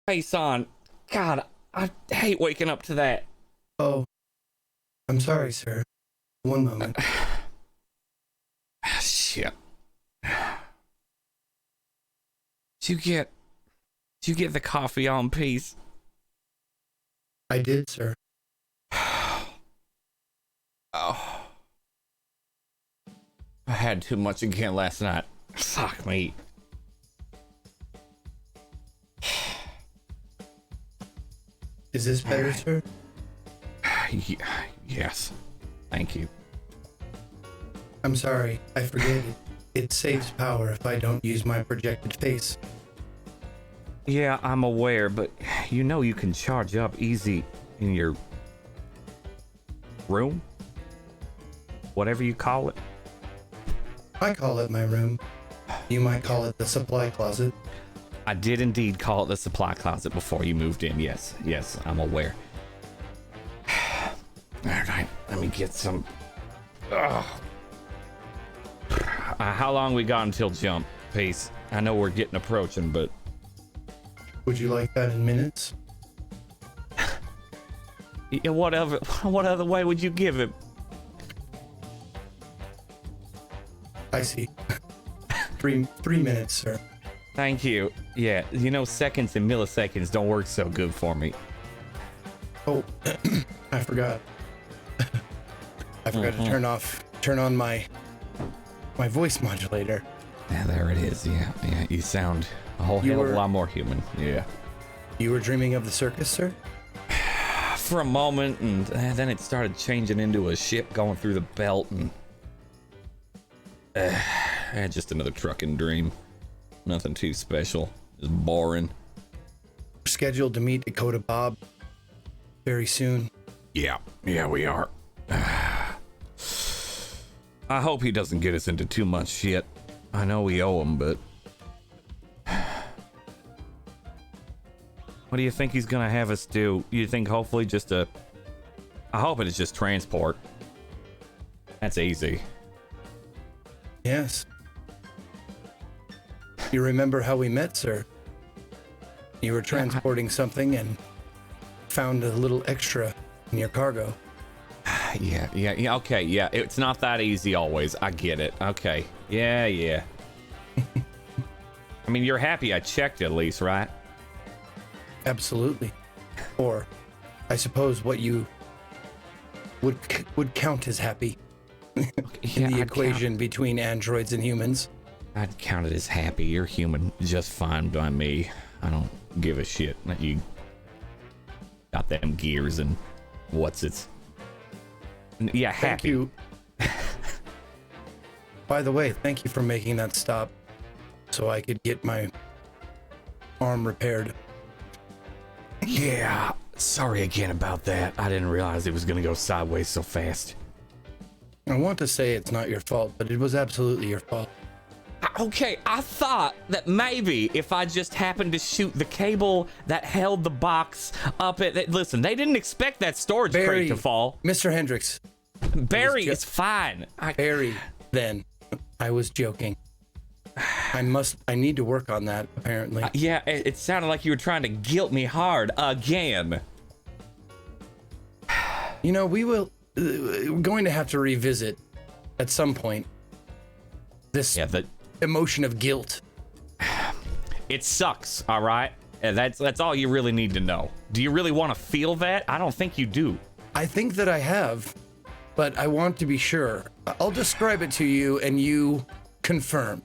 Hey, son. God, I hate waking up to that. Oh, I'm sorry, sir. One moment. Shit. Did you get the coffee on peace? I did, sir. Oh. I had too much again last night. Fuck me. Is this better, sir? Yes. Thank you. I'm sorry. I forget it. It saves power if I don't use my projected face. Yeah, I'm aware, but you know you can charge up easy in your room? Whatever you call it. I call it my room. You might call it the supply closet. I did indeed call it the supply closet before you moved in. Yes, I'm aware. Alright, let me get some. How long we got until jump? Peace. I know we're getting approaching, but. Would you like that in minutes? Yeah, what other way would you give it? I see. 3 minutes, sir. Thank you. Yeah, you know, seconds and milliseconds don't work so good for me. Oh, I forgot. I forgot to turn on my voice modulator. Yeah, there it is. Yeah, you sound a whole hell of a lot more human. Yeah. You were dreaming of the circus, sir? For a moment, and then it started changing into a ship going through the belt, and just another trucking dream. Nothing too special. Just boring. We're scheduled to meet Dakota Bob very soon. Yeah, we are. I hope he doesn't get us into too much shit. I know we owe him, but what do you think he's gonna have us do? You think hopefully just I hope it's just transport. That's easy. Yes. You remember how we met, sir? You were transporting something and found a little extra in your cargo. Yeah, okay, yeah. It's not that easy always. I get it. Okay. Yeah. I mean, you're happy I checked at least, right? Absolutely. Or, I suppose what you would count as happy in the equation between androids and humans. I'd count it as happy. You're human just fine by me. I don't give a shit that you got them gears and yeah, happy. Thank you. By the way, thank you for making that stop so I could get my arm repaired. Yeah, sorry again about that. I didn't realize it was gonna go sideways so fast. I want to say it's not your fault, but it was absolutely your fault. Okay, I thought that maybe if I just happened to shoot the cable that held the box up at... Listen, they didn't expect that storage crate to fall. Mr. Hendricks. Barry is fine. Barry, then. I was joking. I need to work on that, apparently. Yeah, it sounded like you were trying to guilt me hard again. You know, we're going to have to revisit at some point this emotion of guilt. It sucks, all right? And that's all you really need to know. Do you really want to feel that? I don't think you do. I think that I have. but I want to be sure. I'll describe it to you and you confirm.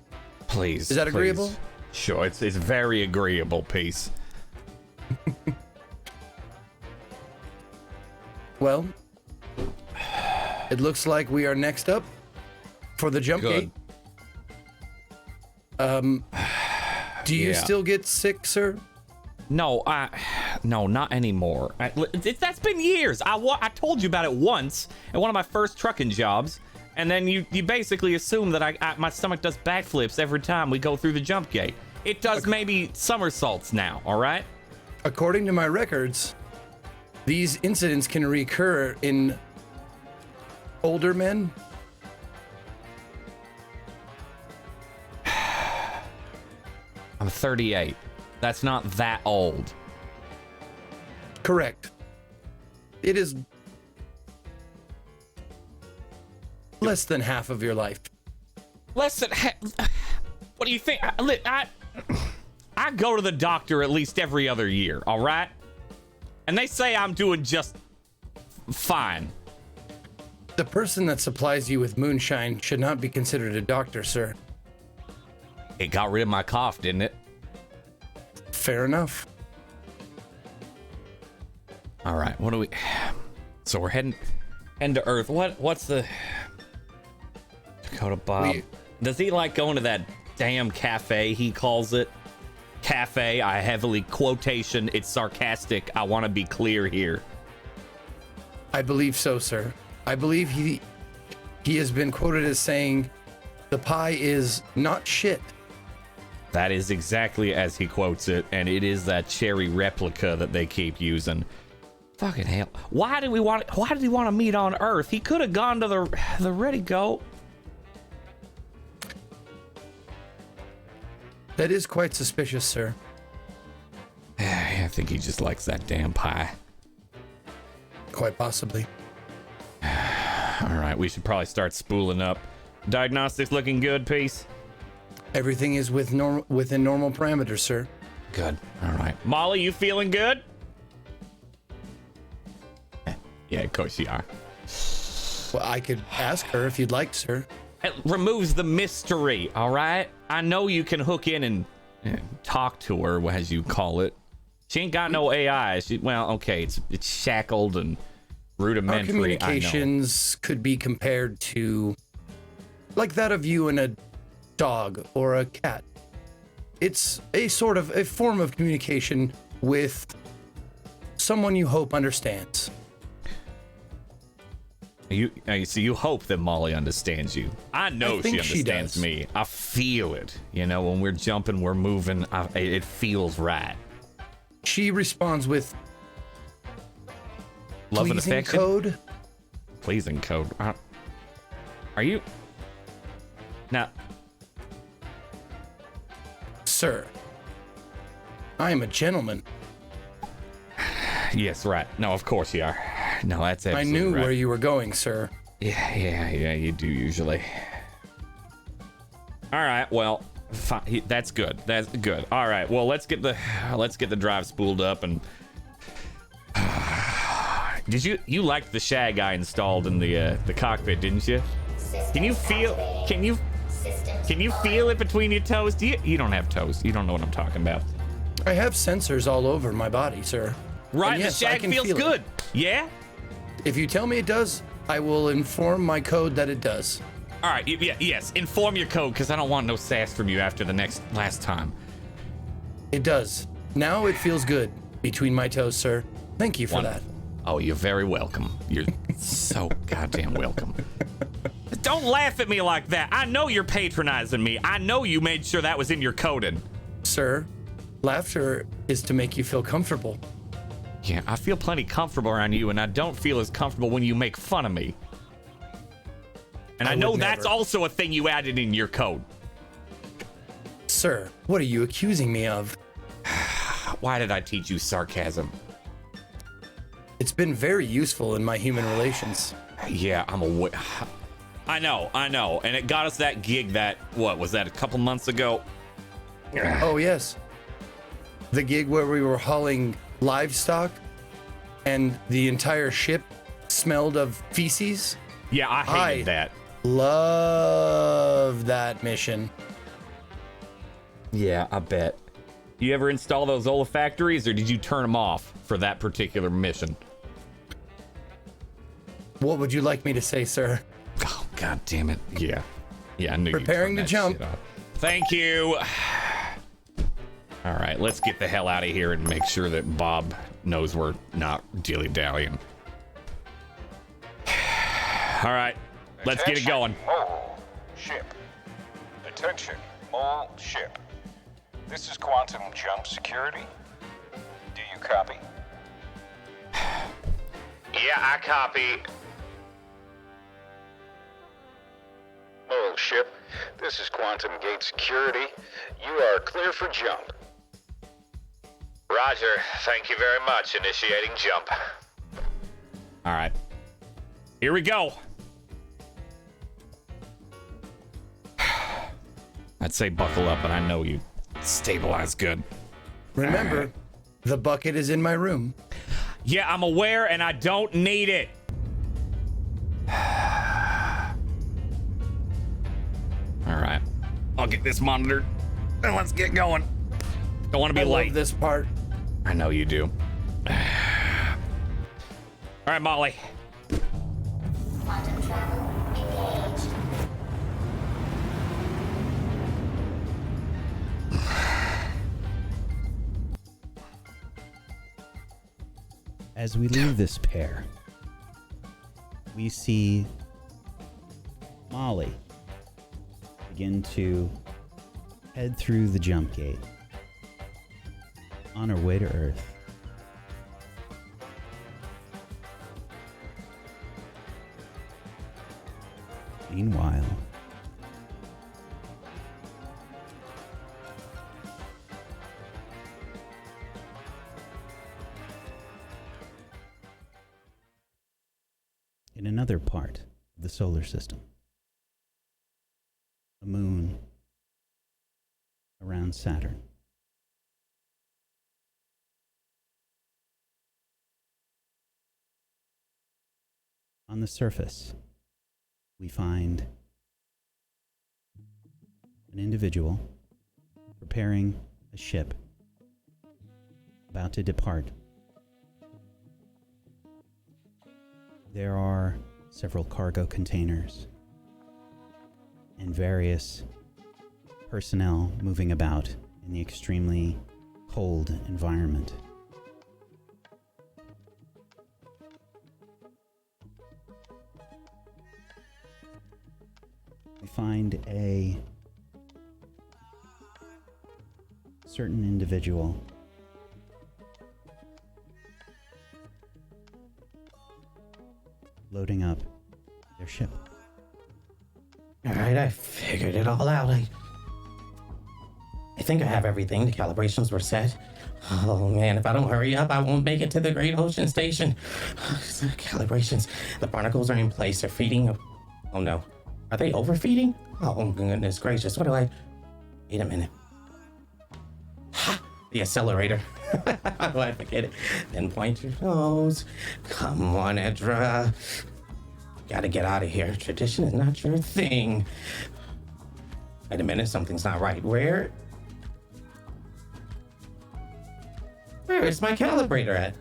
Please. Is that agreeable? Please. Sure, it's very agreeable, Peace. Well, it looks like we are next up for the jump gate. Do you still get sick, sir? No, no, not anymore. That's been years. I told you about it once at one of my first trucking jobs, and then you basically assume that my stomach does backflips every time we go through the jump gate. It does maybe somersaults now, all right? According to my records, these incidents can recur in older men. I'm 38. That's not that old. Correct. It is less than half of your life. Less than half. What do you think? I go to the doctor at least every other year, all right? And they say I'm doing just fine. The person that supplies you with moonshine should not be considered a doctor, sir. It got rid of my cough, didn't it? Fair enough. All right, what do we... So we're heading to Earth. What's the... Dakota Bob. Does he like going to that damn cafe, he calls it? Cafe, I heavily quotation, it's sarcastic. I want to be clear here. I believe so, sir. I believe he has been quoted as saying, the pie is not shit. That is exactly as he quotes it, and it is that cherry replica that they keep using. Fucking hell. Why did he want to meet on Earth? He could have gone to the Ready Go. That is quite suspicious, sir. I think he just likes that damn pie. Quite possibly. All right, we should probably start spooling up. Diagnostics looking good, Peace? Everything is within normal parameters, sir. Good. All right. Molly, you feeling good? Yeah, of course you are. Well, I could ask her if you'd like, sir. It removes the mystery, all right? I know you can hook in and talk to her, as you call it. She ain't got no AI. Well, okay, it's shackled and rudimentary. Our communications could be compared to like that of you and a dog or a cat. It's a sort of a form of communication with someone you hope understands. You hope that Molly understands you. I know she understands me. I feel it. You know, when we're jumping, we're moving. It feels right. She responds with love and pleasing affection. Code. Pleasing code. Are you now, sir? I am a gentleman. Yes, right. No, of course you are. No, that's absolutely I knew right. where you were going, sir. Yeah, you do usually. All right, well, fine. That's good. That's good. All right, well, let's get the drive spooled up and. Did you liked the shag I installed in the cockpit, didn't you? Can you feel it between your toes? You don't have toes. You don't know what I'm talking about. I have sensors all over my body, sir. Right, and yes, the shag feels good. Yeah? If you tell me it does, I will inform my code that it does. All right, yes, inform your code, because I don't want no sass from you after the last time. It does. Now it feels good between my toes, sir. Thank you for that. Oh, you're very welcome. You're so goddamn welcome. Don't laugh at me like that. I know you're patronizing me. I know you made sure that was in your coding. Sir, laughter is to make you feel comfortable. Yeah, I feel plenty comfortable around you, and I don't feel as comfortable when you make fun of me. And I know that's also a thing you added in your code. Sir, what are you accusing me of? Why did I teach you sarcasm? It's been very useful in my human relations. Yeah, I'm aware. I know. And it got us that gig that, what, was that a couple months ago? Oh, yes. The gig where we were hauling livestock and the entire ship smelled of feces. Yeah, I hated that. Love that mission. Yeah, I bet. You ever install those olfactories, or did you turn them off for that particular mission? What would you like me to say, sir? Oh, God damn it. Yeah. Yeah, I knew Preparing you to jump. Thank you. All right, let's get the hell out of here and make sure that Bob knows we're not dilly-dallying. All right, let's get it going. All ship. Attention, all ship. This is quantum jump security. Do you copy? Yeah, I copy. All ship. This is quantum gate security. You are clear for jump. Roger, thank you very much. Initiating jump. All right, here we go. I'd say buckle up, but I know you stabilize good. Remember, the bucket is in my room. Yeah, I'm aware, and I don't need it. All right, I'll get this monitored, and let's get going. Don't want to be I late. love this part. I know you do. All right, Molly. Quantum travel engaged. As we leave this pair, we see Molly begin to head through the jump gate on her way to Earth. Meanwhile, in another part of the solar system, a moon around Saturn. On the surface, we find an individual preparing a ship about to depart. There are several cargo containers and various personnel moving about in the extremely cold environment. We find a certain individual loading up their ship. All right, I figured it all out. I think I have everything. The calibrations were set. Oh man, if I don't hurry up, I won't make it to the Great Ocean Station. Calibrations. The barnacles are in place. They're feeding. Oh no. Are they overfeeding? Oh goodness gracious. What do I... Wait a minute. Ha! The accelerator. How do I forget it? Then point your nose. Come on, Edra. Gotta get out of here. Tradition is not your thing. Wait a minute, something's not right. Where is my calibrator at?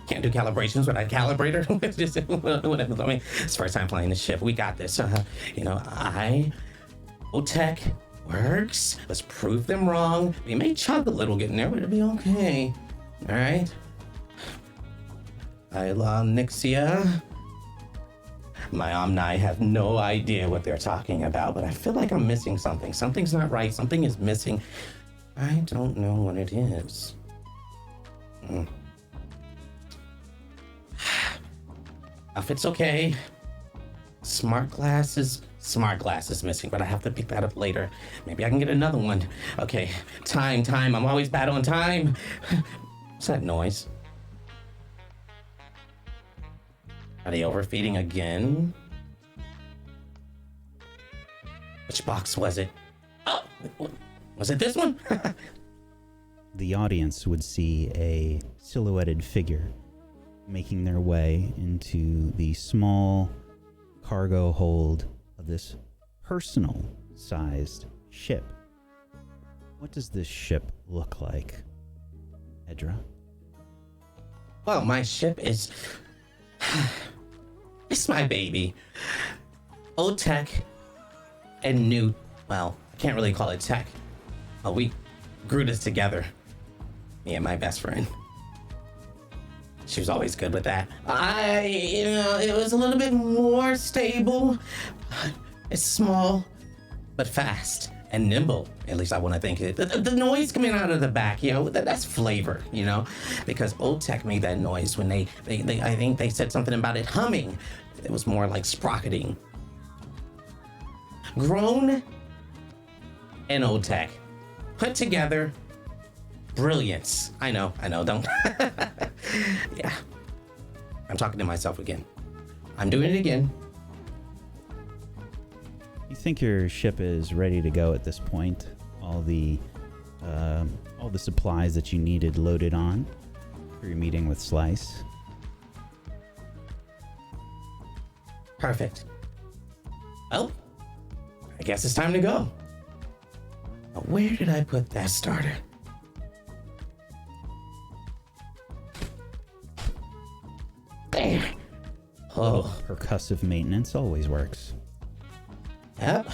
Can't do calibrations without a calibrator. Whatever. I mean, it's the first time playing the ship. We got this. Tech works. Let's prove them wrong. We may chug a little getting there, but it'll be okay. All right. Nixia. My Omni have no idea what they're talking about, but I feel like I'm missing something. Something's not right. Something is missing. I don't know what it is. Outfit's okay. Smart glass is missing, but I have to pick that up later. Maybe I can get another one. Okay, time. I'm always bad on time. What's that noise? Are they overfeeding again? Which box was it? Oh, was it this one? The audience would see a silhouetted figure making their way into the small cargo hold of this personal-sized ship. What does this ship look like, Edra? Well, my ship is... It's my baby. Old tech and new... Well, I can't really call it tech. Oh, we grew this together. Me and my best friend. She was always good with that. It was a little bit more stable. It's small, but fast and nimble. At least I want to think it. The noise coming out of the back, that's flavor, because Old Tech made that noise when they I think they said something about it humming. It was more like sprocketing. Grown and Old Tech put together. Brilliance. I know, don't. Yeah. I'm talking to myself again. I'm doing it again. You think your ship is ready to go at this point? All the supplies that you needed loaded on for your meeting with Slice? Perfect. Well, I guess it's time to go. But where did I put that starter? There. Oh. Percussive maintenance always works. Yep.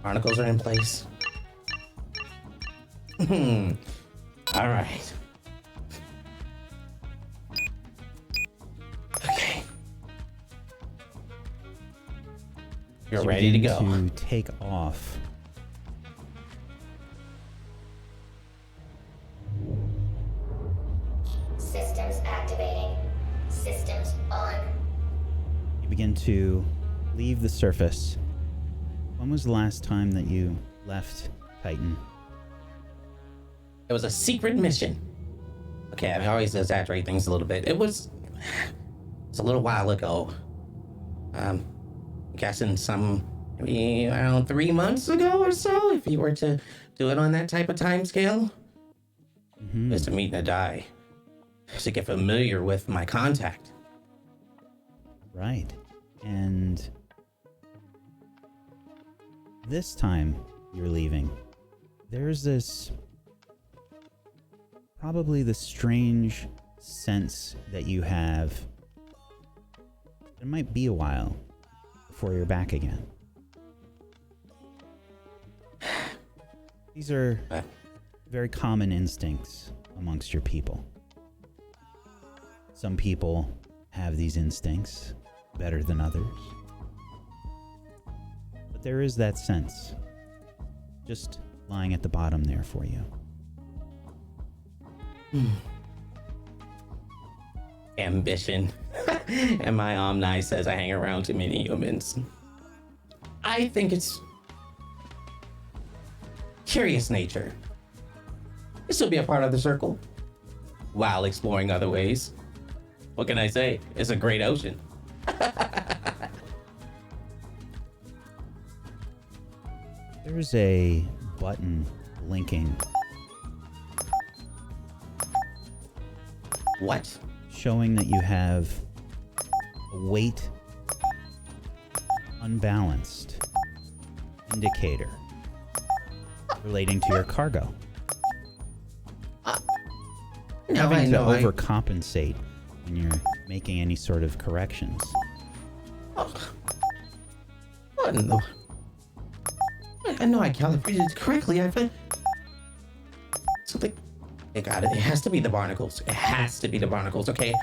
Barnacles are in place. All right. Okay. You're ready to go. To take off. Systems activating. Systems on. You begin to leave the surface. When was the last time that you left Titan? It was a secret mission. Okay, I always exaggerate things a little bit. It was a little while ago. I'm guessing maybe around 3 months ago or so, if you were to do it on that type of time scale. Mm-hmm. Just to meet and die. To get familiar with my contact. Right. And this time you're leaving, there's this probably the strange sense that you have. It might be a while before you're back again. These are very common instincts amongst your people. Some people have these instincts better than others. But there is that sense just lying at the bottom there for you. Ambition. And my Omni says I hang around too many humans. I think it's curious nature. This will be a part of the circle while exploring other ways. What can I say? It's a great ocean. There's a button blinking. What? Showing that you have a weight unbalanced indicator relating to your cargo. Having to overcompensate when you're making any sort of corrections. What in the... I know I calibrated it correctly. I think something. It got it. It has to be the barnacles. It has to be the barnacles. Okay.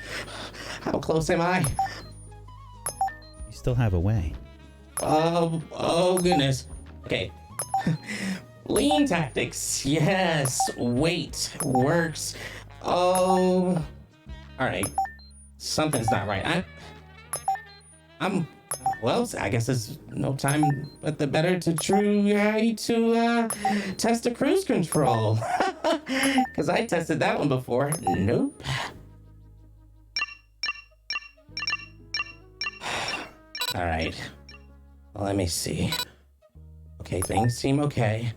How close am I? You still have a way. Oh goodness. Okay. Lean tactics. Yes. Weight works. Oh. All right. Something's not right. Well, I guess there's no time but the better to test the cruise control. Because I tested that one before. Nope. All right. Well, let me see. Okay, things seem okay.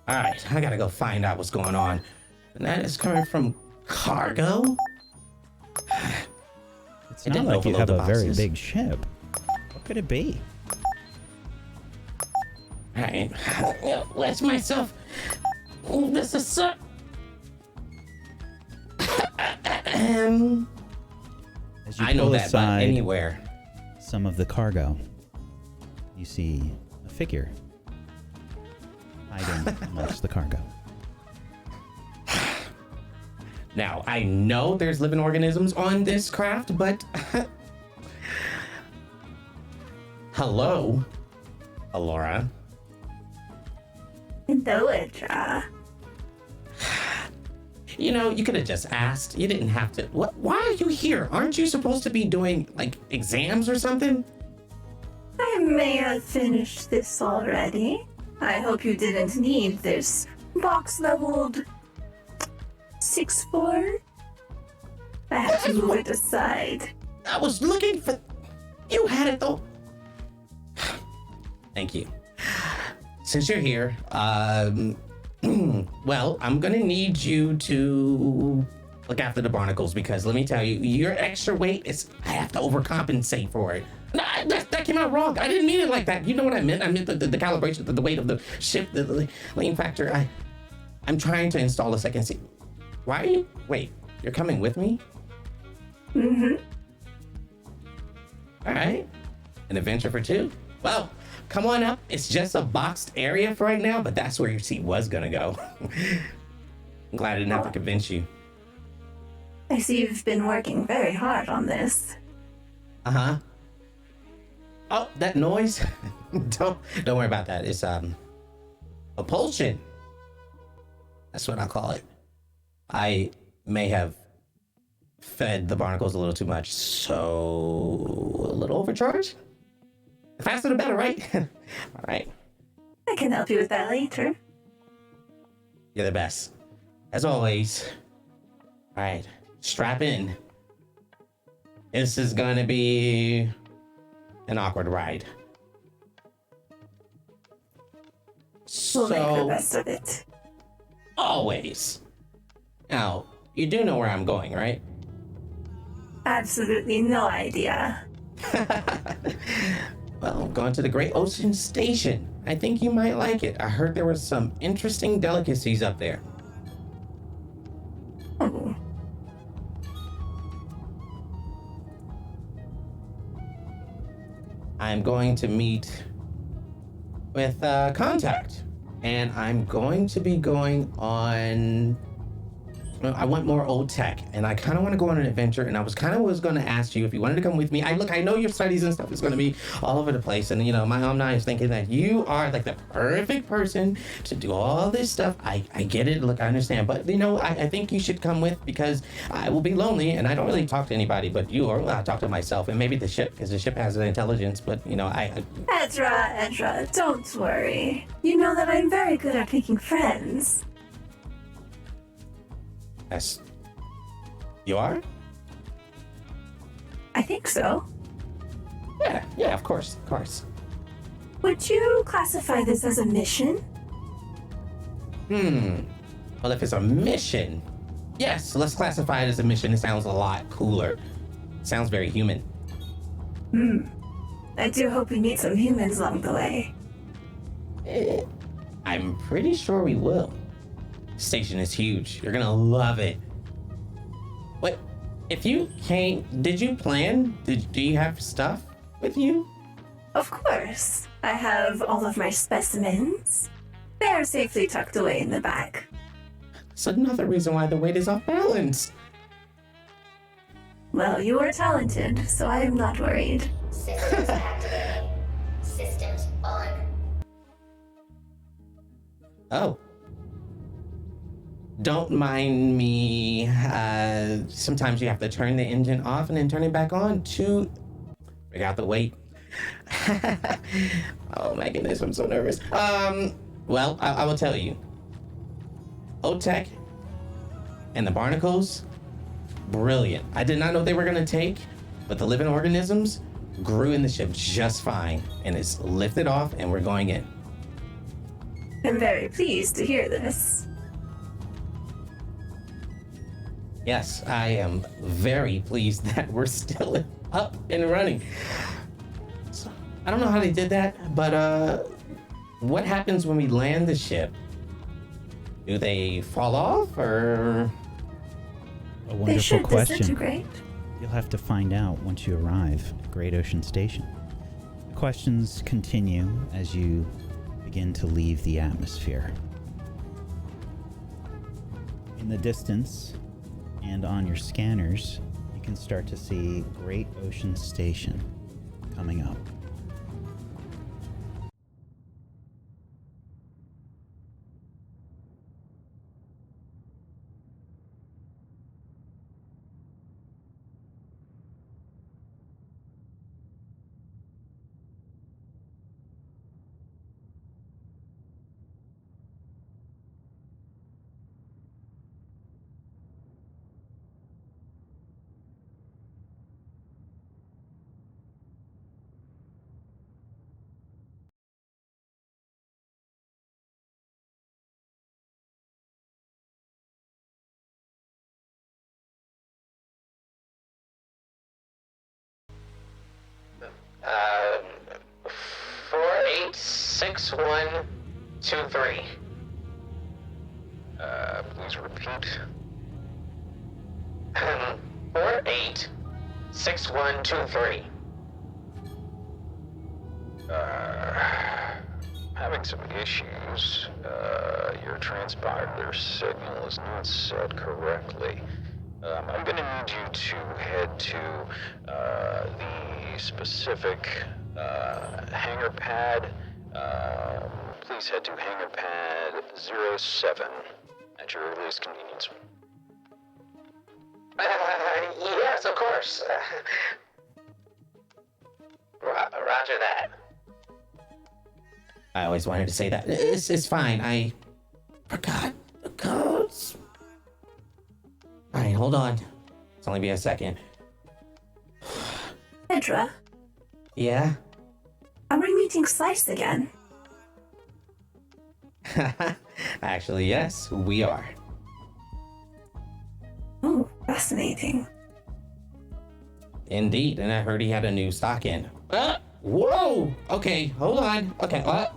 All right, I gotta go find out what's going on. And that is coming from cargo? It's not like you have a very big ship. Could it be? Alright. Let's myself. This is so. As you I know pull that, but aside anywhere. some of the cargo, you see a figure hiding amongst the cargo. Now, I know there's living organisms on this craft, but... Hello, Alora. Hello, Edra. You know, you could have just asked. You didn't have to. What? Why are you here? Aren't you supposed to be doing, like, exams or something? I may have finished this already. I hope you didn't need this box leveled 6-4. I had to move it aside. I was looking for... You had it, though. Thank you. Since you're here, well, I'm gonna need you to look after the barnacles because let me tell you, your extra weight is... I have to overcompensate for it. No, that came out wrong. I didn't mean it like that. You know what I meant? I meant the calibration, the weight of the ship, the lean factor. I'm trying to install a second seat. Why are you... Wait, you're coming with me? Mm-hmm. All right. An adventure for two? Well, come on up. It's just a boxed area for right now, but that's where your seat was gonna go. I'm glad I didn't have to convince you. I see you've been working very hard on this. Uh-huh. Oh, that noise. Don't worry about that. It's propulsion. That's what I call it. I may have fed the barnacles a little too much, so a little overcharged. The faster the better, right? All right. I can help you with that later. You're the best. As always. All right. Strap in. This is gonna be an awkward ride. We'll make the So, best of it. always. Now, you do know where I'm going, right? Absolutely no idea. Well, I'm going to the Great Ocean Station. I think you might like it. I heard there were some interesting delicacies up there. Oh. I'm going to meet with Contact, and I'm going to be going on... I want more old tech, and I kind of want to go on an adventure, and I was going to ask you if you wanted to come with me. I know your studies and stuff is going to be all over the place, and, you know, my alumni is thinking that you are, like, the perfect person to do all this stuff. I get it. Look, I understand, but, you know, I think you should come with because I will be lonely, and I don't really talk to anybody but you, or I talk to myself, and maybe the ship, because the ship has an intelligence, but, you know, Edra, don't worry. You know that I'm very good at making friends. Yes. You are? I think so. Yeah, of course. Would you classify this as a mission? Well, if it's a mission, yes, let's classify it as a mission. It sounds a lot cooler. It sounds very human. I do hope we meet some humans along the way. I'm pretty sure we will. Station is huge. You're gonna love it. What? If you came, did you plan? Do you have stuff with you? Of course. I have all of my specimens. They are safely tucked away in the back. It's another reason why the weight is off balance. Well, you are talented, so I am not worried. Systems activating. Systems on. Oh. Don't mind me. Sometimes you have to turn the engine off and then turn it back on to figure out the weight. Oh my goodness, I'm so nervous. Well, I will tell you. OTEC and the barnacles, brilliant. I did not know they were gonna take, but the living organisms grew in the ship just fine, and it's lifted off and we're going in. I'm very pleased to hear this. Yes, I am very pleased that we're still up and running. So, I don't know how they did that, but what happens when we land the ship? Do they fall off, or? A They wonderful should question. disintegrate. You'll have to find out once you arrive at Great Ocean Station. The questions continue as you begin to leave the atmosphere. In the distance and on your scanners, you can start to see Great Ocean Station coming up. Uh, 486123. Please repeat. 486123. Having some issues. Your transponder signal is not set correctly. I'm gonna need you to head to the specific hangar pad. Please head to hangar pad 07 at your earliest convenience. Yes, of course. Roger that. I always wanted to say that. It's fine. I forgot the codes. Alright, hold on. It's only be a second. Edra, Yeah? are we meeting Slice again? Actually, yes, we are. Oh, fascinating. Indeed, and I heard he had a new stock in. Whoa! Okay, hold on. Okay, what?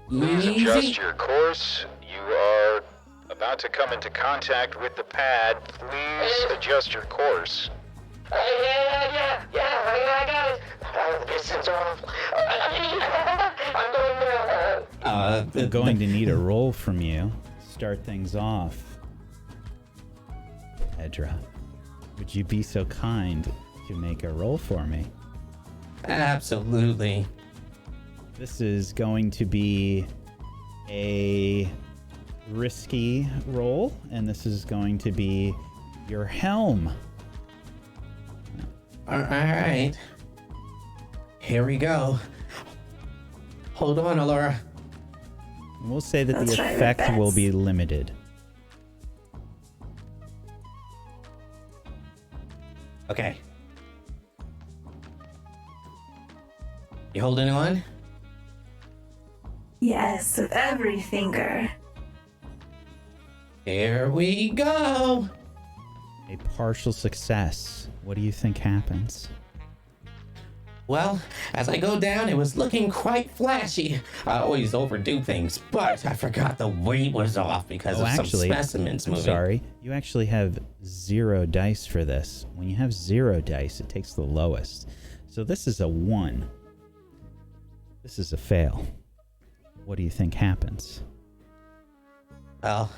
Please Easy. adjust your course. You are about to come into contact with the pad. Please adjust your course. Yeah, I got it. The pistons are off. I'm going there. I'm going to need a roll from you. Start things off. Edra, would you be so kind to make a roll for me? Absolutely. This is going to be a risky roll, and this is going to be your helm. All right. Here we go. Hold on, Allura. We'll say that Let's the try our effect will best. be limited. Okay. You holding on? Yes, with every finger. Here we go. A partial success. What do you think happens? Well, as I go down, it was looking quite flashy. I always overdo things, but I forgot the weight was off because of some specimens I'm moving. sorry. You actually have 0 dice for this. When you have 0 dice, it takes the lowest. So this is a 1. This is a fail. What do you think happens? Well,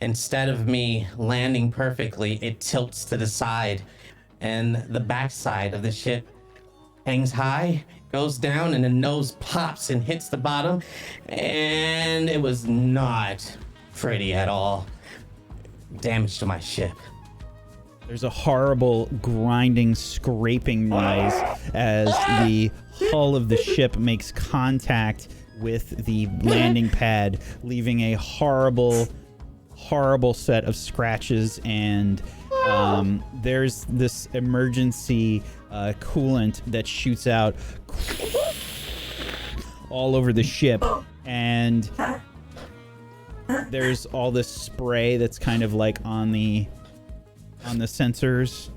instead of me landing perfectly, it tilts to the side, and the backside of the ship hangs high, goes down, and the nose pops and hits the bottom, and it was not pretty at all. Damage to my ship. There's a horrible grinding, scraping noise as the hull of the ship makes contact with the landing pad, leaving a horrible, horrible set of scratches, and there's this emergency coolant that shoots out all over the ship, and there's all this spray that's kind of like on the sensors.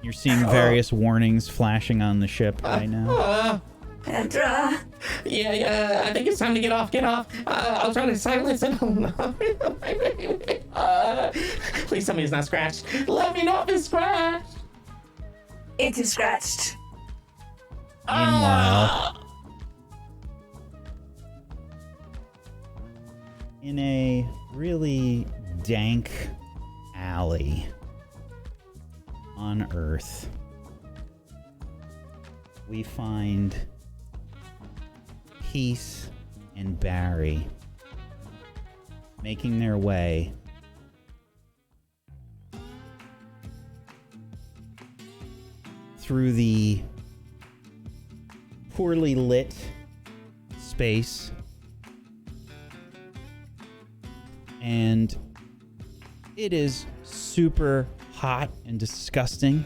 You're seeing various warnings flashing on the ship right now. Edra. Yeah, I think it's time to get off. I'll try to silence it. Oh, no. Please tell me it's not scratched. Let me know if it's scratched. It is scratched. Meanwhile, in a really dank alley on Earth, we find Peace and Barry making their way through the poorly lit space, and it is super hot and disgusting.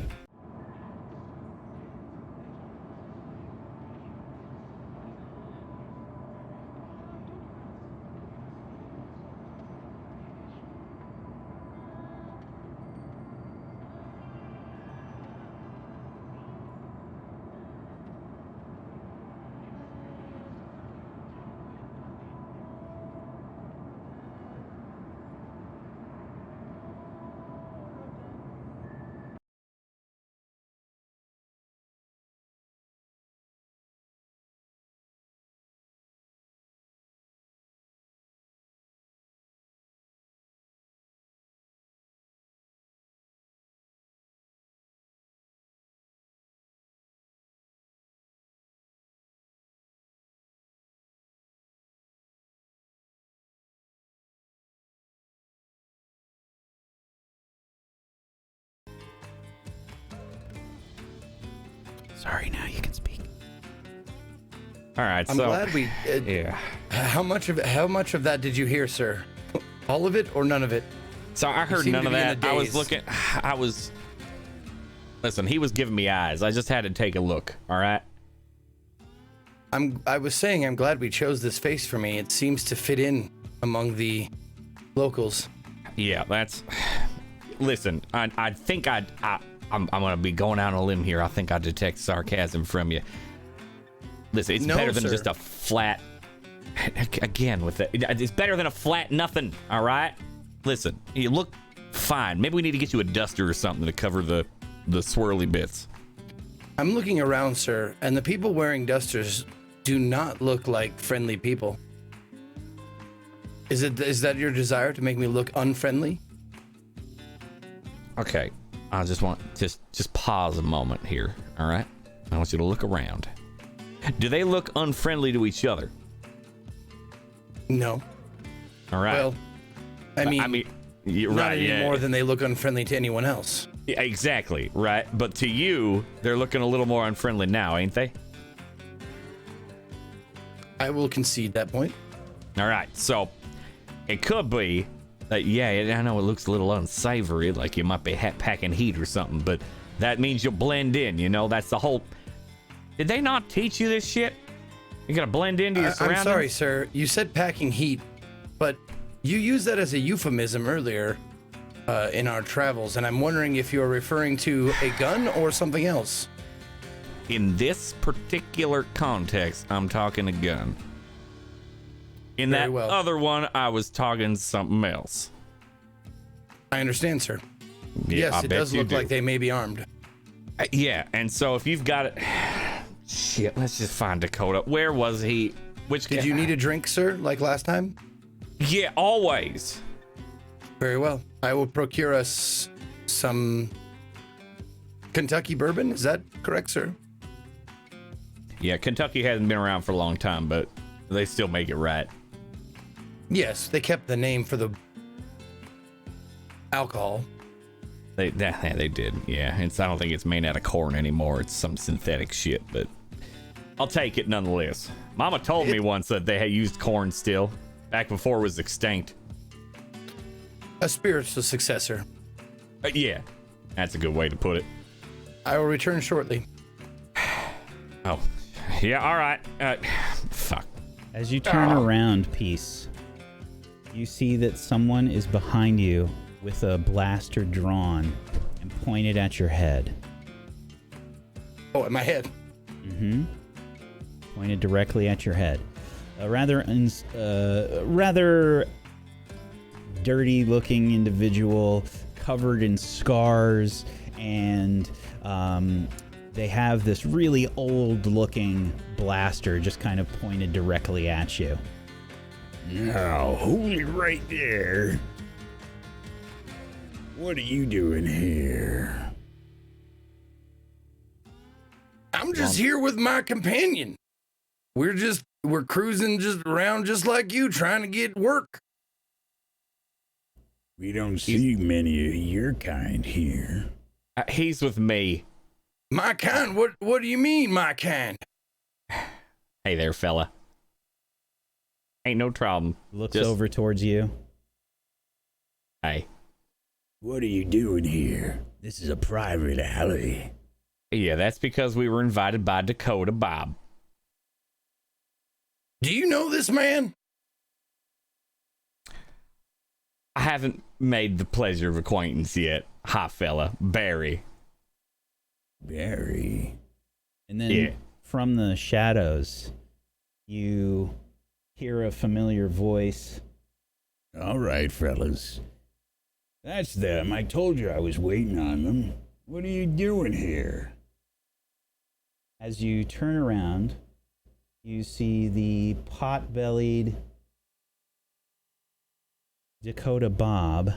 Sorry, now you can speak. All right, I'm so glad we. yeah. How much of that did you hear, sir? All of it or none of it? So I heard seem none to of be in a that. I was daze. listen, he was giving me eyes. I just had to take a look. All right. I was saying I'm glad we chose this face for me. It seems to fit in among the locals. Yeah, that's. Listen, I think I'm gonna be going out on a limb here. I think I detect sarcasm from you. Listen, it's better than just a flat. Again, with it's better than a flat nothing. All right. Listen, you look fine. Maybe we need to get you a duster or something to cover the swirly bits. I'm looking around, sir, and the people wearing dusters do not look like friendly people. Is that your desire to make me look unfriendly? Okay, I just want just pause a moment here. All right, I want you to look around. Do they look unfriendly to each other? No. All right. Well, I mean you're not right. any Yeah. more than they look unfriendly to anyone else. Yeah, exactly. Right. But to you, they're looking a little more unfriendly now, ain't they? I will concede that point. All right. So it could be that, yeah, I know it looks a little unsavory, like you might be packing heat or something, but that means you'll blend in, you know? That's the whole. Did they not teach you this shit? You gotta blend into your surroundings? I'm sorry, sir. You said packing heat, but you used that as a euphemism earlier in our travels, and I'm wondering if you're referring to a gun or something else. In this particular context, I'm talking a gun. In Very that well. other one, I was talking something else. I understand, sir. Yeah, Yes, I it bet does you look do. like they may be armed. Yeah, and so if you've got it. Shit, let's just find Dakota. Where was he? Which Did you need a drink, sir, like last time? Yeah, always. Very well. I will procure us some Kentucky bourbon. Is that correct, sir? Yeah, Kentucky hasn't been around for a long time, but they still make it right. Yes, they kept the name for the alcohol. They did. Yeah, I don't think it's made out of corn anymore. It's some synthetic shit, but I'll take it nonetheless. Mama told me once that they had used corn still, back before it was extinct. A spiritual successor. Yeah, that's a good way to put it. I will return shortly. Oh, yeah, all right. Fuck. As you turn around, Peace, you see that someone is behind you with a blaster drawn and pointed at your head. Oh, at my head. Mm-hmm. Pointed directly at your head. A rather dirty-looking individual, covered in scars, and they have this really old-looking blaster just kind of pointed directly at you. Now, hold it right there. What are you doing here? I'm just here with my companion. We're cruising just around just like you, trying to get work. We don't see many of your kind here. He's with me. My kind? What do you mean, my kind? Hey there, fella. Ain't no problem. Looks over towards you. Hey. What are you doing here? This is a private alley. Yeah, that's because we were invited by Dakota Bob. Do you know this man? I haven't made the pleasure of acquaintance yet. Hi, fella. Barry. Barry. And then from the shadows, you hear a familiar voice. All right, fellas. That's them. I told you I was waiting on them. What are you doing here? As you turn around, you see the pot-bellied Dakota Bob.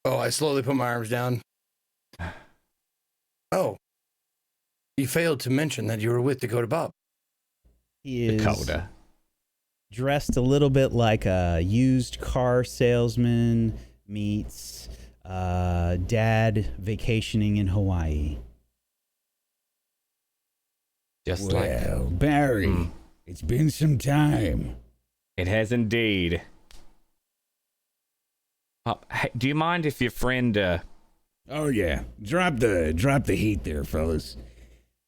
Oh, I slowly put my arms down. Oh. You failed to mention that you were with Dakota Bob. He is Dakota. Dressed a little bit like a used car salesman meets dad vacationing in Hawaii. Just well, Barry, it's been some time. It has indeed. Hey, do you mind if your friend Oh yeah, drop the heat there, fellas.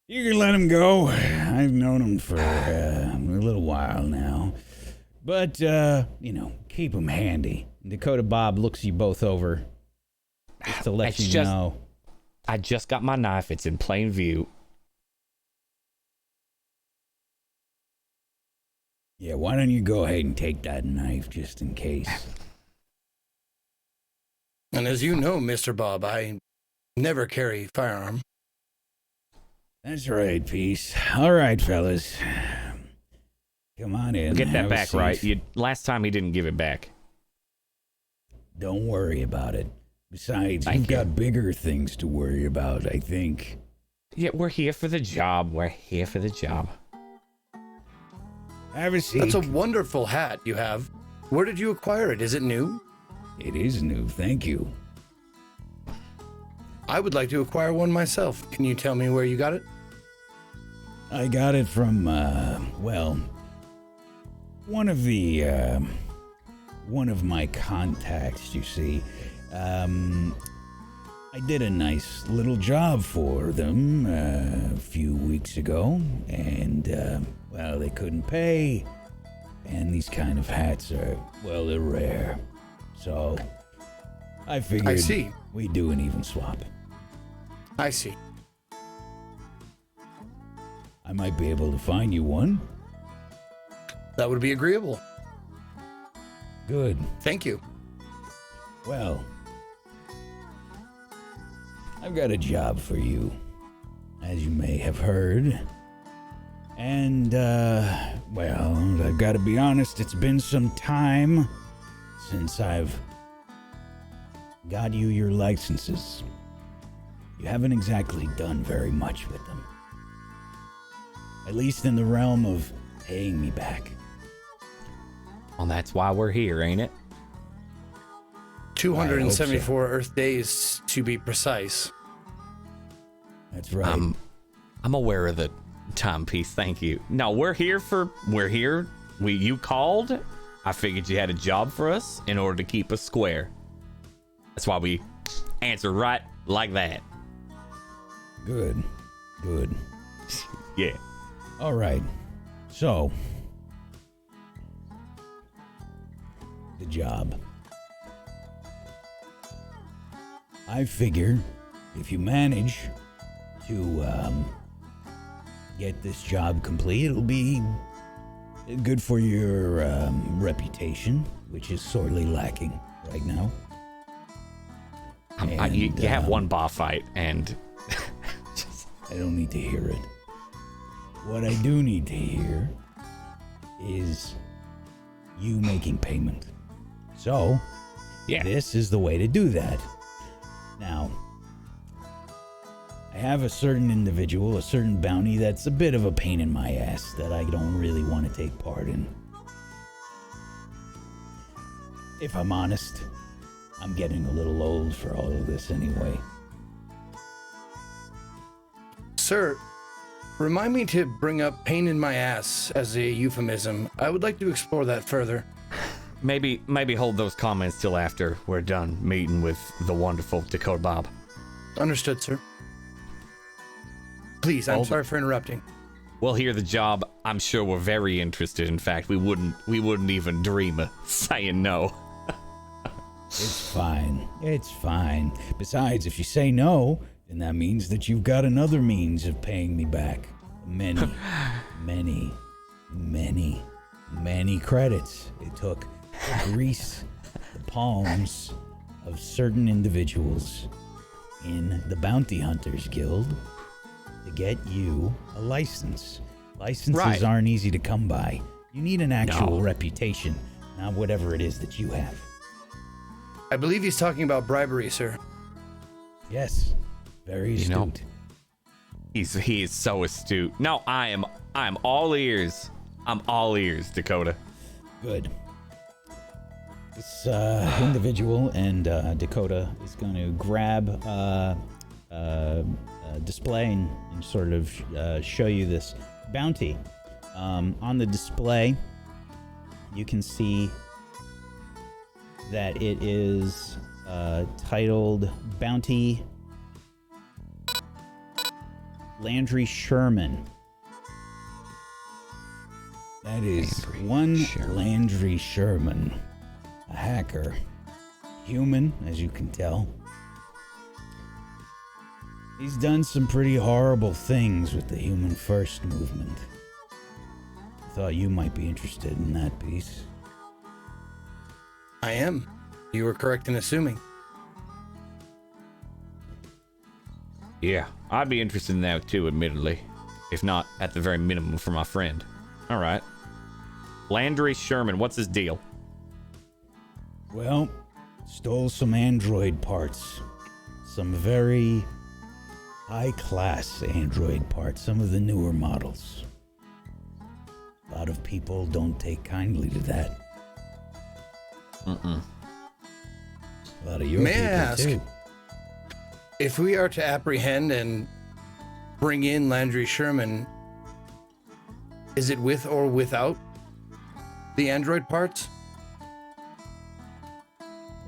You can let him go. I've known him for a little while now, but keep him handy. Dakota Bob looks you both over just to let you know. I just got my knife. It's in plain view. Yeah, why don't you go ahead and take that knife just in case? And as you know, Mr. Bob, I never carry firearm. That's right, Peace. All right, fellas. Come on in. Get that Have a back seat. right. Last time he didn't give it back. Don't worry about it. Besides, Thank you've got bigger things to worry about, I think. Yeah, we're here for the job. We're here for the job. Have a seat. That's a wonderful hat you have. Where did you acquire it? Is it new? It is new, thank you. I would like to acquire one myself. Can you tell me where you got it? I got it from, one of my contacts, you see. I did a nice little job for them a few weeks ago, and, they couldn't pay. And these kind of hats are, they're rare. So, I figured we'd do an even swap. I see. I might be able to find you one. That would be agreeable. Good. Thank you. Well, I've got a job for you, as you may have heard. And, I've got to be honest, it's been some time since I've got you your licenses. You haven't exactly done very much with them. At least in the realm of paying me back. Well, that's why we're here, ain't it? 274 Earth days, to be precise. That's right. I'm aware of the timepiece, thank you. No, we're here. You called. I figured you had a job for us in order to keep us square. That's why we answer right like that. Good. Yeah. All right. So, the job. I figure if you manage to get this job complete, it'll be good for your reputation, which is sorely lacking right now. You have one bar fight, and I don't need to hear it. What I do need to hear is you making payment. So, this is the way to do that. Now, I have a certain individual, a certain bounty that's a bit of a pain in my ass that I don't really want to take part in. If I'm honest, I'm getting a little old for all of this anyway. Sir, remind me to bring up pain in my ass as a euphemism. I would like to explore that further. maybe hold those comments till after we're done meeting with the wonderful Dakota Bob. Understood, sir. Please, I'm sorry for interrupting. We'll hear the job. I'm sure we're very interested. In fact, we wouldn't even dream of saying no. It's fine. It's fine. Besides, if you say no, then that means that you've got another means of paying me back. Many credits it took to grease the palms of certain individuals in the Bounty Hunters Guild to get you a license. Licenses aren't easy to come by. You need an actual reputation, not whatever it is that you have. I believe he's talking about bribery, sir. Yes, very astute. He is so astute. No, I am all ears. I'm all ears, Dakota. Good. This individual and Dakota is going to grab a display and sort of show you this bounty. On the display, you can see that it is titled Bounty Landry Sherman. That is Landry Sherman, a hacker, human, as you can tell. He's done some pretty horrible things with the Human First movement. I thought you might be interested in that piece. I am. You were correct in assuming. Yeah, I'd be interested in that too, admittedly. If not, at the very minimum for my friend. All right. Landry Sherman, what's his deal? Well, stole some android parts. Some very high-class android parts. Some of the newer models. A lot of people don't take kindly to that. A lot of your May I people, ask, too. if we are to apprehend and bring in Landry Sherman, is it with or without the android parts?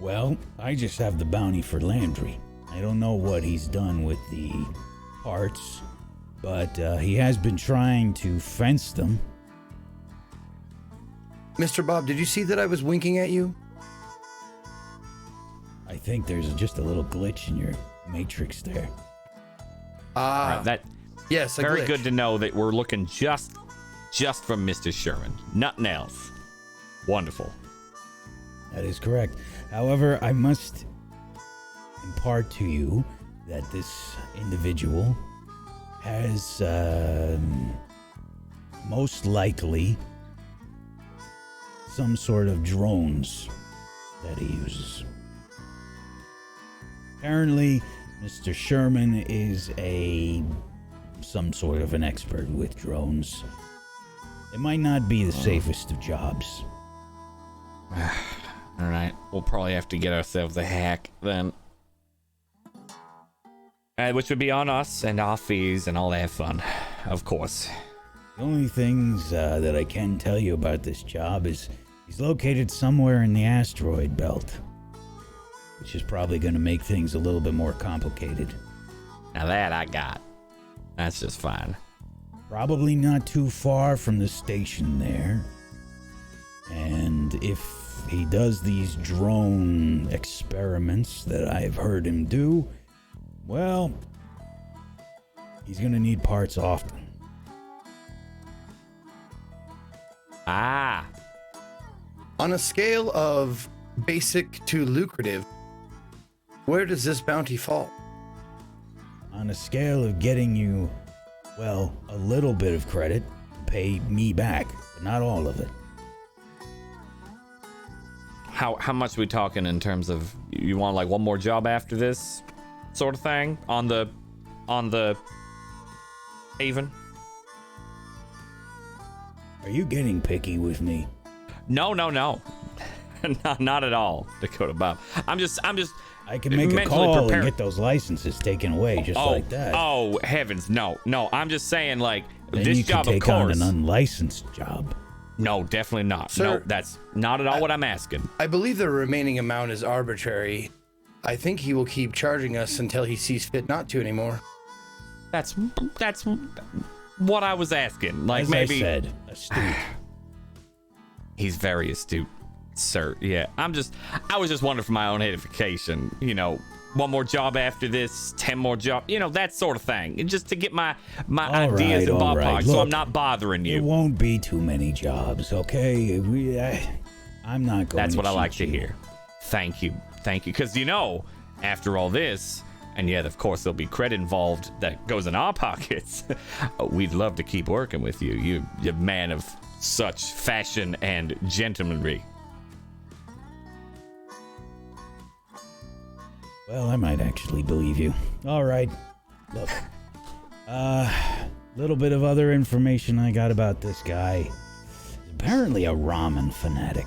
Well, I just have the bounty for Landry. I don't know what he's done with the parts, but he has been trying to fence them. Mr. Bob, did you see that I was winking at you? I think there's just a little glitch in your matrix there. Yes, a very glitch. good to know that we're looking just from Mr. Sherman. Nothing else. Wonderful. That is correct. However, I must impart to you that this individual has most likely some sort of drones that he uses. Apparently, Mr. Sherman is some sort of an expert with drones. It might not be the safest of jobs. All right, we'll probably have to get ourselves a hack then. Which would be on us and our fees and all that fun, of course. The only things that I can tell you about this job is he's located somewhere in the asteroid belt, which is probably going to make things a little bit more complicated. Now that I got. That's just fine. Probably not too far from the station there. And if he does these drone experiments that I've heard him do, well, he's going to need parts often. Ah. On a scale of basic to lucrative, where does this bounty fall? On a scale of getting you, well, a little bit of credit, pay me back, but not all of it. How much we talking in terms of, you want like one more job after this sort of thing on the Haven? Are you getting picky with me? No. Not at all, Dakota Bob. I'm just I can make a call and get those licenses taken away just like that. Oh heavens, no. I'm just saying, like, Then this you job, can of take course. on an unlicensed job. No, definitely not. Sir, no, that's not at all what I'm asking. I believe the remaining amount is arbitrary. I think he will keep charging us until he sees fit not to anymore. That's what I was asking. Like, As maybe I said, astute. He's very astute, sir. Yeah, I was just wondering for my own edification, you know, one more job after this, 10 more jobs, you know, that sort of thing. And just to get my ideas in ballpark, so I'm not bothering you. It won't be too many jobs, okay? I'm not going That's to what I cheat like to you. hear. Thank you. Because, you know, after all this, and yet, of course, there'll be credit involved that goes in our pockets. We'd love to keep working with you. You're a man of such fashion and gentlemanry. Well, I might actually believe you. All right. Look. Little bit of other information I got about this guy. He's apparently a ramen fanatic.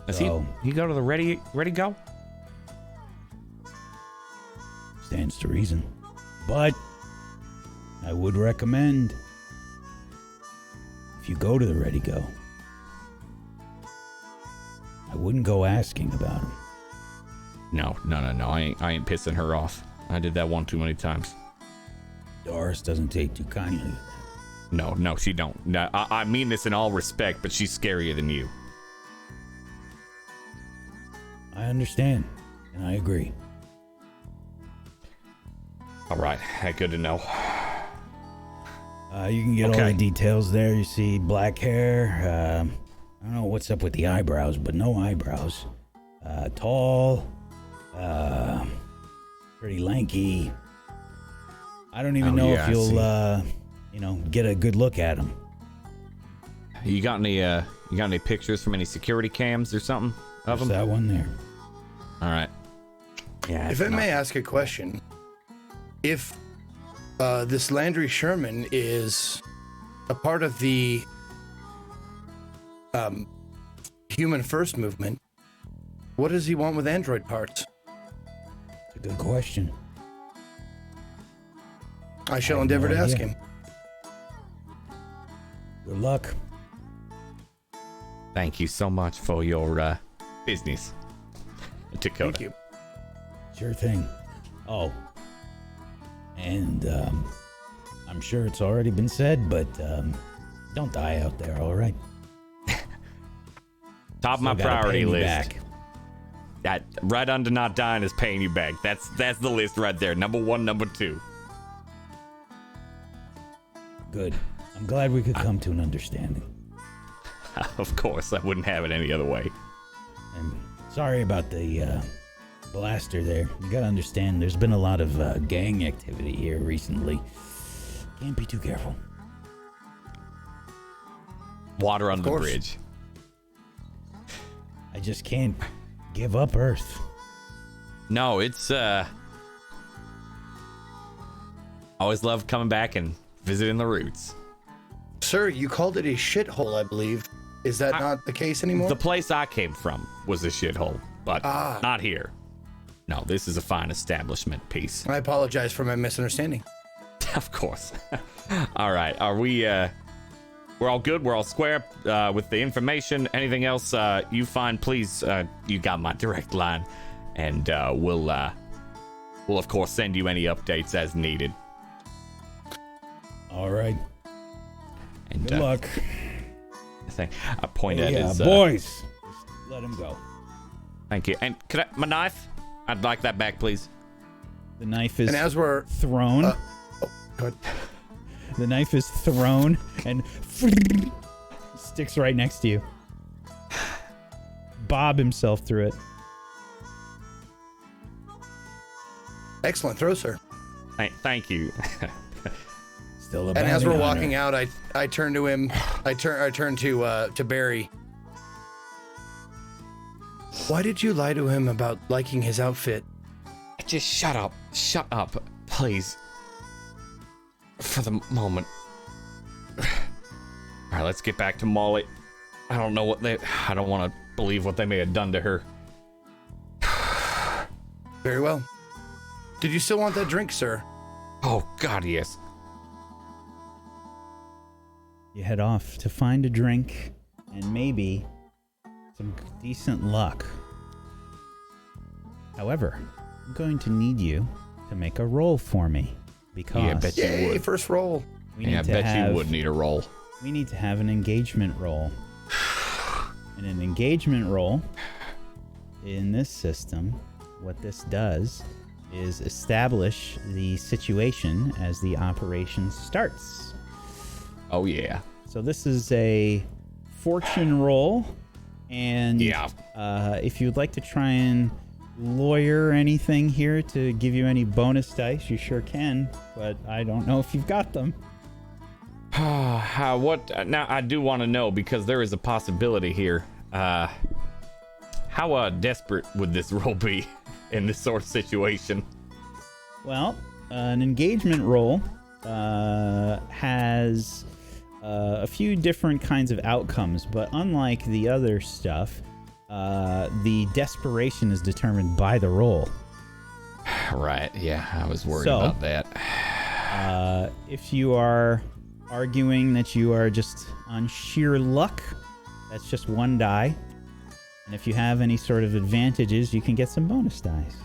Does he go to the ready go? Stands to reason. But I would recommend, if you go to the Ready Go, I wouldn't go asking about him. No. I ain't pissing her off. I did that one too many times. Doris doesn't take too kindly. No, she don't. No, I mean this in all respect, but she's scarier than you. I understand, and I agree. All right, good to know. You can get all the details there. You see black hair. I don't know what's up with the eyebrows, but no eyebrows. Tall. Pretty lanky. I don't even know if you'll, get a good look at him. You got any pictures from any security cams or something of There's him? that one there. All right. Yeah. If I may ask a question, if this Landry Sherman is a part of the human first movement, what does he want with android parts? It's a good question. I shall endeavor to ask him. Good luck. Thank you so much for your business, Dakota. Thank you. Sure thing. Oh. And I'm sure it's already been said, but don't die out there, all right? Top of my Still gotta priority pay me list. back. That right under not dying is paying you back. That's the list right there. Number 1, number 2. Good. I'm glad we could come to an understanding. Of course, I wouldn't have it any other way. And sorry about the blaster there. You gotta understand, there's been a lot of gang activity here recently. Can't be too careful. Water under the bridge. I just can't give up Earth. No, it's always loved coming back and visiting the roots. Sir, you called it a shithole, I believe. Is that not the case anymore? The place I came from was a shithole, but not here. No, this is a fine establishment piece. I apologize for my misunderstanding. Of course. All right, are we we're all good, we're all square with the information. Anything else you find, please, you got my direct line, and we'll of course send you any updates as needed. All right. And good luck. I point at his boys. Just let him go. Thank you. And could my knife? I'd like that back, please. The knife is and as we're thrown. Go ahead. The knife is thrown and sticks right next to you. Bob himself through it. Excellent throw, sir. Thank you. Still a And as we're bounty walking hunter. out, I turn to him. I turn to Barry. Why did you lie to him about liking his outfit? Just shut up. Shut up, please. For the moment. All right, let's get back to Molly. I don't want to believe what they may have done to her. Very well. Did you still want that drink, sir? Oh, God, yes. You head off to find a drink and maybe some decent luck. However, I'm going to need you to make a roll for me because Yeah, I bet you Yay, would. first roll. we need Yeah, I to bet have you would need a roll. we need to have an engagement roll. And an engagement roll in this system, what this does is establish the situation as the operation starts. Oh, yeah. So this is a fortune roll, and Yeah. if you'd like to try and lawyer anything here to give you any bonus dice, you sure can, but I don't know if you've got them. What? Now, I do want to know, because there is a possibility here. How desperate would this roll be in this sort of situation? Well, an engagement roll has a few different kinds of outcomes, but unlike the other stuff, the desperation is determined by the roll. Right, yeah, I was worried So, about that. If you are arguing that you are just on sheer luck, that's just one die. And if you have any sort of advantages, you can get some bonus dice.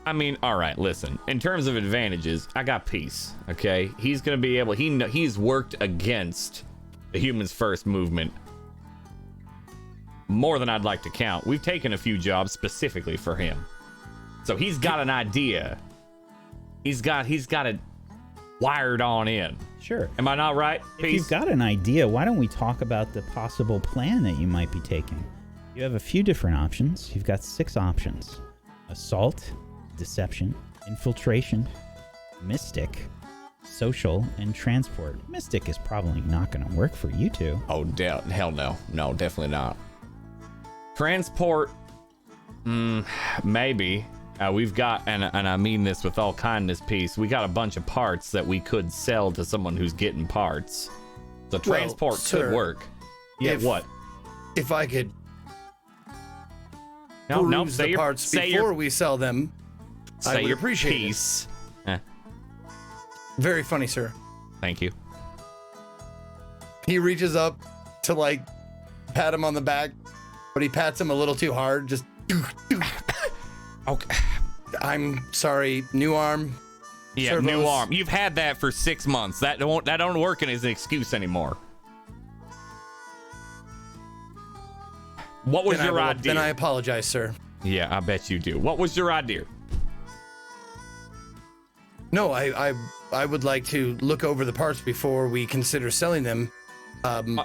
I mean, all right, listen. In terms of advantages, I got peace, okay? He's going to be able... He's worked against the humans first movement more than I'd like to count. We've taken a few jobs specifically for him. So he's got an idea. He's got it wired on in. Sure. Am I not right? If Peace? you've got an idea, why don't we talk about the possible plan that you might be taking? You have a few different options. You've got 6 options. Assault, deception, infiltration, mystic, social, and transport. Mystic is probably not going to work for you two. Oh, hell no. No, definitely not. Transport, maybe. We've got, and I mean this with all kindness, Peace, we got a bunch of parts that we could sell to someone who's getting parts. So transport sir, could work. Yeah, what? If I could No, peruse say the your parts say before your, we sell them, I say would your appreciate piece. it. Very funny, sir. Thank you. He reaches up to like pat him on the back, but he pats him a little too hard. Just Okay. I'm sorry, new arm. Yeah, servos. new arm. You've had that for 6 months. That don't work as an excuse anymore. What was Then your I will- idea? Then I apologize, sir. Yeah, I bet you do. What was your idea? No, I would like to look over the parts before we consider selling them.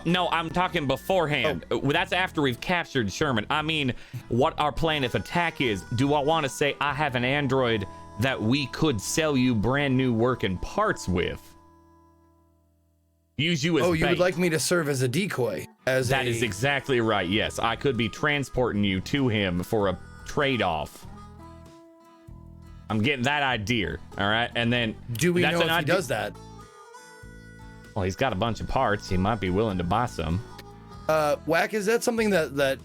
No, I'm talking beforehand. Oh. That's after we've captured Sherman. I mean, what our plan of attack is. Do I want to say I have an android that we could sell you brand new working parts with? Use you as Oh, you would bait. like me to serve as a decoy? That is exactly right. Yes, I could be transporting you to him for a trade-off. I'm getting that idea, all right? And then Do we that's know an if he idea- does that? Well, he's got a bunch of parts. He might be willing to buy some. Whack, is that something that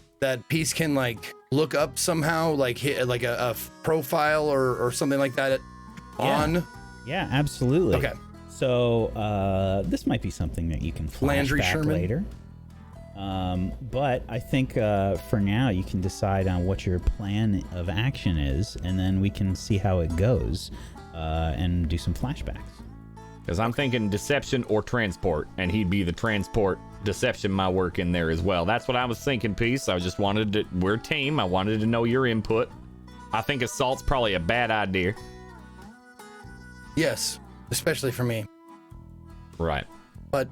Peace can like look up somehow, like hit like a profile or something like that on? Yeah, absolutely. Okay. So this might be something that you can flash Landry back Sherman? later. But I think for now you can decide on what your plan of action is, and then we can see how it goes and do some flashbacks. Because I'm thinking deception or transport, and he'd be the transport. Deception might work in there as well. That's what I was thinking, Peace. I just wanted to... We're a team. I wanted to know your input. I think assault's probably a bad idea. Yes, especially for me. Right. But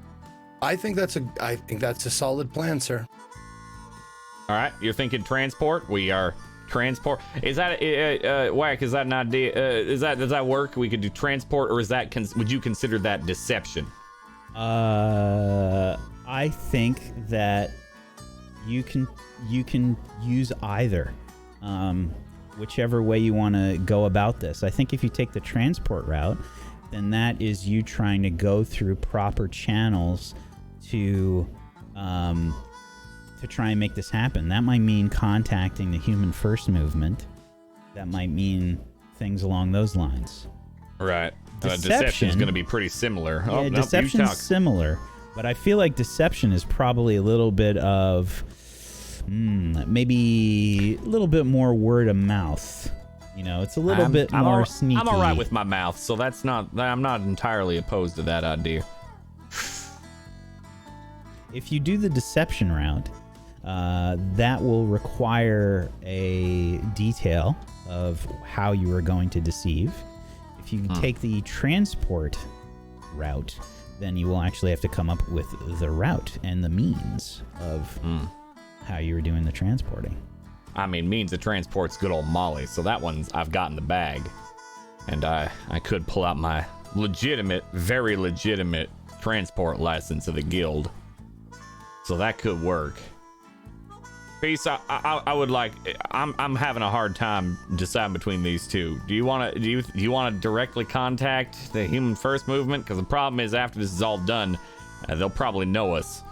I think that's a solid plan, sir. All right, you're thinking transport. We are transport. Is that Whack? Is that an idea? Does that work? We could do transport, or is that would you consider that deception? I think that you can use either, whichever way you want to go about this. I think if you take the transport route, then that is you trying to go through proper channels to try and make this happen. That might mean contacting the Human First Movement. That might mean things along those lines. Right. Deception is going to be pretty similar. Yeah, deception's similar, but I feel like deception is probably a little bit of maybe a little bit more word of mouth. You know, it's a little bit more sneaky. I'm all right with my mouth, so I'm not entirely opposed to that idea. If you do the deception route, that will require a detail of how you are going to deceive. If you take the transport route, then you will actually have to come up with the route and the means of how you were doing the transporting. I mean, means of transport's good old Molly, so that one's I've got in the bag. And I could pull out my very legitimate transport license of the guild. So that could work. Peace, I would like. I'm having a hard time deciding between these two. Do you want to directly contact the Human First Movement? Because the problem is, after this is all done, they'll probably know us.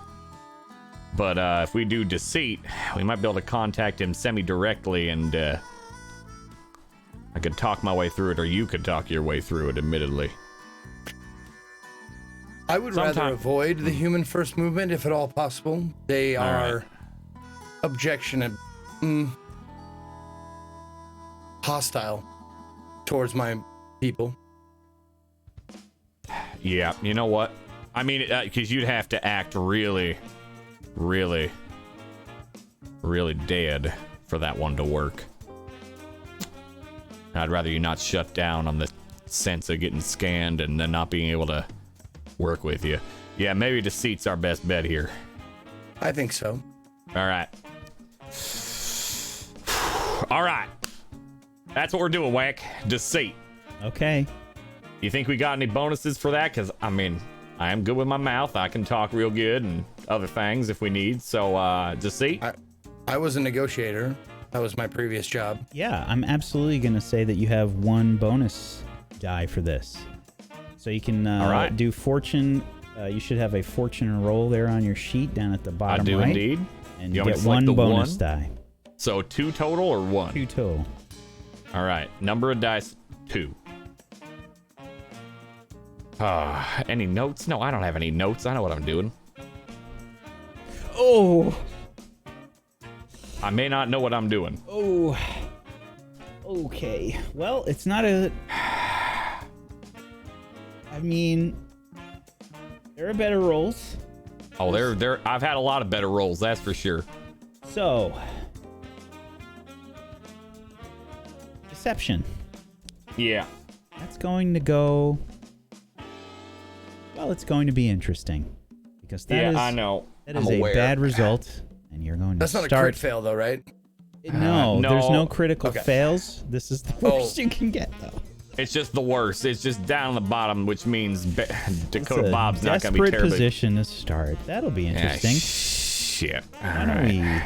But if we do deceit, we might be able to contact him semi-directly, and I could talk my way through it, or you could talk your way through it. Admittedly, I would rather avoid the Human First Movement if at all possible. They are objectionable, hostile towards my people. Yeah, you know what? I mean, because you'd have to act really, really, really dead for that one to work. I'd rather you not shut down on the sense of getting scanned and then not being able to work with you. Yeah, maybe deceit's our best bet here. I think so. All right. All right. That's what we're doing, Whack. Deceit. Okay. You think we got any bonuses for that? Because, I mean, I am good with my mouth. I can talk real good and other things if we need. So, deceit? I was a negotiator. That was my previous job. Yeah, I'm absolutely going to say that you have one bonus die for this. So you can do fortune. You should have a fortune roll there on your sheet down at the bottom right. I do indeed. And you get one bonus die. So 2 total or 1? 2 total. All right. Number of dice, 2. Any notes? No, I don't have any notes. I know what I'm doing. Oh. I may not know what I'm doing. Oh. Okay. Well, it's not a... I mean, there are better rolls. Oh, there. I've had a lot of better rolls, that's for sure. So, deception. Yeah. That's going to go. Well, it's going to be interesting because that is. I know. That is a bad result, and you're going to. That's not a crit fail, though, right? No, there's no critical fails. This is the worst you can get, though. It's just the worst. It's just down the bottom, which means Dakota Bob's not going to be desperate terrible. Position to start. That'll be interesting. Shit. Why don't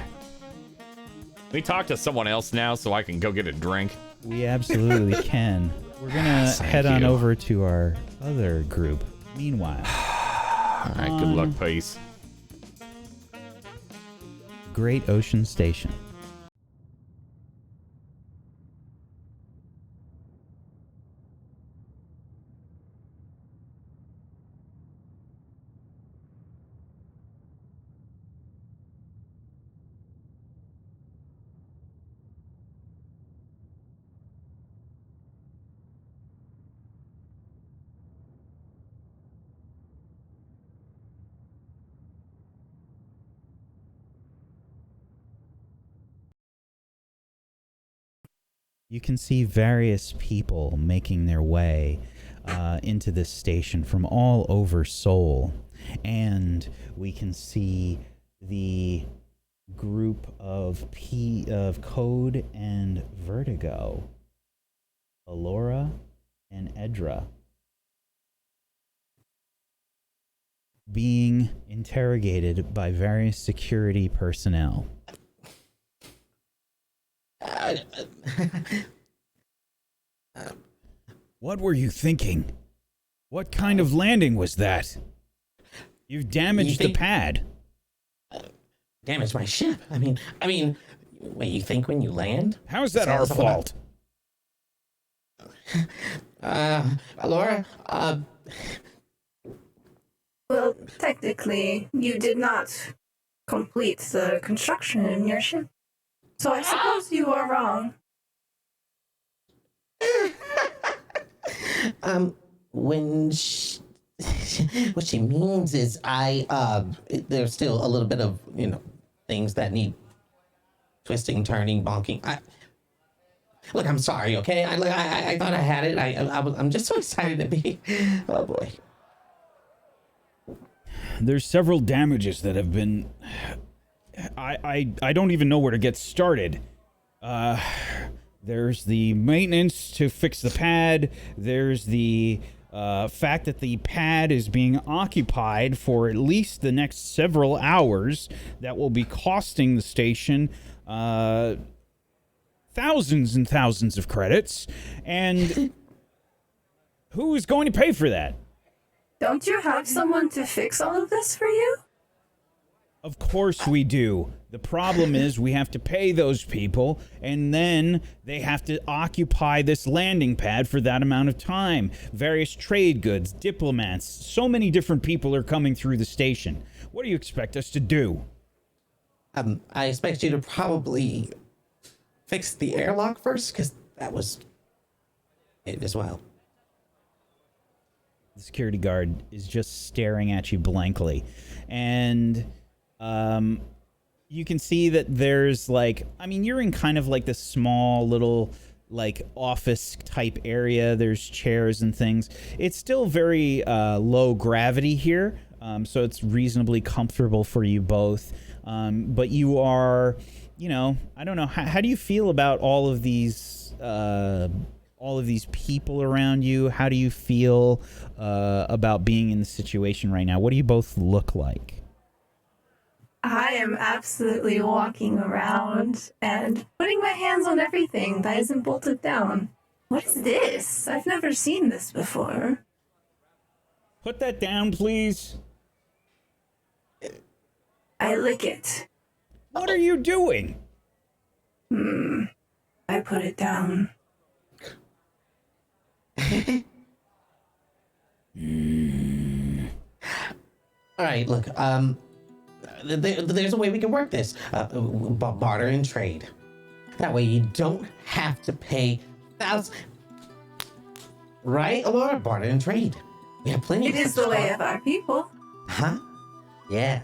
we talk to someone else now so I can go get a drink? We absolutely can. We're going to head on over to our other group. Meanwhile. All right, good luck, Pace. Great Ocean Station. You can see various people making their way into this station from all over Seoul. and we can see the group of Code and Vertigo, Alora and Edra, being interrogated by various security personnel. What were you thinking? What kind of landing was that? You've damaged the pad. Damaged my ship. I mean, what you think when you land? How is that our fault? Laura, Well, technically, you did not complete the construction in your ship. So I suppose you are wrong. When what she means is there's still a little bit of, things that need twisting, turning, bonking. Look, I'm sorry, okay? I thought I had it. I'm just so excited to be. Oh boy. There's several damages that have been. I don't even know where to get started. There's the maintenance to fix the pad. There's the fact that the pad is being occupied for at least the next several hours. That will be costing the station thousands and thousands of credits. And who is going to pay for that? Don't you have someone to fix all of this for you? Of course we do. The problem is we have to pay those people, and then they have to occupy this landing pad for that amount of time. Various trade goods, diplomats, so many different people are coming through the station. What do you expect us to do? I expect you to probably fix the airlock first, because that was it as well. The security guard is just staring at you blankly. And you can see that there's you're in kind of like this small little office type area. There's chairs and things. It's still very low gravity here, so it's reasonably comfortable for you both. But you are, I don't know. How do you feel about all of these people around you? How do you feel about being in the situation right now? What do you both look like? I am absolutely walking around and putting my hands on everything that isn't bolted down. What is this? I've never seen this before. Put that down, please. I lick it. What are you doing? I put it down. All right, look, there's a way we can work this. Barter and trade. That way you don't have to pay thousands. Right, Alora? Barter and trade. We have plenty It is the way of our people. Huh? Yeah.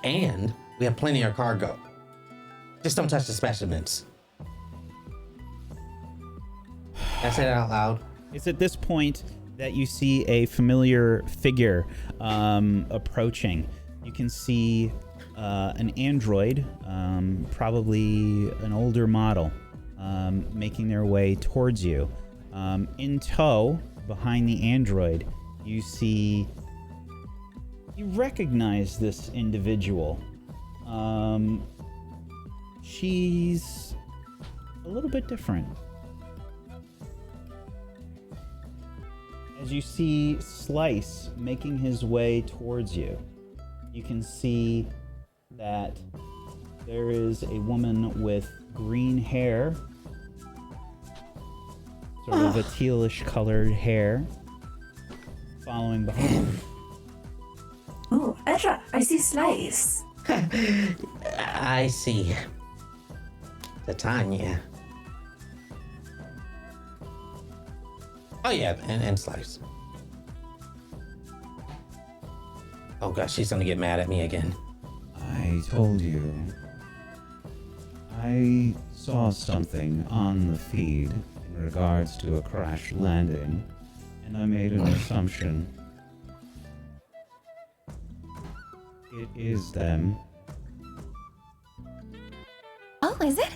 And we have plenty of cargo. Just don't touch the specimens. I said it out loud. It's at this point that you see a familiar figure approaching. You can see an android, probably an older model, making their way towards you. In tow, behind the android, you recognize this individual. She's a little bit different. As you see Slice making his way towards you, you can see that there is a woman with green hair, sort of a tealish colored hair, following behind. Oh, Edra, I see Slice. I see. Titania. Oh yeah, and Slice. Oh gosh, she's gonna get mad at me again. I told you. I saw something on the feed in regards to a crash landing, and I made an assumption. It is them. Oh, is it?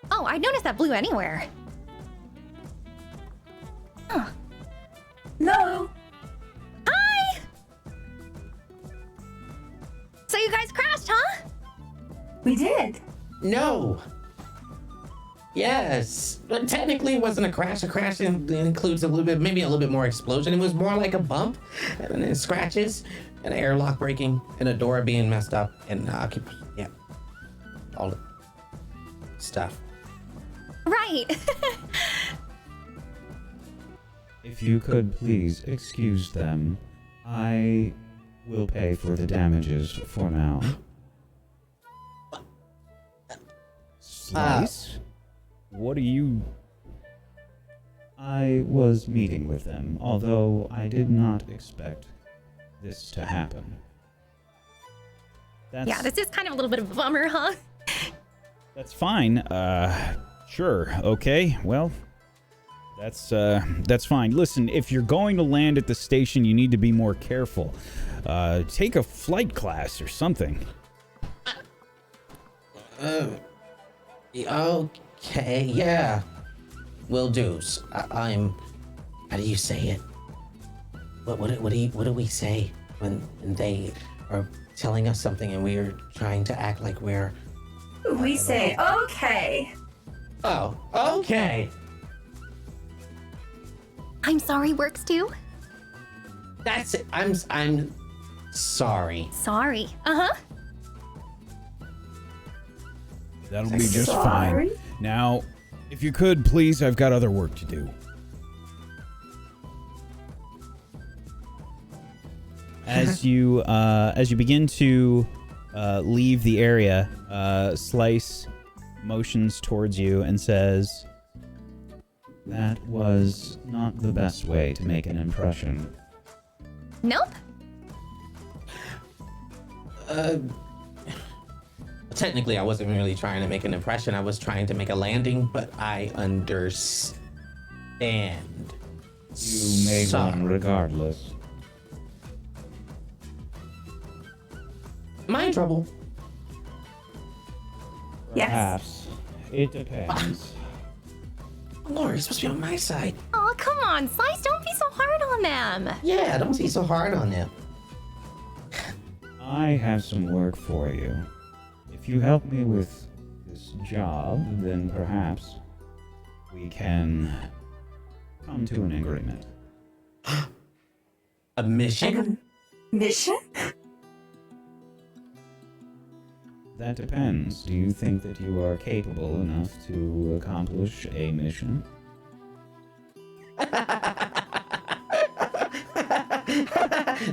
Oh, I noticed that blue anywhere. Huh. No. Hi! So you guys crashed, huh? We did. No. Yes. But technically, it wasn't a crash. A crash includes maybe a little bit more explosion. It was more like a bump, and then scratches, an airlock breaking, and a door being messed up, and yeah, all the stuff. Right. If you could please excuse them, I will pay for the damages for now. Slice? What are you... I was meeting with them, although I did not expect this to happen. Yeah, this is kind of a little bit of a bummer, huh? That's fine. Sure. Okay. Well, that's fine. Listen, if you're going to land at the station, you need to be more careful. Take a flight class or something. Okay, yeah. Will do. I'm. How do you say it? What do we say when they are telling us something and we're trying to act like we're? We say okay. Oh, okay. I'm sorry works too? That's it. I'm sorry. Sorry. Uh-huh. That'll be just fine. Now, if you could, please, I've got other work to do. As you begin to leave the area, Slice motions towards you and says, That was not the best way to make an impression. Nope. Technically, I wasn't really trying to make an impression. I was trying to make a landing, but I understand. You made one regardless. My trouble. Yes. Perhaps. It depends. Lord, you're supposed to be on my side. Oh, come on, Slice, don't be so hard on them. Yeah, don't be so hard on them. I have some work for you. If you help me with this job, then perhaps we can come to an agreement. A mission? Mission? That depends. Do you think that you are capable enough to accomplish a mission?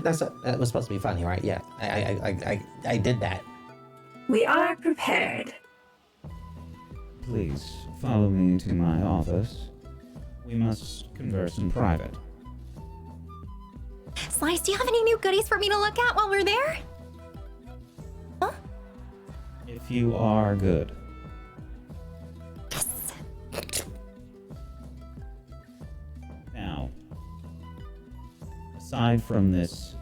That was supposed to be funny, right? Yeah, I did that. We are prepared. Please follow me to my office. We must converse in private. Slice, do you have any new goodies for me to look at while we're there? Huh? If you are good. Yes. Now, aside from this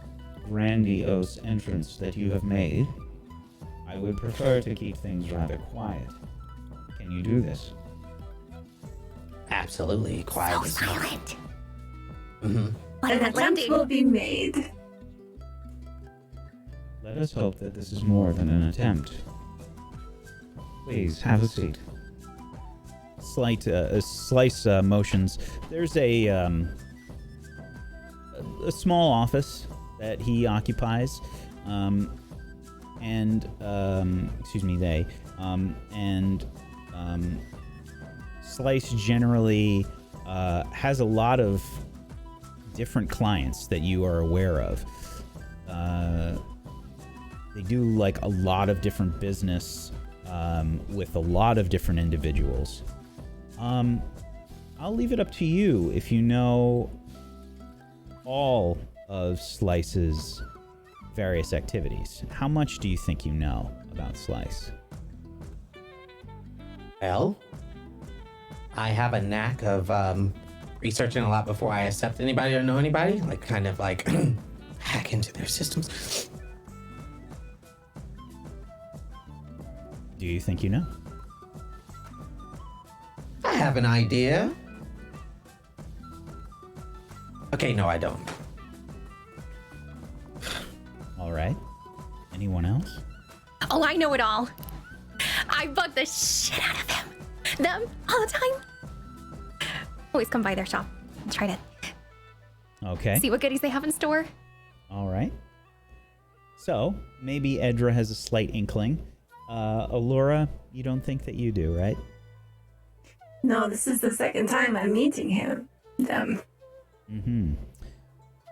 grandiose entrance that you have made, I would prefer to keep things rather quiet. Can you do this? Absolutely, quiet. So silent. Mm-hmm. What An an attempt landing. will be made. Let us hope that this is more than an attempt. Please, have a seat. Slice motions. There's a small office that he occupies, Slice generally has a lot of different clients that you are aware of. They do like a lot of different business with a lot of different individuals. I'll leave it up to you if you know all of Slice's various activities. How much do you think you know about Slice? Well, I have a knack of researching a lot before I accept anybody or know anybody. Like, kind of like hack into their systems. Do you think you know? I have an idea. Okay, no, I don't. All right. Anyone else? Oh, I know it all. I bug the shit out of them all the time. Always come by their shop and try to Okay. see what goodies they have in store. All right. So maybe Edra has a slight inkling. Allura, you don't think that you do, right? No, this is the second time I'm meeting them. Mm-hmm.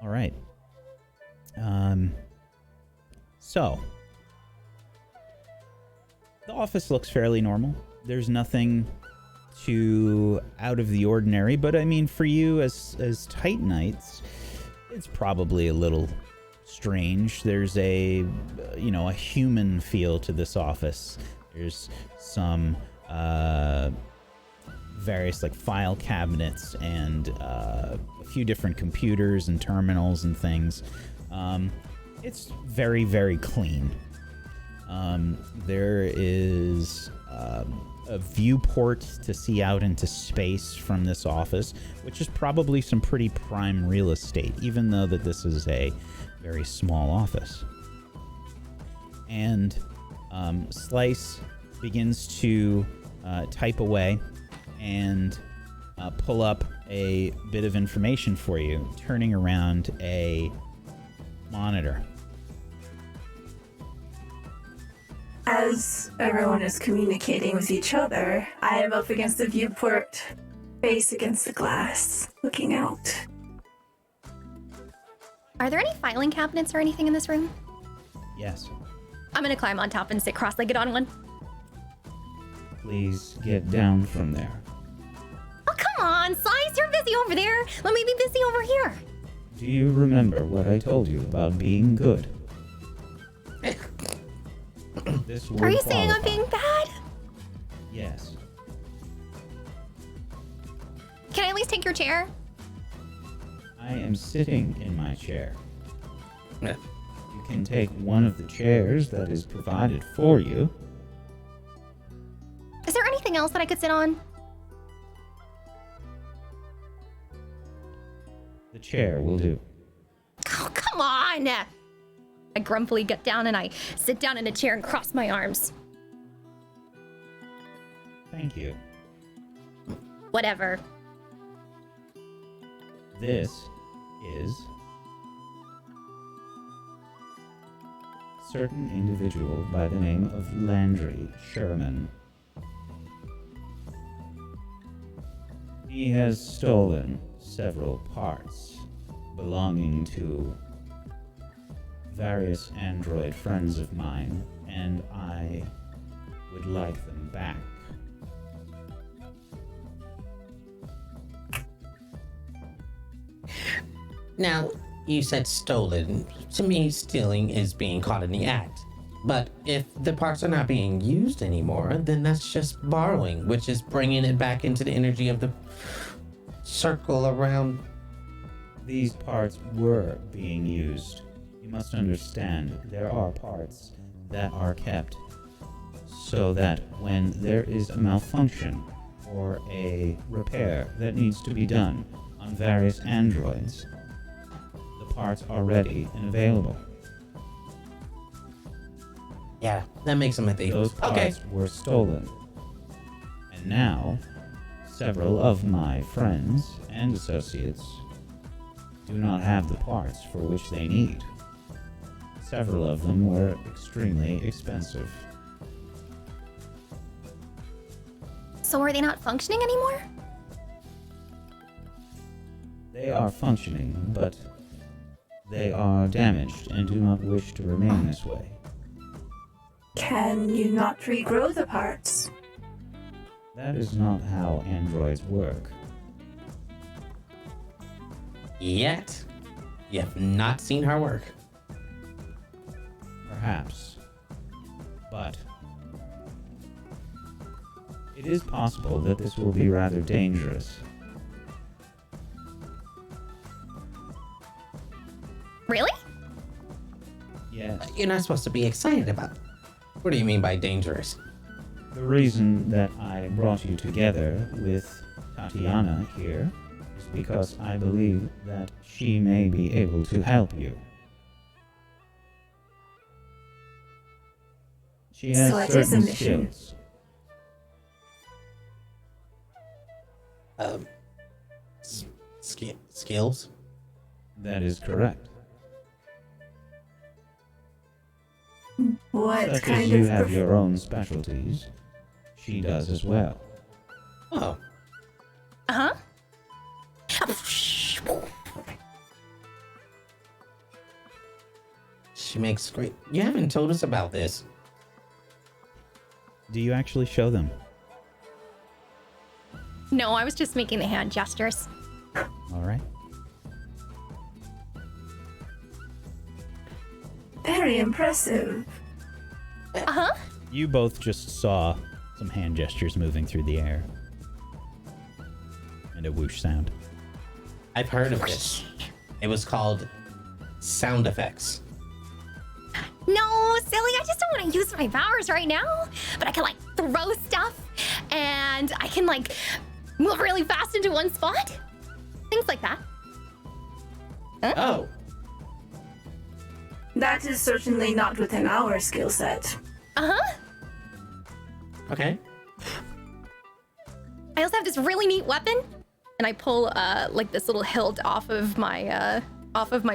All right. So the office looks fairly normal. There's nothing too out of the ordinary, but I mean, for you as Titanites, it's probably a little strange. There's a human feel to this office. There's some various like file cabinets and a few different computers and terminals and things. It's very, very clean. There is a viewport to see out into space from this office, which is probably some pretty prime real estate, even though that this is a very small office. And Slice begins to type away and pull up a bit of information for you, turning around a monitor. As everyone is communicating with each other, I am up against the viewport, face against the glass, looking out. Are there any filing cabinets or anything in this room? Yes. I'm gonna climb on top and sit cross-legged on one. Please get down from there. Oh, come on, Slice, you're busy over there. Let me be busy over here. Do you remember what I told you about being good? This Are you would saying I'm qualify. being bad? Yes. Can I at least take your chair? I am sitting in my chair. You can take one of the chairs that is provided for you. Is there anything else that I could sit on? The chair will do. Oh, come on! I grumpily get down and I sit down in a chair and cross my arms. Thank you. Whatever. This is a certain individual by the name of Landry Sherman. He has stolen several parts belonging to various android friends of mine, and I would like them back. Now, you said stolen. To me, stealing is being caught in the act. But if the parts are not being used anymore, then that's just borrowing, which is bringing it back into the energy of the circle around. These parts were being used. You must understand, there are parts that are kept so that when there is a malfunction or a repair that needs to be done on various androids, the parts are ready and available. Yeah, that makes them a thief. Those parts were stolen. And now, several of my friends and associates do not have the parts for which they need. Several of them were extremely expensive. So are they not functioning anymore? They are functioning, but they are damaged and do not wish to remain this way. Can you not regrow the parts? That is not how androids work. Yet, you have not seen her work. Perhaps. But it is possible that this will be rather dangerous. Really? Yes. You're not supposed to be excited about it. What do you mean by dangerous? The reason that I brought you together with Tatiana here is because I believe that she may be able to help you. She has So it is a certain mission. skills. Skills? That is correct. What Such as kind you of have your own specialties, she does as well. Oh. Uh-huh. She makes great... You haven't told us about this. Do you actually show them? No, I was just making the hand gestures. All right. Very impressive. Uh-huh. You both just saw some hand gestures moving through the air. And a whoosh sound. I've heard of this. It was called sound effects. No, silly, I just don't want to use my powers right now. But I can, like, throw stuff, and I can, like, move really fast into one spot. Things like that. Huh? Oh. That is certainly not within our skill set. Uh-huh. Okay. I also have this really neat weapon, and I pull, like, this little hilt off of my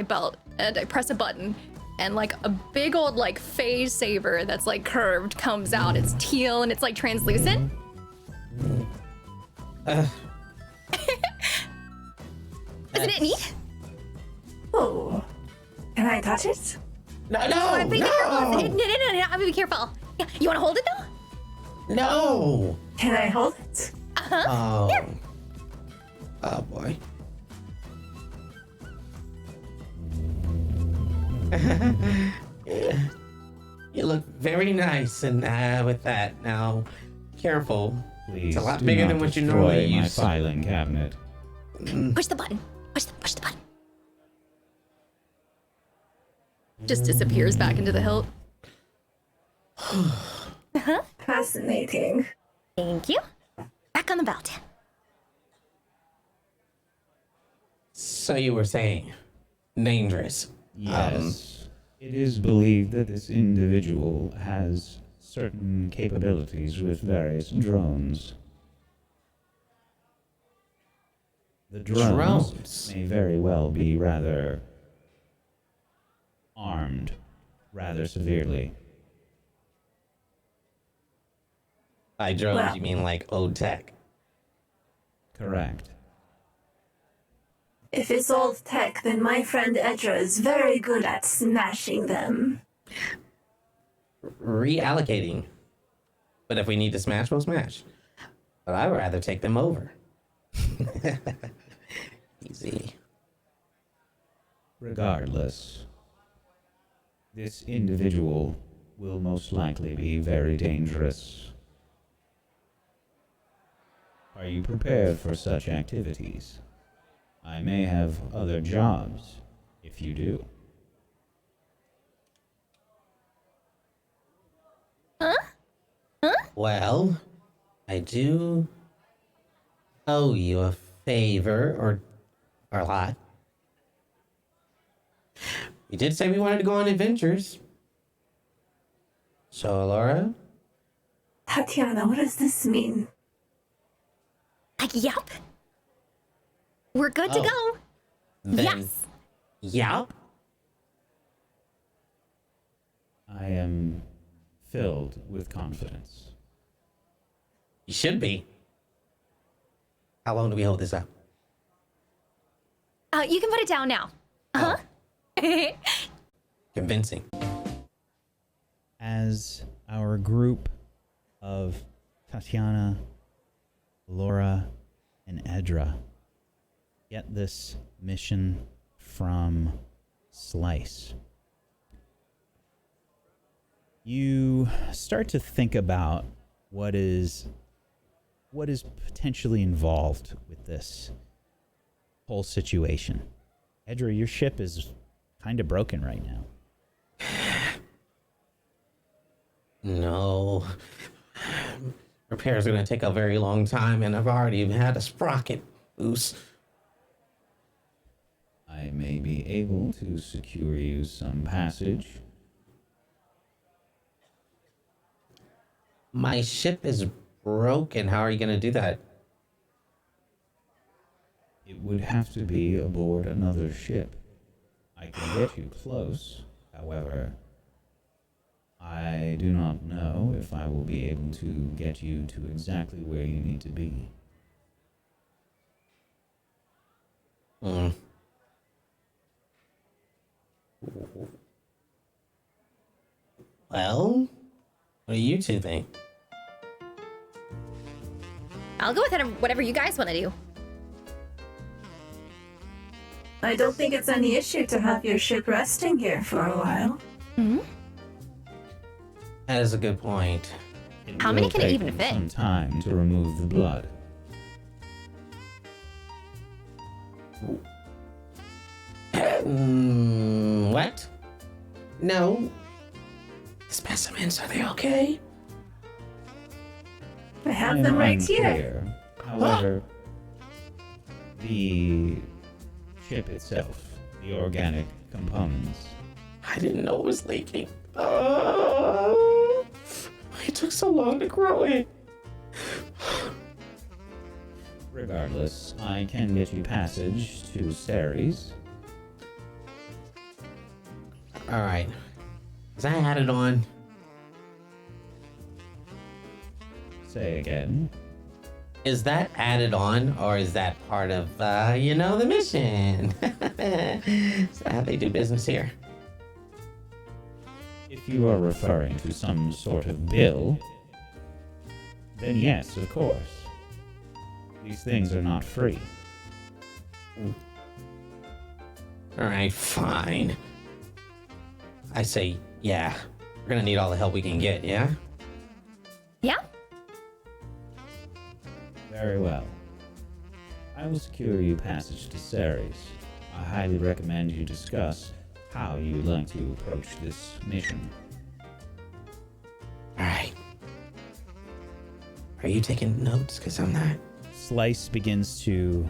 belt, and I press a button. And like a big old like phase saber that's like curved comes out. It's teal and it's like translucent. Isn't it neat? Oh, can I touch it? No, Be careful. No, I'm gonna be careful. Yeah, you wanna hold it though? No. Can I hold it? Uh-huh. Oh. Here. Oh boy. You look very nice and with that. Now, careful. Please It's a lot do bigger not than what you destroy normally my use. filing cabinet. Push the button. Push the button. Just disappears back into the hilt. Uh-huh. Fascinating. Thank you. Back on the belt. So you were saying, dangerous. Yes. It is believed that this individual has certain capabilities with various drones. The drones may very well be rather armed, rather severely. By drones, Well- you mean like old tech? Correct. If it's old tech, then my friend Edra is very good at smashing them. Reallocating. But if we need to smash, we'll smash. But I'd rather take them over. Easy. Regardless, this individual will most likely be very dangerous. Are you prepared for such activities? I may have other jobs if you do. Well, I do owe you a favor, or a lot. We did say we wanted to go on adventures. So, Laura? Tatiana, what does this mean? Like, yep. We're good to go. Then, Yes. Yep. I am filled with confidence. You should be. How long do we hold this up? You can put it down now. Uh-huh. Convincing. As our group of Tatiana, Laura, and Edra get this mission from Slice, you start to think about what is potentially involved with this whole situation. Edra, your ship is kind of broken right now. No. Repairs are going to take a very long time, and I've already had a sprocket loose. I may be able to secure you some passage. My ship is broken. How are you going to do that? It would have to be aboard another ship. I can get you close, however, I do not know if I will be able to get you to exactly where you need to be. Hmm. Well, what do you two think? I'll go with it, whatever you guys want to do. I don't think it's any issue to have your ship resting here for a while. Hmm? That is a good point. How many can it even take fit? some time to remove the blood. What? No. Specimens, are they okay? I have I'm them right here. unclear. However, the ship itself, the organic components. I didn't know it was leaking. Oh, it took so long to grow it. Regardless, I can get you passage to Ceres. Alright. Is that added on? Say again. Is that added on, or is that part of, the mission? Is that how they do business here? If you are referring to some sort of bill, then yes, of course. These things are not free. Alright, fine. I say, yeah. We're gonna need all the help we can get, yeah? Yeah? Very well. I will secure you passage to Ceres. I highly recommend you discuss how you would like to approach this mission. Alright. Are you taking notes? Because I'm not. Slice begins to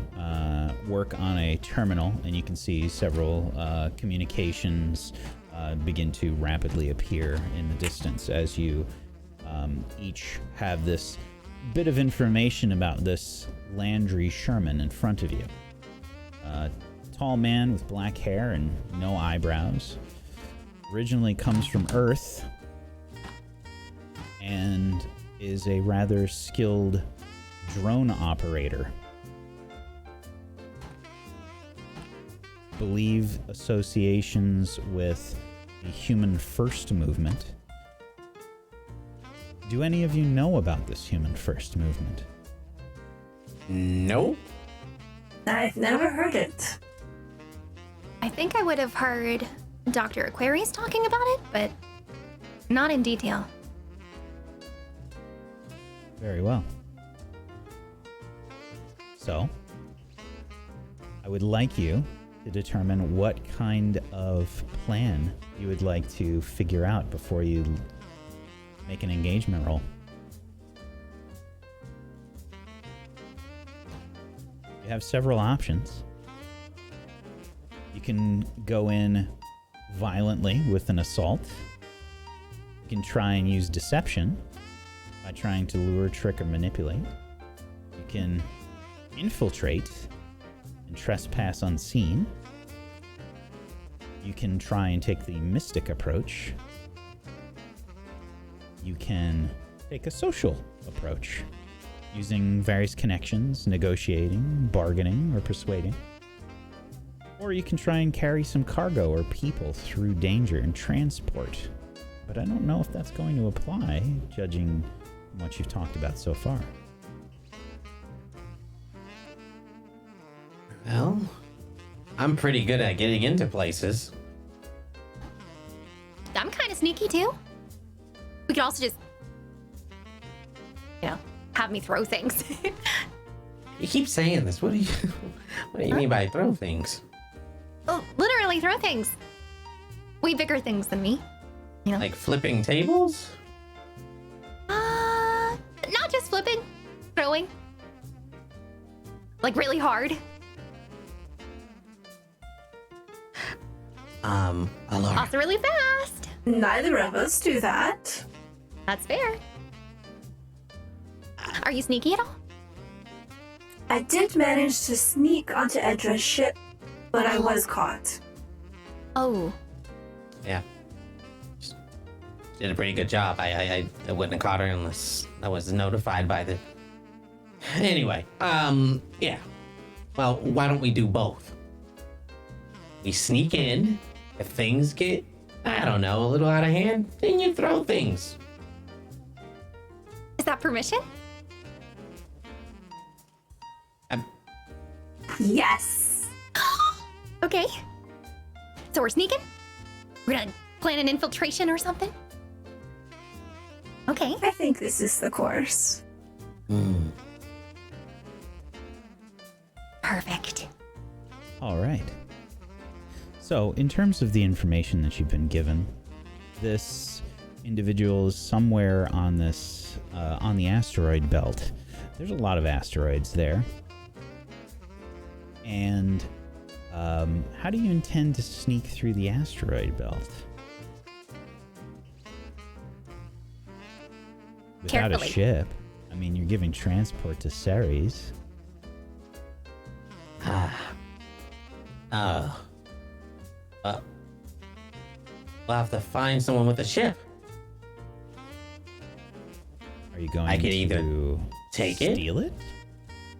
work on a terminal, and you can see several communications begin to rapidly appear in the distance as you each have this bit of information about this Landry Sherman in front of you. Tall man with black hair and no eyebrows. Originally comes from Earth and is a rather skilled drone operator. Believe associations with the Human First movement. Do any of you know about this Human First movement? Nope. I've never heard it. I think I would have heard Dr. Aquarius talking about it, but not in detail. Very well. So, I would like you to determine what kind of plan you would like to figure out before you make an engagement roll. You have several options. You can go in violently with an assault. You can try and use deception by trying to lure, trick, or manipulate. You can infiltrate and trespass unseen. You can try and take the mystic approach. You can take a social approach, using various connections, negotiating, bargaining, or persuading. Or you can try and carry some cargo or people through danger and transport. But I don't know if that's going to apply, judging from what you've talked about so far. Well, I'm pretty good at getting into places. I'm kind of sneaky too. We could also just, have me throw things. You keep saying this. What do you mean by throw things? Oh, literally throw things. Way bigger things than me. Like flipping tables? throwing? Like really hard? Allura. Also really fast. Neither of us do that. That's fair. Are you sneaky at all? I did manage to sneak onto Edra's ship, but I was caught. Oh. Yeah. She did a pretty good job. I wouldn't have caught her unless I was notified by the... Anyway, yeah. Well, why don't we do both? We sneak in. If things get, I don't know, a little out of hand, then you throw things. Is that permission? Yes. Okay. So we're sneaking? We're gonna plan an infiltration or something? Okay. I think this is the course. Perfect. All right. So, in terms of the information that you've been given, this individual is somewhere on this, on the asteroid belt. There's a lot of asteroids there. And how do you intend to sneak through the asteroid belt? Without Carefully. a ship. I mean, you're giving transport to Ceres. We'll have to find someone with a ship. Are you going I could to either take it. steal it?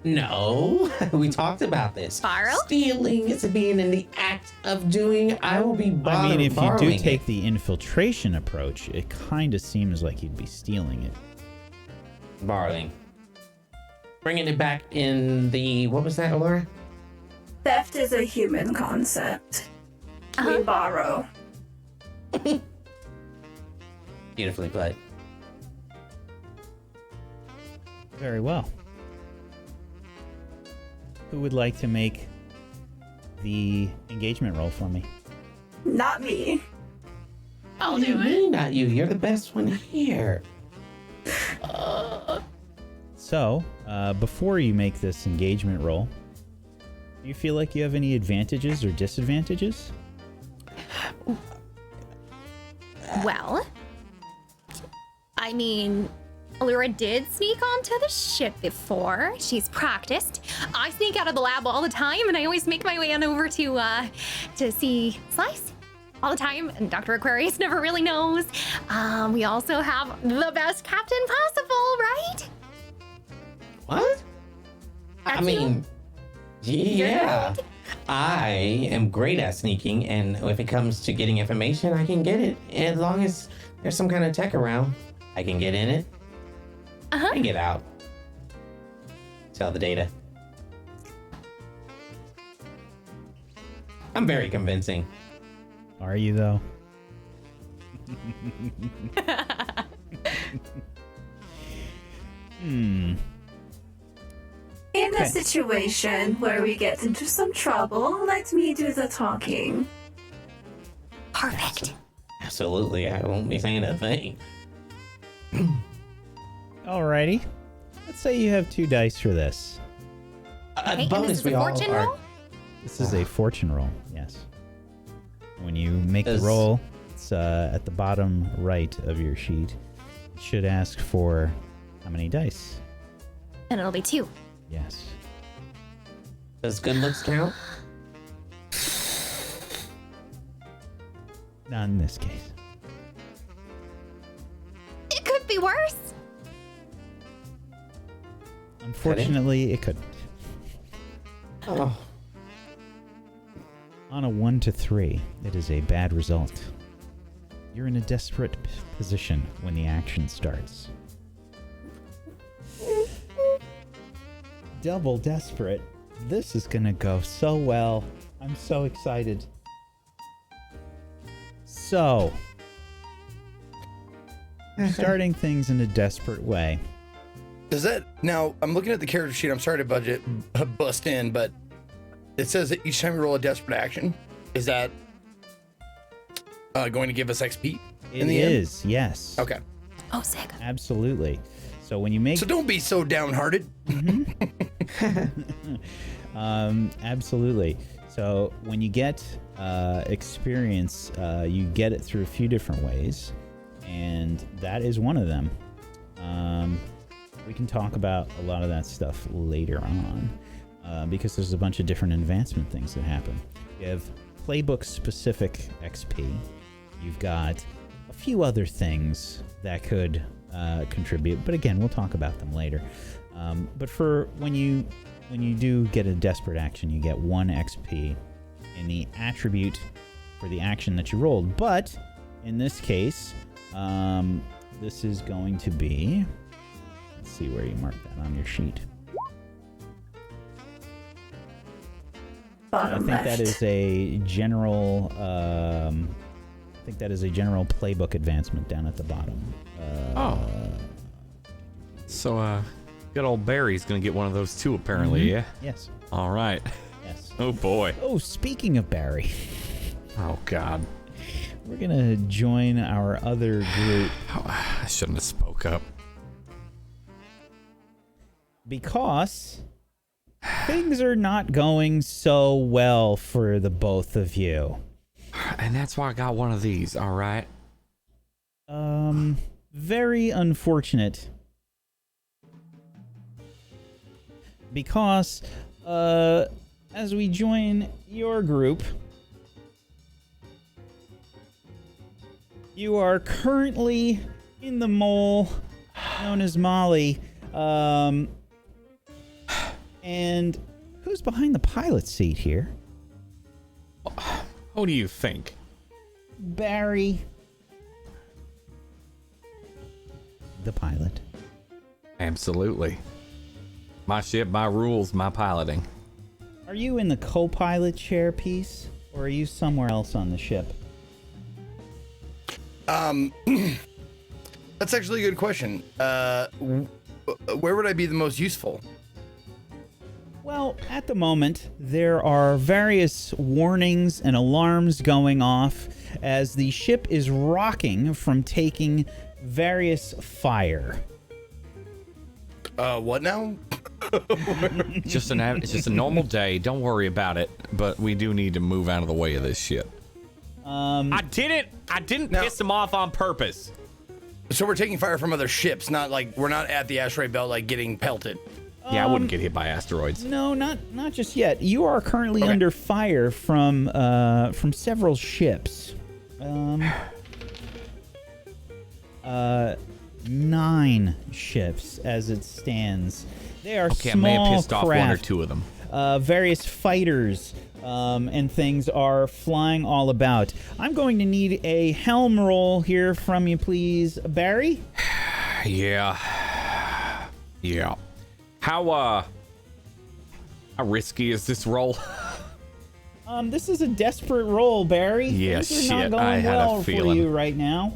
No, we talked about this. Borrow? Stealing is being in the act of doing. I will be I mean, if you do borrowing take it. the infiltration approach, it kind of seems like you'd be stealing it. Borrowing. Bringing it back in the, what was that, Allura? Theft is a human concept. We borrow. Beautifully put. Very well. Who would like to make the engagement roll for me? Not me. I'll What do you do it. mean not you? You're the best one here. So, before you make this engagement roll, do you feel like you have any advantages or disadvantages? Well, I mean, Allura did sneak onto the ship before. She's practiced. I sneak out of the lab all the time, and I always make my way on over to see Slice all the time. And Dr. Aquarius never really knows. We also have the best captain possible, right? What? I That's mean, yeah. I am great at sneaking, and if it comes to getting information, I can get it. As long as there's some kind of tech around, I can get in it and get out. Sell the data. I'm very convincing. Are you, though? In a situation where we get into some trouble, let me do the talking. Perfect. Absolutely, I won't be saying a thing. Alrighty. Let's say you have 2 dice for this. A Okay, and bonus this is we a all fortune are. roll? This is a fortune roll, yes. When you make the Does- roll, it's at the bottom right of your sheet. It should ask for how many dice. And it'll be 2. Yes. Does good looks count? Not in this case. It could be worse. Unfortunately, it couldn't. Oh. On a 1 to 3, it is a bad result. You're in a desperate position when the action starts. Double desperate. This is gonna go so well. I'm so excited. So, starting things in a desperate way. Does that now? I'm looking at the character sheet. I'm sorry to bust in, but it says that each time you roll a desperate action, is that going to give us XP? It is, yes. Okay. Oh, sick. Absolutely. So when you make... So don't be so downhearted. Absolutely. So when you get experience, you get it through a few different ways, and that is one of them. We can talk about a lot of that stuff later on, because there's a bunch of different advancement things that happen. You have playbook-specific XP. You've got a few other things that could contribute, but again, we'll talk about them later. But for when you do get a desperate action, you get 1 XP in the attribute for the action that you rolled. But in this case, this is going to be... Let's see where you mark that on your sheet. I think that is a general... I think that is a general playbook advancement down at the bottom. So, good old Barry's gonna get one of those too, apparently, yeah? Yes. All right. Yes. Oh, boy. Oh, speaking of Barry. Oh, God. We're gonna join our other group. I shouldn't have spoke up. Because things are not going so well for the both of you. And that's why I got one of these, all right? Very unfortunate. Because, as we join your group, you are currently in the mole known as Molly. And who's behind the pilot seat here? Who do you think? Barry. The pilot. Absolutely. My ship, my rules, my piloting. Are you in the co-pilot chair piece, or are you somewhere else on the ship? That's actually a good question. Where would I be the most useful? Well, at the moment, there are various warnings and alarms going off as the ship is rocking from taking various fire. What now? It's just a normal day. Don't worry about it. But we do need to move out of the way of this shit. I didn't piss them off on purpose. So we're taking fire from other ships, not like we're not at the asteroid belt, like getting pelted. Yeah, I wouldn't get hit by asteroids. No, not just yet. You are currently under fire from several ships. 9 ships as it stands. They are small I may have pissed craft. off 1 or 2 of them. Various fighters and things are flying all about. I'm going to need a helm roll here from you, please, Barry. Yeah. How risky is this roll? This is a desperate roll, Barry. Yeah, Things are shit, not going I had a well for feeling. you right now.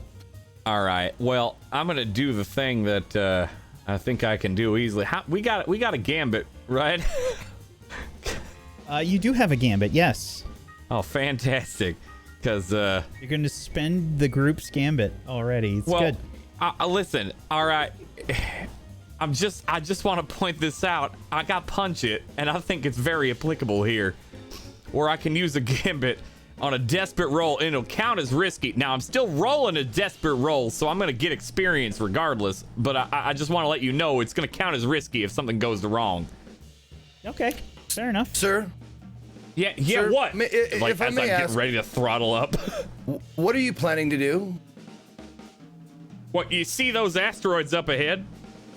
All right. Well, I'm gonna do the thing that I think I can do easily. We got a gambit, right? You do have a gambit, yes. Oh, fantastic! Because you're going to spend the group's gambit already. It's good. Listen. All right. I just want to point this out. I got punch it, and I think it's very applicable here, where I can use a gambit on a desperate roll, and it'll count as risky. Now, I'm still rolling a desperate roll, so I'm going to get experience regardless, but I just want to let you know it's going to count as risky if something goes wrong. Okay, fair enough. Sir? Yeah, Sir, what? If I as may I ask, get ready to throttle up. What are you planning to do? What, you see those asteroids up ahead?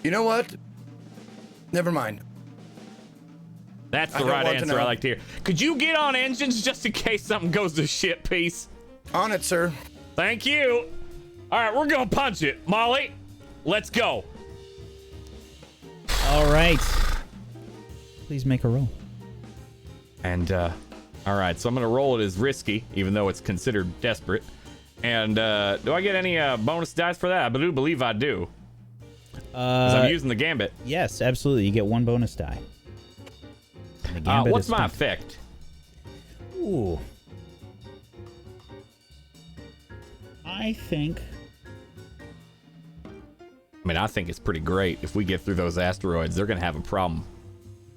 You know what? Never mind. That's the right answer I like to hear. Could you get on engines just in case something goes to shit, piece? On it, sir. Thank you. All right, we're going to punch it. Molly, let's go. All right. Please make a roll. And, all right, so I'm going to roll it as risky, even though it's considered desperate. And do I get any bonus dice for that? I do believe I do. Because I'm using the gambit. Yes, absolutely. You get 1 bonus die. What's my effect? Ooh. I think... I mean, mean, I think it's pretty great. If we get through those asteroids, they're going to have a problem.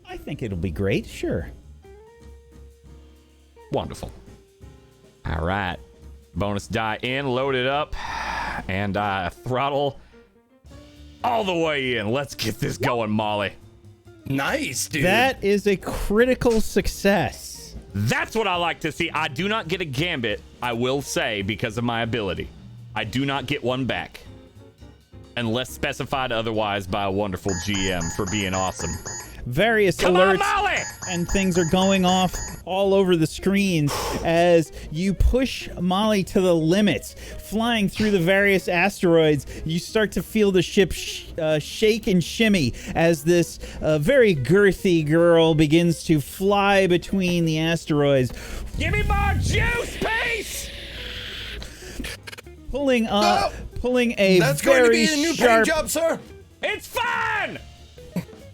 I think it'll be great, sure. Wonderful. All right. Bonus die in, load it up, and throttle all the way in. Let's get this going, Molly. Nice, dude. That is a critical success. That's what I like to see. I do not get a gambit, I will say, because of my ability. I do not get one back. Unless specified otherwise by a wonderful GM for being awesome. Various alerts and things are going off all over the screens as you push Molly to the limits. Flying through the various asteroids, you start to feel the ship shake and shimmy as this very girthy girl begins to fly between the asteroids. Give me more juice, Pace! Pulling a That's very going to be a new sharp paint job, sir. It's fun!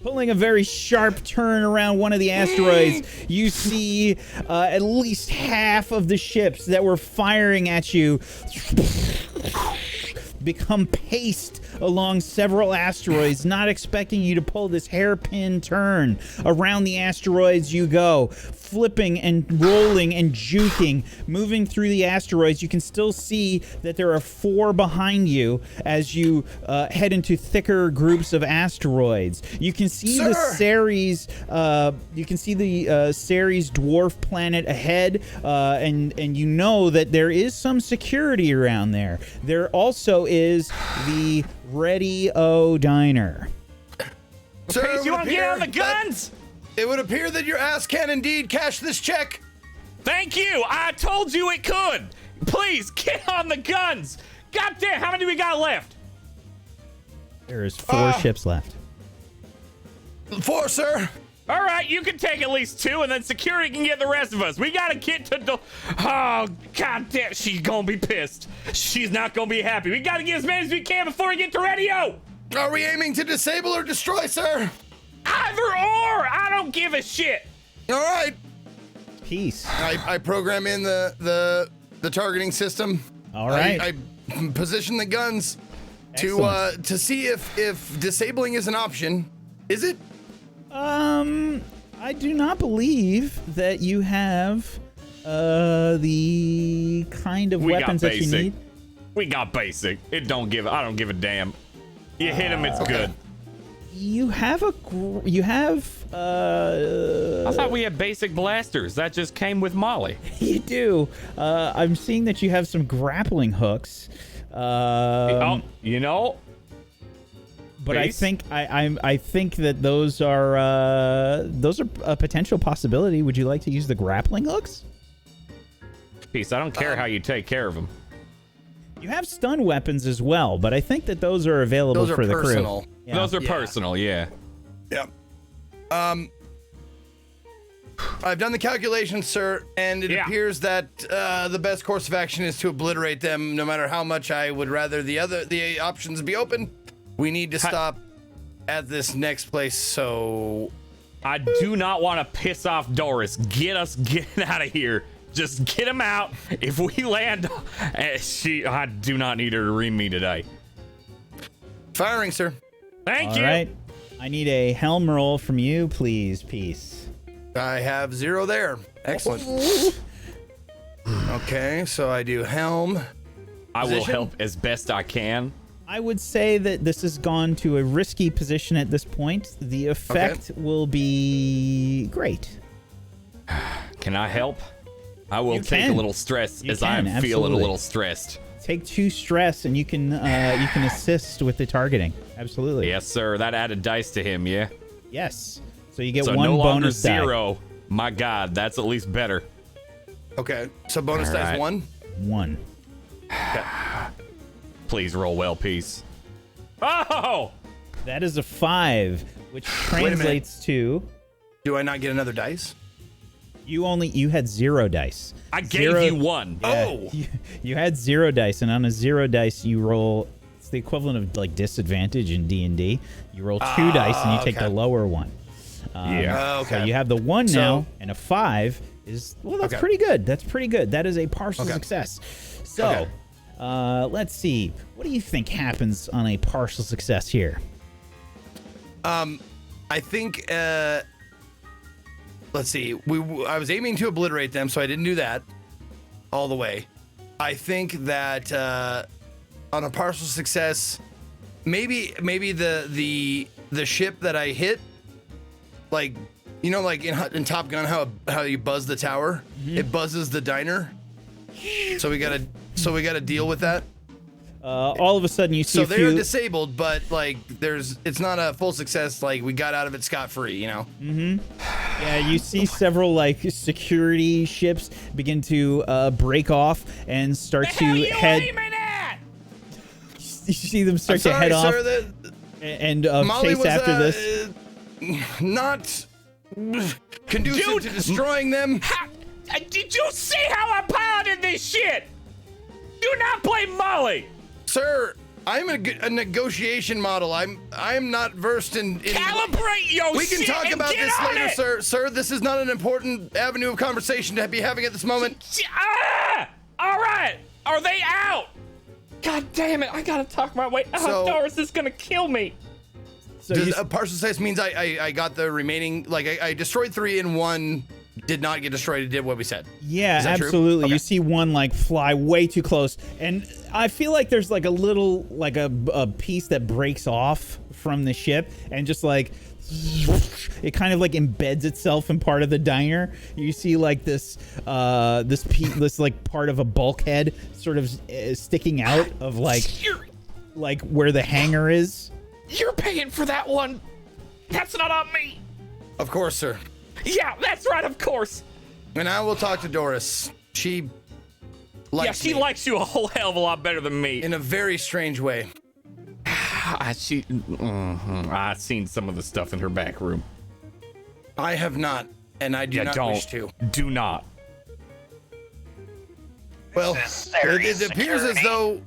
Pulling a very sharp turn around one of the asteroids, you see at least half of the ships that were firing at you become paced along several asteroids, not expecting you to pull this hairpin turn. Around the asteroids you go, flipping and rolling and juking, moving through the asteroids. You can still see that there are 4 behind you as you head into thicker groups of asteroids. You can see the Ceres. You can see the Ceres dwarf planet ahead, and you know that there is some security around there. There also is the Ready-O Diner. Sir, Pace, you want to get on the guns? It would appear that your ass can indeed cash this check. Thank you. I told you it could. Please get on the guns. God damn, how many do we got left? There is 4 ships left. 4, sir. All right, you can take at least 2, and then security can get the rest of us. We gotta get to oh, god damn, she's gonna be pissed. She's not gonna be happy. We gotta get as many as we can before we get to radio. Are we aiming to disable or destroy, sir? Either or, I don't give a shit. All right. Peace. I program in the targeting system. All right. I position the guns to see if disabling is an option. Is it? I do not believe that you have the kind of weapons that you need. We got basic. I don't give a damn. You hit him, it's good. You have I thought we had basic blasters. That just came with Molly. You do. I'm seeing that you have some grappling hooks. You know. But I think I think that those are a potential possibility. Would you like to use the grappling hooks? Peace. I don't care how you take care of them. You have stun weapons as well, but I think that those are available for the personal. crew. Yeah. Those are personal, yeah. Yep. I've done the calculations, sir, and it appears that the best course of action is to obliterate them, no matter how much I would rather the options be open. We need to stop at this next place, so... I do not want to piss off Doris. Get out of here. Just get him out. If we land... I do not need her to ream me today. Firing, sir. Thank you. All right. I need a helm roll from you, please. Peace. I have 0 there. Excellent. Okay, so I do helm. I will help as best I can. I would say that this has gone to a risky position at this point. The effect will be great. Can I help? I will take a little stress as I am feeling a little stressed. Take 2 stress and you can assist with the targeting. Absolutely. Yes, sir. That added dice to him, yeah? Yes. So you get 1 no bonus die. 0. My God, that's at least better. Okay, so bonus die is 1? 1. Okay. Please roll well, peace. Oh! That is a 5, which translates to... Do I not get another dice? You had 0 dice. I gave you 1. Yeah, Oh! You had 0 dice, and on a 0 dice, you roll... It's the equivalent of, like, disadvantage in D&D. You roll 2 dice, and you take the lower one. So you have the 1 now, and a 5 is... Well, that's pretty good. That's pretty good. That is a partial success. So... Let's see. What do you think happens on a partial success here? I think, let's see. I was aiming to obliterate them, so I didn't do that all the way. I think that on a partial success, maybe the ship that I hit, like, you know, like in Top Gun, how you buzz the tower, it buzzes the diner. So we gotta deal with that. All of a sudden, you see. So they're disabled, but like, it's not a full success. Like, we got out of it scot-free, you know. Yeah, you see several like security ships begin to break off and start to head. You see them start to head off and chase after this. Not conducive to destroying them. Did you see how I piloted this shit? Do not blame Molly. Sir, I'm a negotiation model. I'm not versed in calibrate your We can shit talk and about get this on later, it. sir. Sir, this is not an important avenue of conversation to be having at this moment. All right. Are they out? God damn it! I gotta talk my way out. So- Doris is gonna kill me. So a partial success means I got the remaining, like I destroyed 3 and 1 did not get destroyed. It did what we said. Yeah, Is that true? absolutely. Okay. You see one like fly way too close, and I feel like there's like a little like a piece that breaks off from the ship, and just like it kind of like embeds itself in part of the diner. You see like this like part of a bulkhead sort of sticking out of like where the hangar is. You're paying for that one. That's not on me. Of course, sir. Yeah, that's right. Of course. And I will talk to Doris. She likes she me likes you a whole hell of a lot better than me. in a very strange way. I've seen some of the stuff in her back room. I have not, and I do not wish to. Do not. Well, it appears as though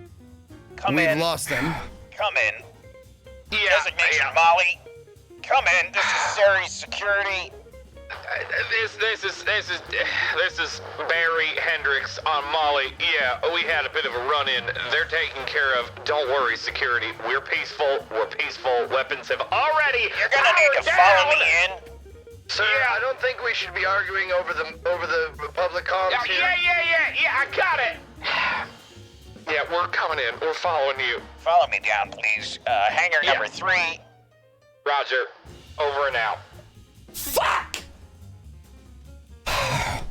we've lost them. Come in. Designation Molly. Come in. This is Ceres Security. This is Barry Hendricks on Molly. Yeah, we had a bit of a run-in. They're taken care of. Don't worry, security. We're peaceful. Weapons have already. You're gonna need to follow me in. Sir, I don't think we should be arguing over the public comms here. Yeah, I got it. Yeah, we're coming in. We're following you. Follow me down, please. Hangar number 3. Roger. Over and out. Fuck! I'm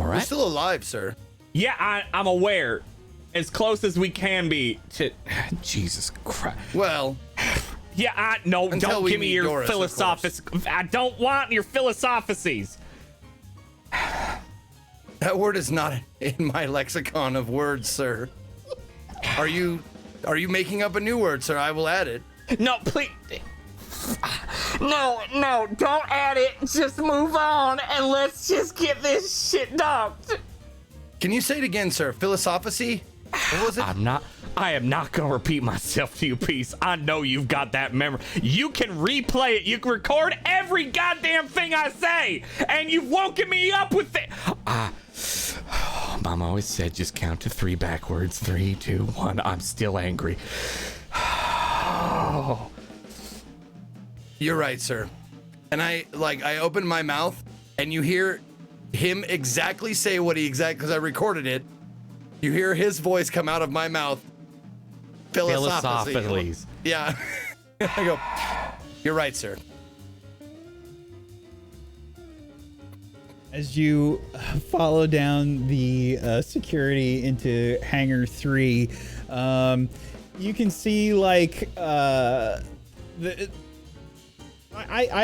all We're right. still alive, sir. Yeah, I'm aware. As close as we can be to... Jesus Christ. Well... Yeah, don't give me your philosophies. I don't want your philosophies. That word is not in my lexicon of words, sir. Are you making up a new word, sir? I will add it. No, please. No, don't add it. Just move on and let's just get this shit dumped. Can you say it again, sir? Philosophy? What was it? I am not gonna repeat myself to you, Peace. I know you've got that memory. You can replay it. You can record every goddamn thing I say, and you've woken me up with it. Mom always said just count to 3 backwards. 3, 2, 1. I'm still angry. You're right, sir. And I open my mouth, and you hear him exactly say what he because I recorded it. You hear his voice come out of my mouth. Philosophically. Yeah. I go, you're right, sir. As you follow down the security into Hangar 3, you can see like I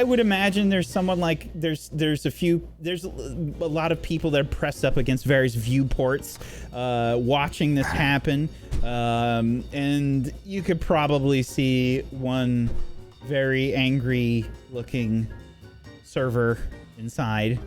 would imagine there's someone like there's a lot of people that are pressed up against various viewports watching this happen, and you could probably see one very angry looking server inside.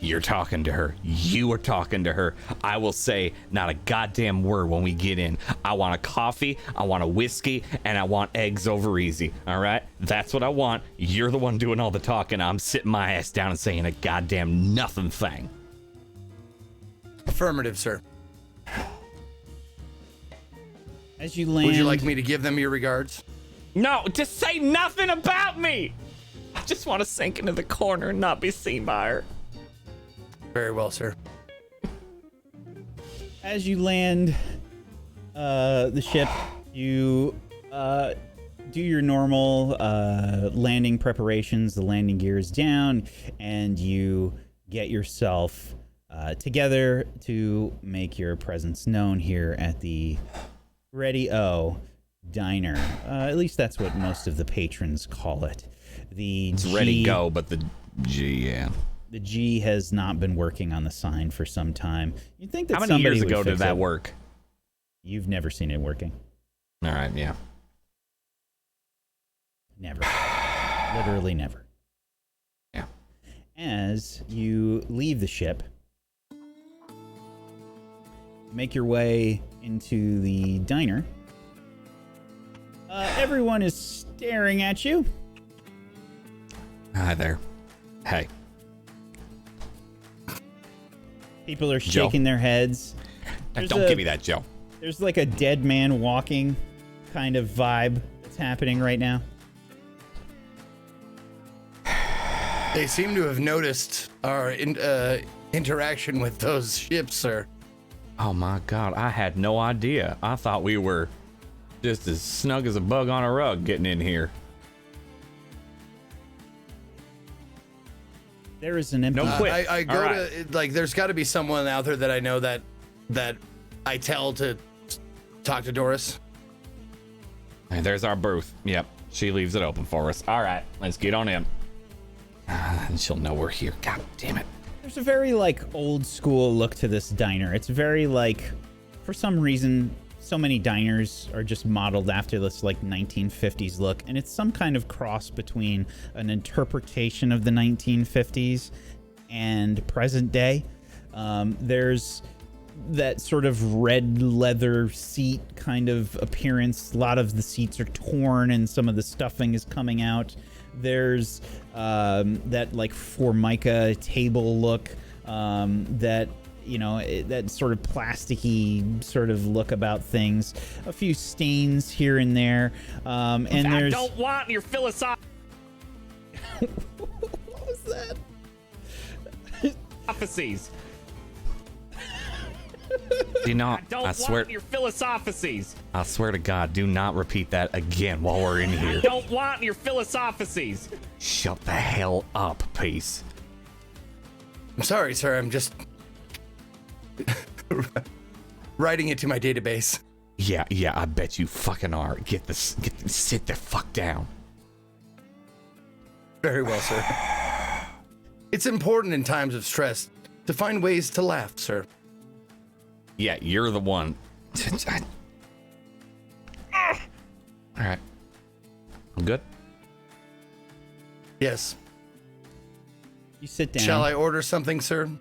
You're talking to her. You are talking to her. I will say not a goddamn word when we get in. I want a coffee, I want a whiskey, and I want eggs over easy. All right? That's what I want. You're the one doing all the talking. I'm sitting my ass down and saying a goddamn nothing thing. Affirmative, sir. As you land... Would you like me to give them your regards? No, just say nothing about me. I just want to sink into the corner and not be seen by her. Very well, sir. As you land the ship, you do your normal landing preparations. The landing gear is down, and you get yourself together to make your presence known here at the Ready-O Diner. At least that's what most of the patrons call it. It's Ready Go, but the G, yeah. The G has not been working on the sign for some time. You'd think that How many years ago would did fix that it. work? You've never seen it working. All right, yeah. Never. Literally never. Yeah. As you leave the ship, make your way into the diner. Everyone is staring at you. Hi there. Hey. People are shaking their heads. Don't give me that, Joe. There's like a dead man walking kind of vibe that's happening right now. They seem to have noticed our interaction with those ships, sir. Oh my God, I had no idea. I thought we were just as snug as a bug on a rug getting in here. There is an empty... I go to, like, there's got to be someone out there that I know that I tell to talk to Doris. Hey, there's our booth. Yep, she leaves it open for us. All right, let's get on in. And she'll know we're here. God damn it. There's a very, like, old school look to this diner. It's very, like, for some reason, so many diners are just modeled after this, like, 1950s look. And it's some kind of cross between an interpretation of the 1950s and present day. There's that sort of red leather seat kind of appearance. A lot of the seats are torn and some of the stuffing is coming out. There's that like Formica table look, that, you know, that sort of plasticky sort of look about things. A few stains here and there. And I don't want your philosophy. What was that? Philosophies. Do not. I swear. Want your philosophies. I swear to God, do not repeat that again while we're in here. Don't want your philosophies. Shut the hell up, Peace. I'm sorry, sir. I'm just writing it to my database. Yeah, I bet you fucking are. Sit the fuck down. Very well, sir. It's important in times of stress to find ways to laugh, sir. Yeah, you're the one. All right. I'm good? Yes. You sit down. Shall I order something, sir?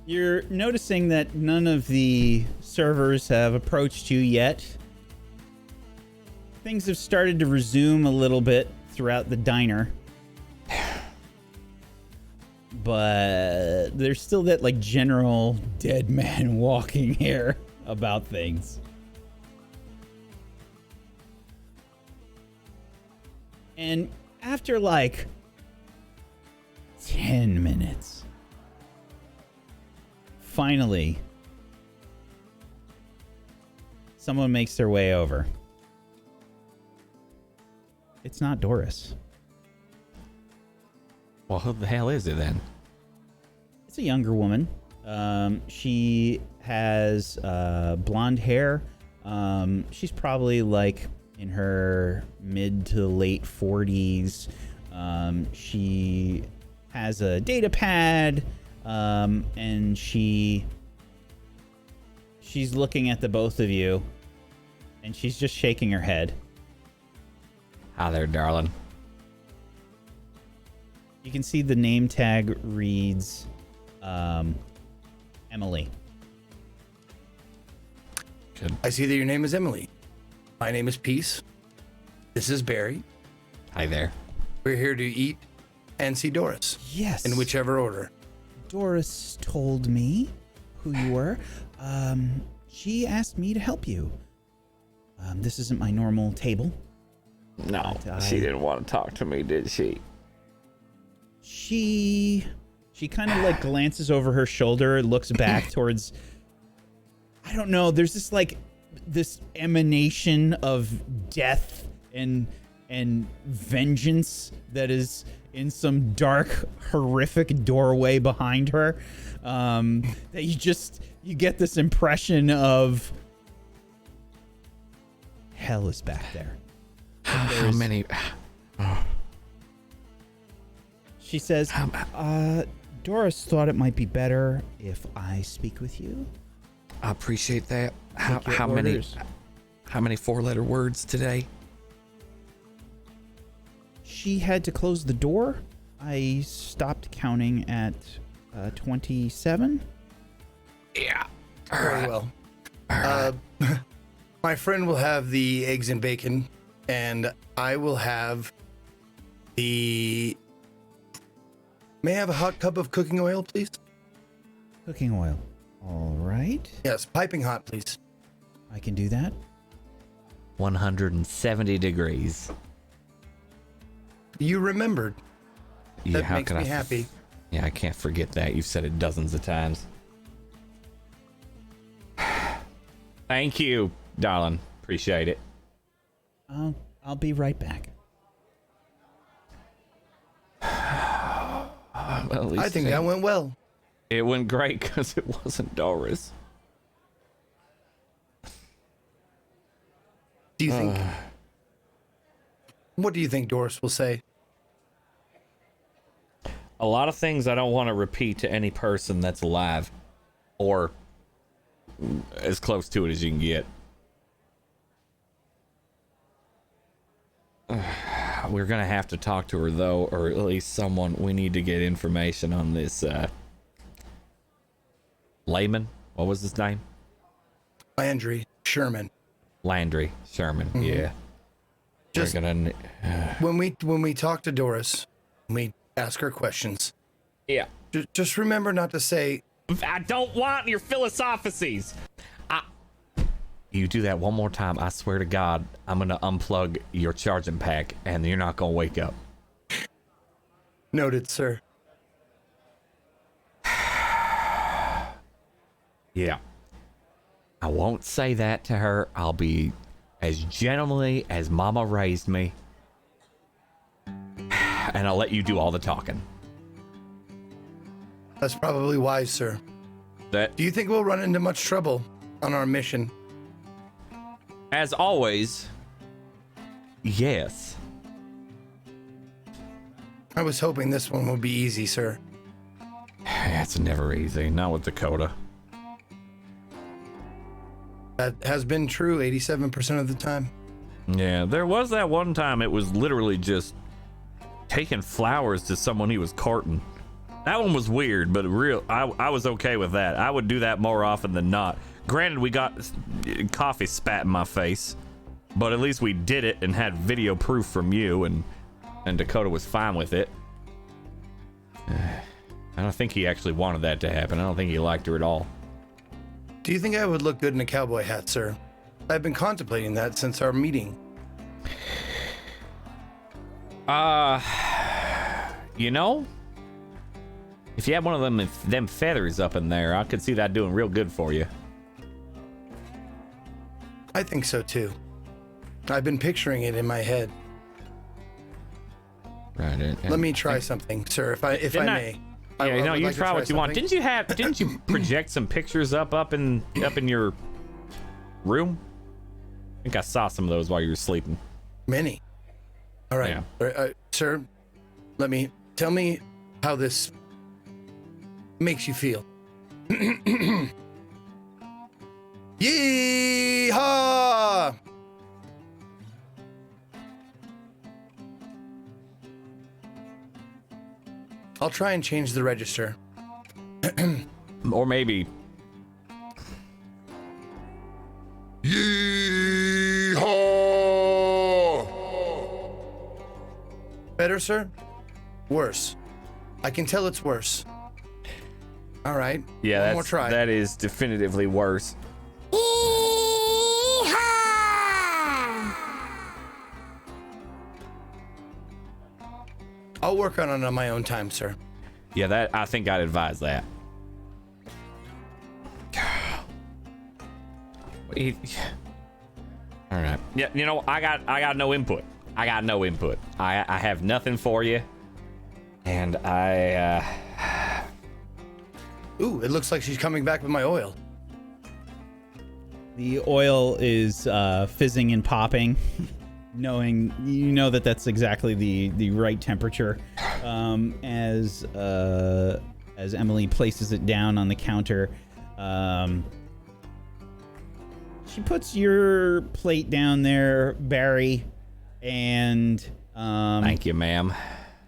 You're noticing that none of the servers have approached you yet. Things have started to resume a little bit throughout the diner. But there's still that, like, general dead man walking here about things. And after, like, 10 minutes, finally, someone makes their way over. It's not Doris. Well, who the hell is it then? It's a younger woman. She has blonde hair. She's probably like in her mid to late 40s. She has a data pad, and she's looking at the both of you, and she's just shaking her head. Hi there, darling. You can see the name tag reads Emily. Good. I see that your name is Emily. My name is Peace. This is Barry. Hi there. We're here to eat and see Doris. Yes. In whichever order. Doris told me who you were. She asked me to help you. This isn't my normal table. No, she didn't want to talk to me, did she? She kind of like glances over her shoulder, looks back towards, I don't know, there's this emanation of death and vengeance that is in some dark, horrific doorway behind her. That you get this impression of hell is back there. How many? She says, Doris thought it might be better if I speak with you. I appreciate that. How many 4-letter words today? She had to close the door. I stopped counting at 27. Yeah. Very well. My friend will have the eggs and bacon, and I will have the... May I have a hot cup of cooking oil, please? Cooking oil. All right. Yes, piping hot, please. I can do that. 170 degrees. You remembered. Yeah, that makes me happy. Yeah, I can't forget that. You've said it dozens of times. Thank you, darling. Appreciate it. I'll be right back. Well, I think that went well. It went great because it wasn't Doris. Do you think... What do you think Doris will say? A lot of things I don't want to repeat to any person that's alive. Or as close to it as you can get. We're going to have to talk to her, though, or at least someone. We need to get information on this layman. What was his name? Landry Sherman. Landry Sherman, yeah. Just We're gonna, when we talk to Doris, we ask her questions. Yeah. Just remember not to say, I don't want your philosophies. You do that one more time, I swear to God, I'm gonna unplug your charging pack and you're not gonna wake up. Noted, sir. Yeah. I won't say that to her. I'll be as gentlemanly as Mama raised me. And I'll let you do all the talking. That's probably wise, sir. Do you think we'll run into much trouble on our mission? As always, yes. I was hoping this one would be easy, sir. It's never easy, not with Dakota. That has been true 87% of the time. Yeah, there was that one time it was literally just taking flowers to someone he was courting. That one was weird, but I was okay with that. I would do that more often than not. Granted, we got coffee spat in my face, but at least we did it and had video proof from you, and Dakota was fine with it. I don't think he actually wanted that to happen. I don't think he liked her at all. Do you think I would look good in a cowboy hat, sir? I've been contemplating that since our meeting. You know, if you had one of them feathers up in there, I could see that doing real good for you. I think so too. I've been picturing it in my head. Right. Let me try something, sir, if I may. Yeah, you know, would you like to try what you want. something. Didn't you project some pictures up in your room? I think I saw some of those while you were sleeping. Many. All right, sir. Tell me how this makes you feel. Yee-haw! I'll try and change the register. Or maybe. Yee-haw! Better, sir? Worse. I can tell it's worse. All right. Yeah, One more try. that is definitively worse. I'll work on it on my own time, sir. Yeah, I think I'd advise that. All right. Yeah, you know, I got no input. I got no input. I have nothing for you. And Ooh, it looks like she's coming back with my oil. The oil is fizzing and popping, knowing that that's exactly the right temperature. As Emily places it down on the counter, she puts your plate down there, Barry, and thank you, ma'am.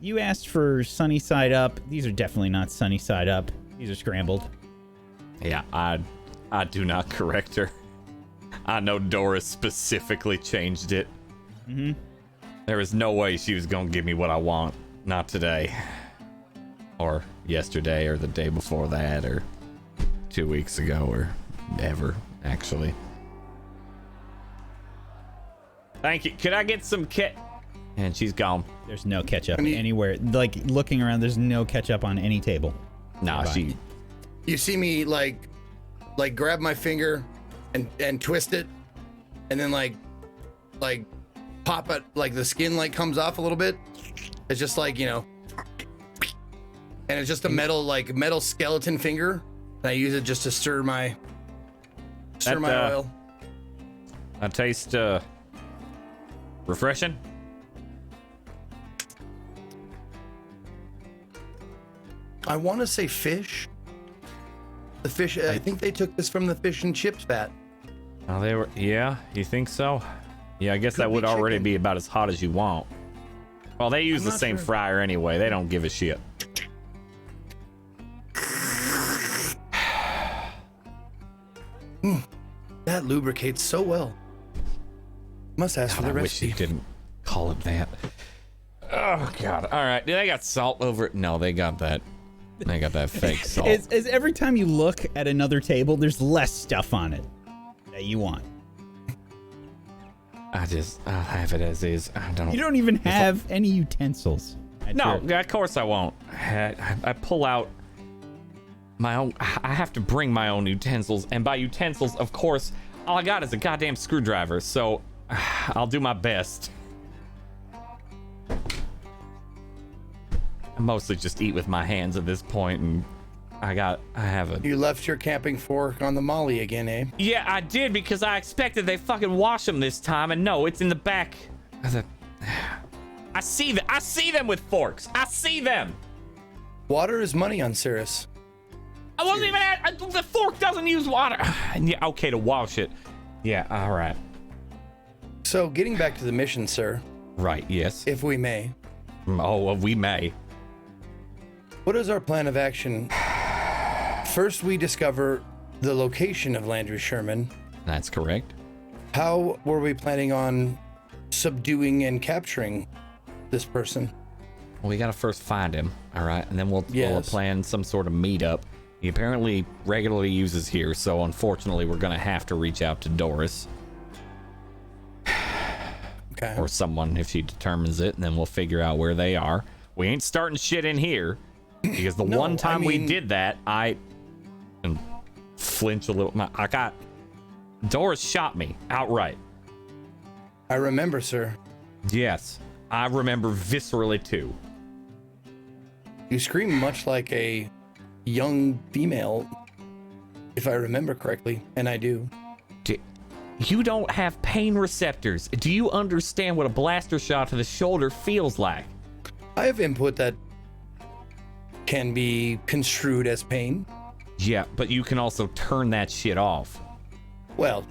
You asked for sunny side up. These are definitely not sunny side up. These are scrambled. Yeah, I do not correct her. I know Doris specifically changed it. Mm-hmm. There is no way she was gonna give me what I want. Not today. Or yesterday, or the day before that, or 2 weeks ago, or ever, actually. Thank you. Could I get some And she's gone. There's no ketchup anywhere. Like, looking around, there's no ketchup on any table. Nah, You see me like grab my finger and twist it, and then like pop it, like the skin like comes off a little bit. It's just like, and it's just a metal skeleton finger, and I use it just to stir my oil. That tastes refreshing. I want to say fish. The fish. I think they took this from the fish and chips vat. Oh, they were. Yeah, you think so? Yeah, I guess that would already be about as hot as you want. Well, they use the same fryer anyway. They don't give a shit. That lubricates so well. Must ask for the recipe. I wish you didn't call it that. Oh God! All right, they got salt over it. No, they got that. They got that fake salt. Is every time you look at another table, there's less stuff on it that you want. I'll have it as is. You don't even have any utensils. No, of course I won't. I pull out my own. I have to bring my own utensils, and by utensils, of course, all I got is a goddamn screwdriver. So I'll do my best. I mostly just eat with my hands at this point, and I have a... You left your camping fork on the Molly again, eh? Yeah, I did, because I expected they fucking wash them this time, and no, it's in the back. I see them with forks. I see them. Water is money on Cirrus. I wasn't even at... The fork doesn't use water. Yeah, okay, to wash it. Yeah, all right. So, getting back to the mission, sir. Right, yes. If we may. Oh, we may. What is our plan of action? First, we discover the location of Landry Sherman. That's correct. How were we planning on subduing and capturing this person? Well, we gotta first find him, all right? And then we'll plan some sort of meetup. He apparently regularly uses here, so unfortunately, we're gonna have to reach out to Doris. Okay. Or someone if she determines it, and then we'll figure out where they are. We ain't starting shit in here, because the one time we did that, I flinch a little. Doris shot me outright. I remember, sir. Yes, I remember viscerally too. You scream much like a young female, if I remember correctly, and I do. You don't have pain receptors. Do you understand what a blaster shot to the shoulder feels like? I have input that can be construed as pain. Yeah, but you can also turn that shit off. Well.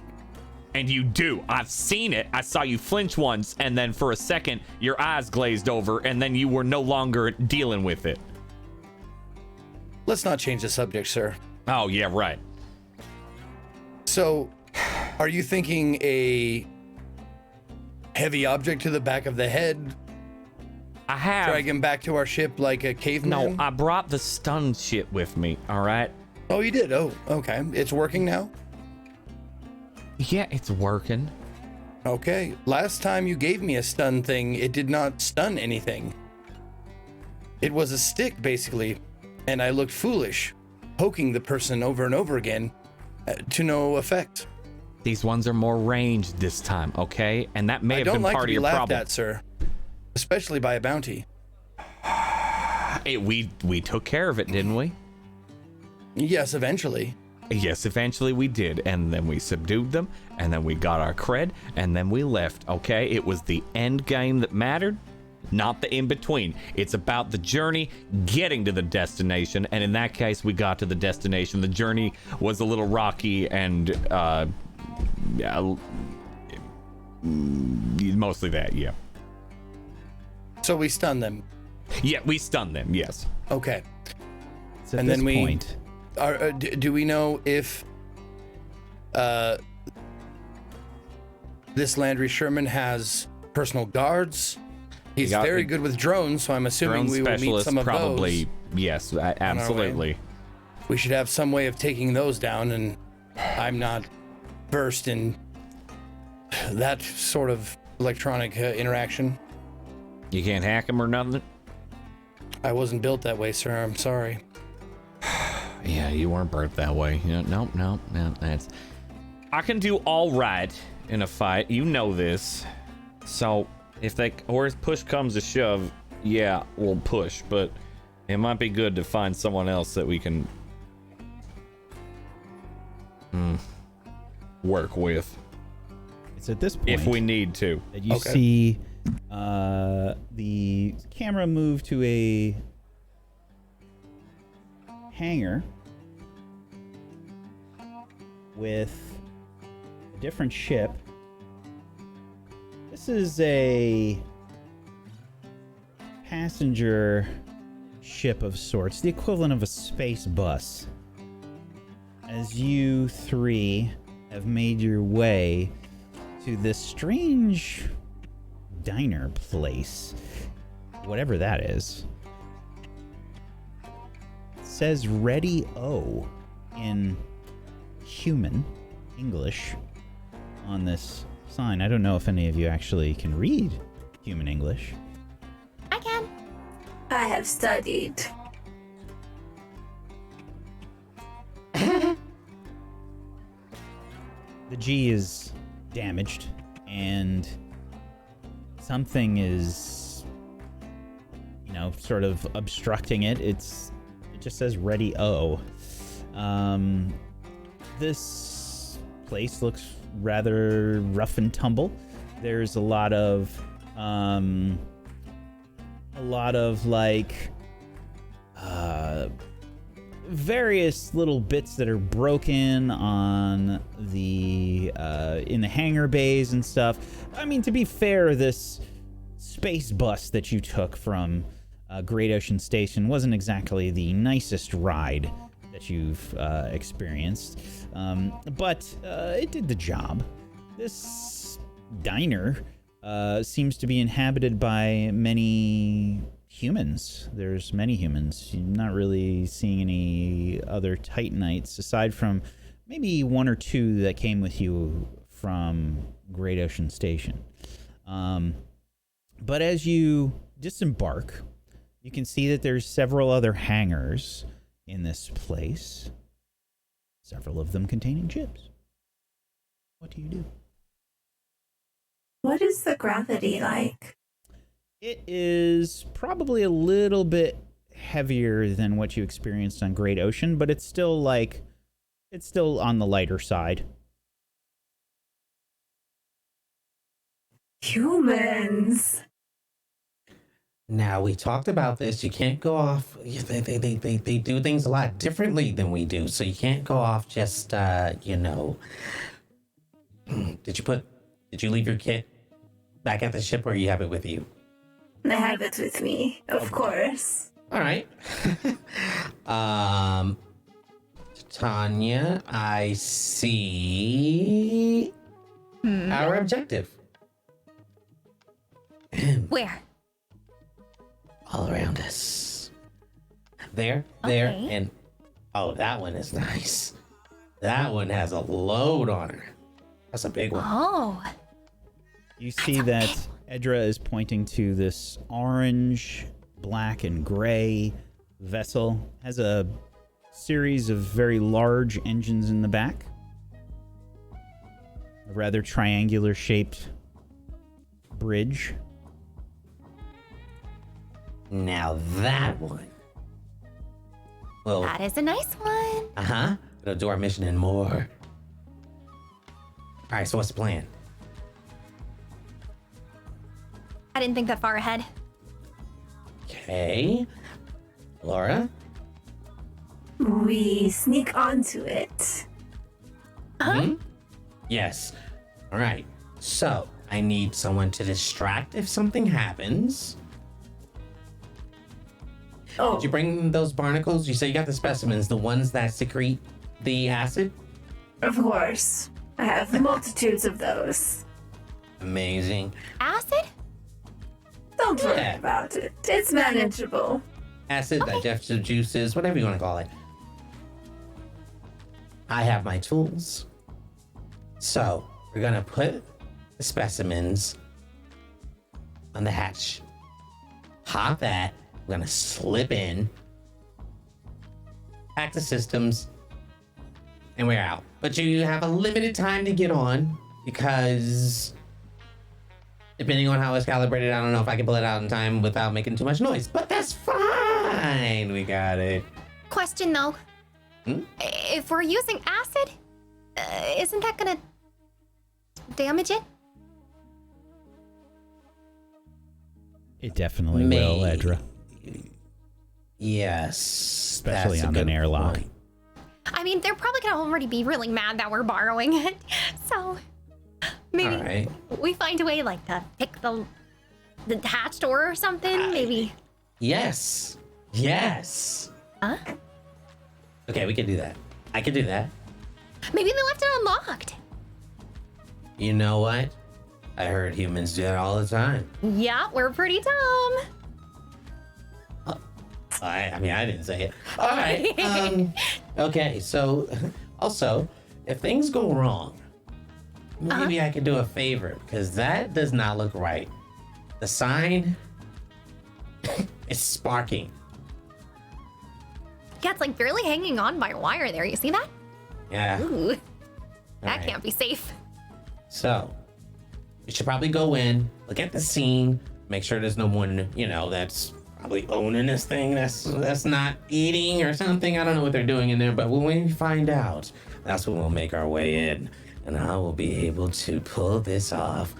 And you do. I've seen it. I saw you flinch once, and then for a second, your eyes glazed over, and then you were no longer dealing with it. Let's not change the subject, sir. Oh, yeah, right. So, are you thinking a heavy object to the back of the head? I have. Drag him back to our ship like a caveman? No, I brought the stun shit with me, all right? Oh, you did? Oh, okay. It's working now? Yeah, it's working. Okay. Last time you gave me a stun thing, it did not stun anything. It was a stick, basically, and I looked foolish, poking the person over and over again to no effect. These ones are more ranged this time, okay? And that may have been part of your problem. I don't like to be laughed at, sir. Especially by a bounty. We took care of it, didn't we? Yes, eventually. Yes, eventually we did. And then we subdued them, and then we got our cred, and then we left, okay? It was the end game that mattered, not the in-between. It's about the journey getting to the destination, and in that case, we got to the destination. The journey was a little rocky and, mostly that, yeah. So we stunned them. Yeah, we stunned them, yes. Okay. So at this point, do we know if this Landry Sherman has personal guards? He's very good with drones, so I'm assuming we will meet some of probably, those. Yes, absolutely. We should have some way of taking those down, and I'm not versed in that sort of electronic interaction. You can't hack them or nothing? I wasn't built that way, sir. I'm sorry. Yeah, you weren't built that way. No, that's... I can do all right in a fight. You know this. So, if push comes to shove, yeah, we'll push. But it might be good to find someone else that we can... work with. It's at this point... if we need to. That you see... the camera moved to a hangar with a different ship. This is a passenger ship of sorts, the equivalent of a space bus. As you three have made your way to this strange diner place, whatever that is. It says Ready O in human English on this sign. I don't know if any of you actually can read human English. I can. I have studied. The G is damaged and something is, sort of obstructing it. It just says Ready O. This place looks rather rough and tumble. There's a lot of various little bits that are broken on the in the hangar bays and stuff. I mean, to be fair, this space bus that you took from Great Ocean Station wasn't exactly the nicest ride that you've experienced, but it did the job. This diner seems to be inhabited by many humans. There's many humans. You're not really seeing any other Titanites aside from maybe one or two that came with you from Great Ocean Station. But as you disembark, you can see that there's several other hangars in this place, several of them containing ships. What do you do? What is the gravity like? It is probably a little bit heavier than what you experienced on Great Ocean, but it's still on the lighter side. Humans. Now, we talked about this. You can't go off. They do things a lot differently than we do. So you can't go off just, Did you leave your kit back at the ship, or you have it with you? I have it with me, of course. All right. Tanya, I see our objective. Where? all around us. There, and oh, that one is nice. That one has a load on her. That's a big one. Oh. You see that Edra is pointing to this orange, black, and gray vessel. Has a series of very large engines in the back. A rather triangular shaped bridge. Now that one. Well, That is a nice one. uh-huh. It'll do our mission and more. All right, so what's the plan? I didn't think that far ahead. Okay. Laura? We sneak onto it. Hmm? Yes. All right. So, I need someone to distract if something happens. Oh, Did you bring those barnacles? You say you got the specimens, the ones that secrete the acid? of course. I have multitudes of those. Amazing. Acid? Don't worry Yeah. about it. It's manageable. Acid, digestive juices, whatever you want to call it. I have my tools. So, we're going to put the specimens on the hatch. Hop that. We're going to slip in. Hack the systems. And we're out. But you have a limited time to get on because depending on how it's calibrated, I don't know if I can pull it out in time without making too much noise. But that's fine. We got it. Question though. If we're using acid, isn't that gonna damage it? It definitely will, Edra. Yes. Especially that's a on good an airlock. point. I mean, they're probably gonna already be really mad that we're borrowing it. So maybe All right. we find a way like to pick the hatch door or something. Maybe. Yes. Yes. Huh? Okay, we can do that. I can do that. Maybe they left it unlocked. You know what? I heard humans do that all the time. Yeah, we're pretty dumb. I mean, I didn't say it. All right. Okay, so also, if things go wrong, maybe I could do a favor because that does not look right. The sign is sparking. Yeah, it's like barely hanging on by a wire there. You see that? Yeah. Ooh, that right. can't be safe. So, you should probably go in, look at the scene, make sure there's no one, that's probably owning this thing that's not eating or something. I don't know what they're doing in there, but when we find out, that's when we'll make our way in. And I will be able to pull this off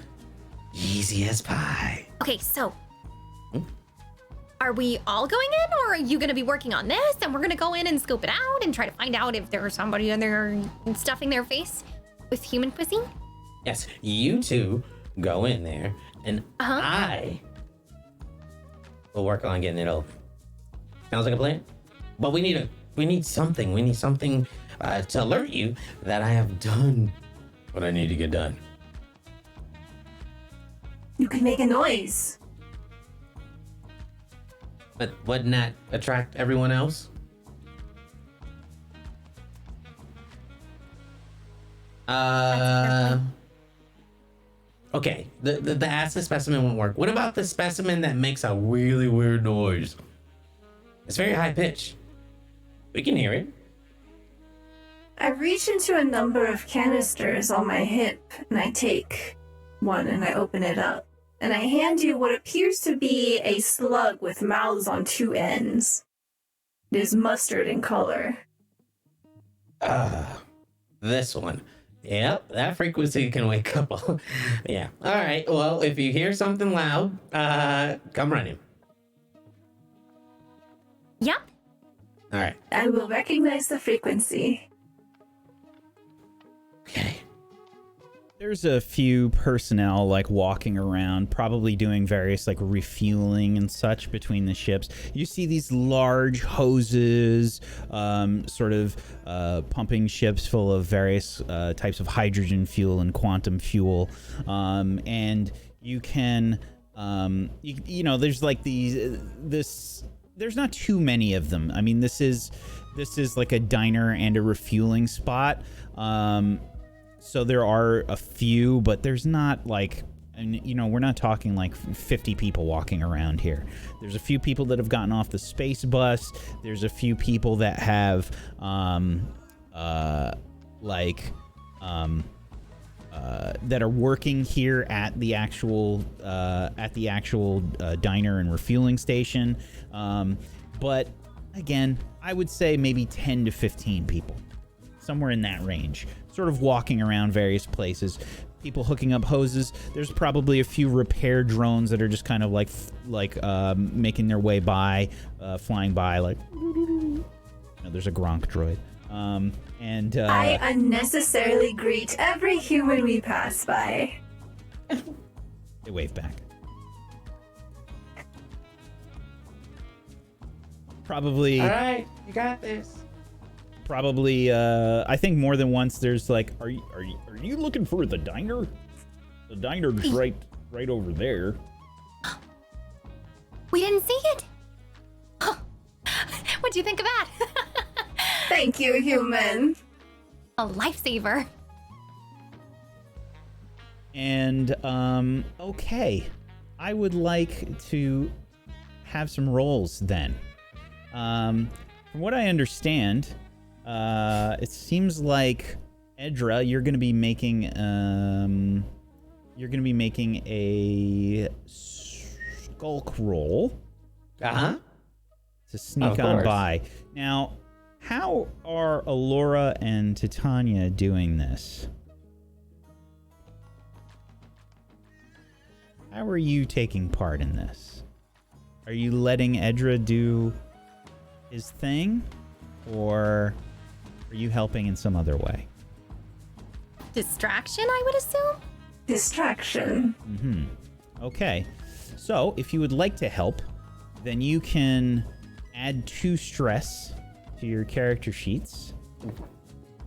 easy as pie. Okay, so are we all going in, or are you going to be working on this and we're going to go in and scope it out and try to find out if there's somebody in there stuffing their face with human cuisine? Yes, you two go in there, and I will work on getting it open. Sounds like a plan? But we need something. We need something to alert you that I have done what I need to get done. You can make a noise. But wouldn't that attract everyone else? Okay, the acid specimen won't work. What about the specimen that makes a really weird noise? It's very high pitched. We can hear it. I reach into a number of canisters on my hip, and I take one and I open it up. And I hand you what appears to be a slug with mouths on two ends. It is mustard in color. This one. Yep, that frequency can wake up. Yeah. All right. Well, if you hear something loud, come running. Yep. All right. I will recognize the frequency. Okay. There's a few personnel walking around, probably doing various refueling and such between the ships. You see these large hoses, pumping ships full of various types of hydrogen fuel and quantum fuel, and you can you know, there's like there's not too many of them. I mean, this is like a diner and a refueling spot. So there are a few, but there's not like, and you know, we're not talking like 50 people walking around here. There's a few people that have gotten off the space bus. There's a few people that have that are working here at the actual diner and refueling station. But again, I would say maybe 10 to 15 people, somewhere in that range, sort of walking around various places. People hooking up hoses. There's probably a few repair drones that are just kind of like making their way by, flying by. Like, you know, there's a Gronk droid. I unnecessarily greet every human we pass by. They wave back. Probably. All right, you got this. Probably, I think more than once there's like, are you looking for the diner? The diner's right over there. We didn't see it. What'd you think of that? Thank you, human. A lifesaver. And, okay. I would like to have some rolls then. From what I understand, it seems like Edra, you're going to be making a skulk roll. Uh-huh. To sneak on by. Now, how are Alora and Titania doing this? How are you taking part in this? Are you letting Edra do his thing? Or are you helping in some other way? Distraction, I would assume? Distraction. Mm-hmm. Okay. So, if you would like to help, then you can add 2 stress to your character sheets.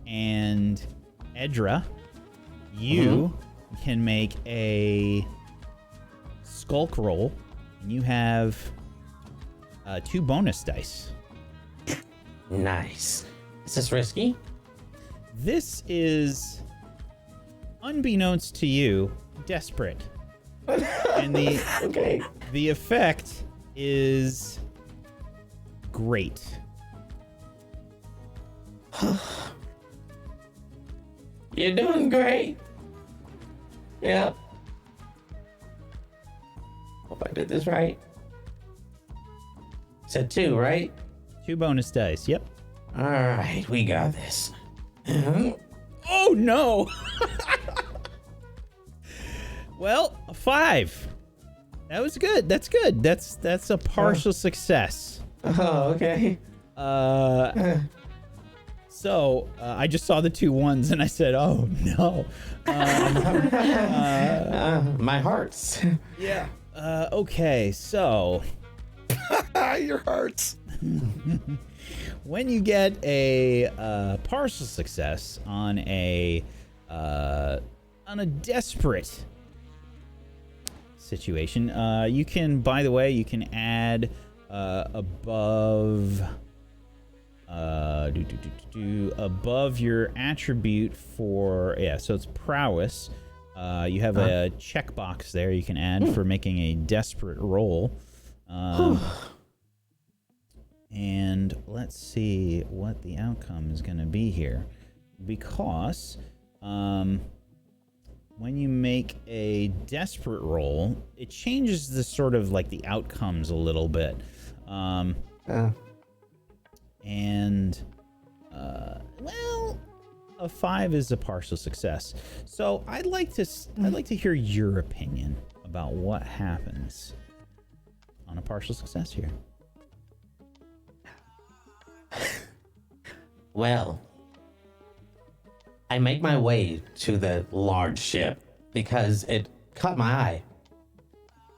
And Edra, you can make a skulk roll, and you have 2 bonus dice. Nice. Is this risky? This is, unbeknownst to you, desperate. And the effect is great. You're doing great. Yep. Hope I did this right. Said 2, right? 2 bonus dice, yep. All right, we got this. Oh, no! Well, a 5. That was good. That's good. That's a partial success. Oh, okay. So, I just saw the 2 1s and I said, oh, no. My hearts. Yeah. Okay, so... Your hearts. When you get a partial success on a desperate situation, you can, by the way, you can add above your attribute for, so it's prowess. You have a checkbox there you can add for making a desperate roll. And let's see what the outcome is going to be here. Because when you make a desperate roll, it changes the sort of like the outcomes a little bit. And well, a 5 is a partial success. So I'd like to hear your opinion about what happens on a partial success here. Well, I make my way to the large ship because it caught my eye.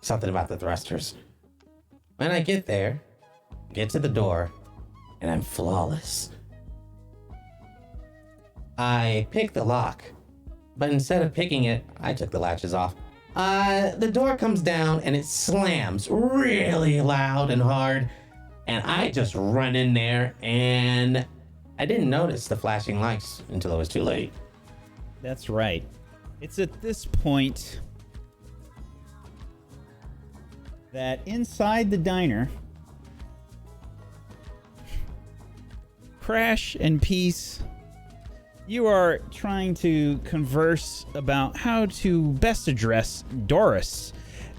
Something about the thrusters. When I get there, get to the door, and I'm flawless. I pick the lock, but instead of picking it, I took the latches off. The door comes down and it slams really loud and hard. And I just run in there and I didn't notice the flashing lights until it was too late. That's right. It's at this point that inside the diner, Crash and Peace, you are trying to converse about how to best address Doris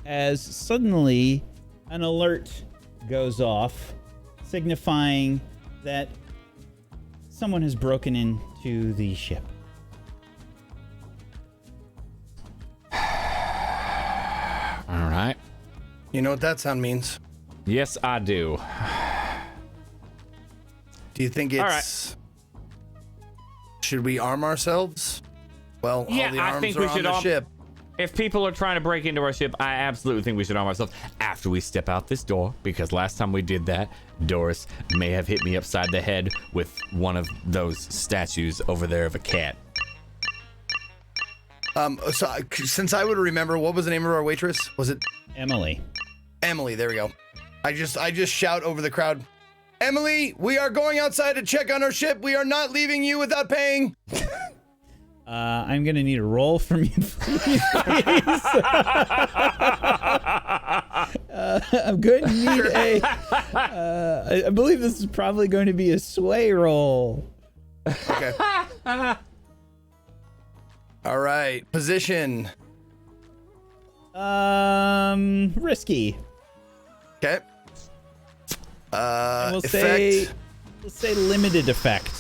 as suddenly an alert goes off, signifying that someone has broken into the ship. All right. You know what that sound means? Yes, I do. Do you think it's... All right. Should we arm ourselves? Well, Yeah, all the I arms think are we on should the arm- ship. If people are trying to break into our ship, I absolutely think we should arm ourselves after we step out this door, because last time we did that, Doris may have hit me upside the head with one of those statues over there of a cat. So, since I would remember, what was the name of our waitress? Was it Emily? Emily, there we go. I just shout over the crowd, Emily, we are going outside to check on our ship. We are not leaving you without paying. I'm gonna need a roll from you, please. I'm going to need I believe this is probably going to be a sway roll. Okay. All right. Position. Risky. Okay. And we'll Effect. say limited effect.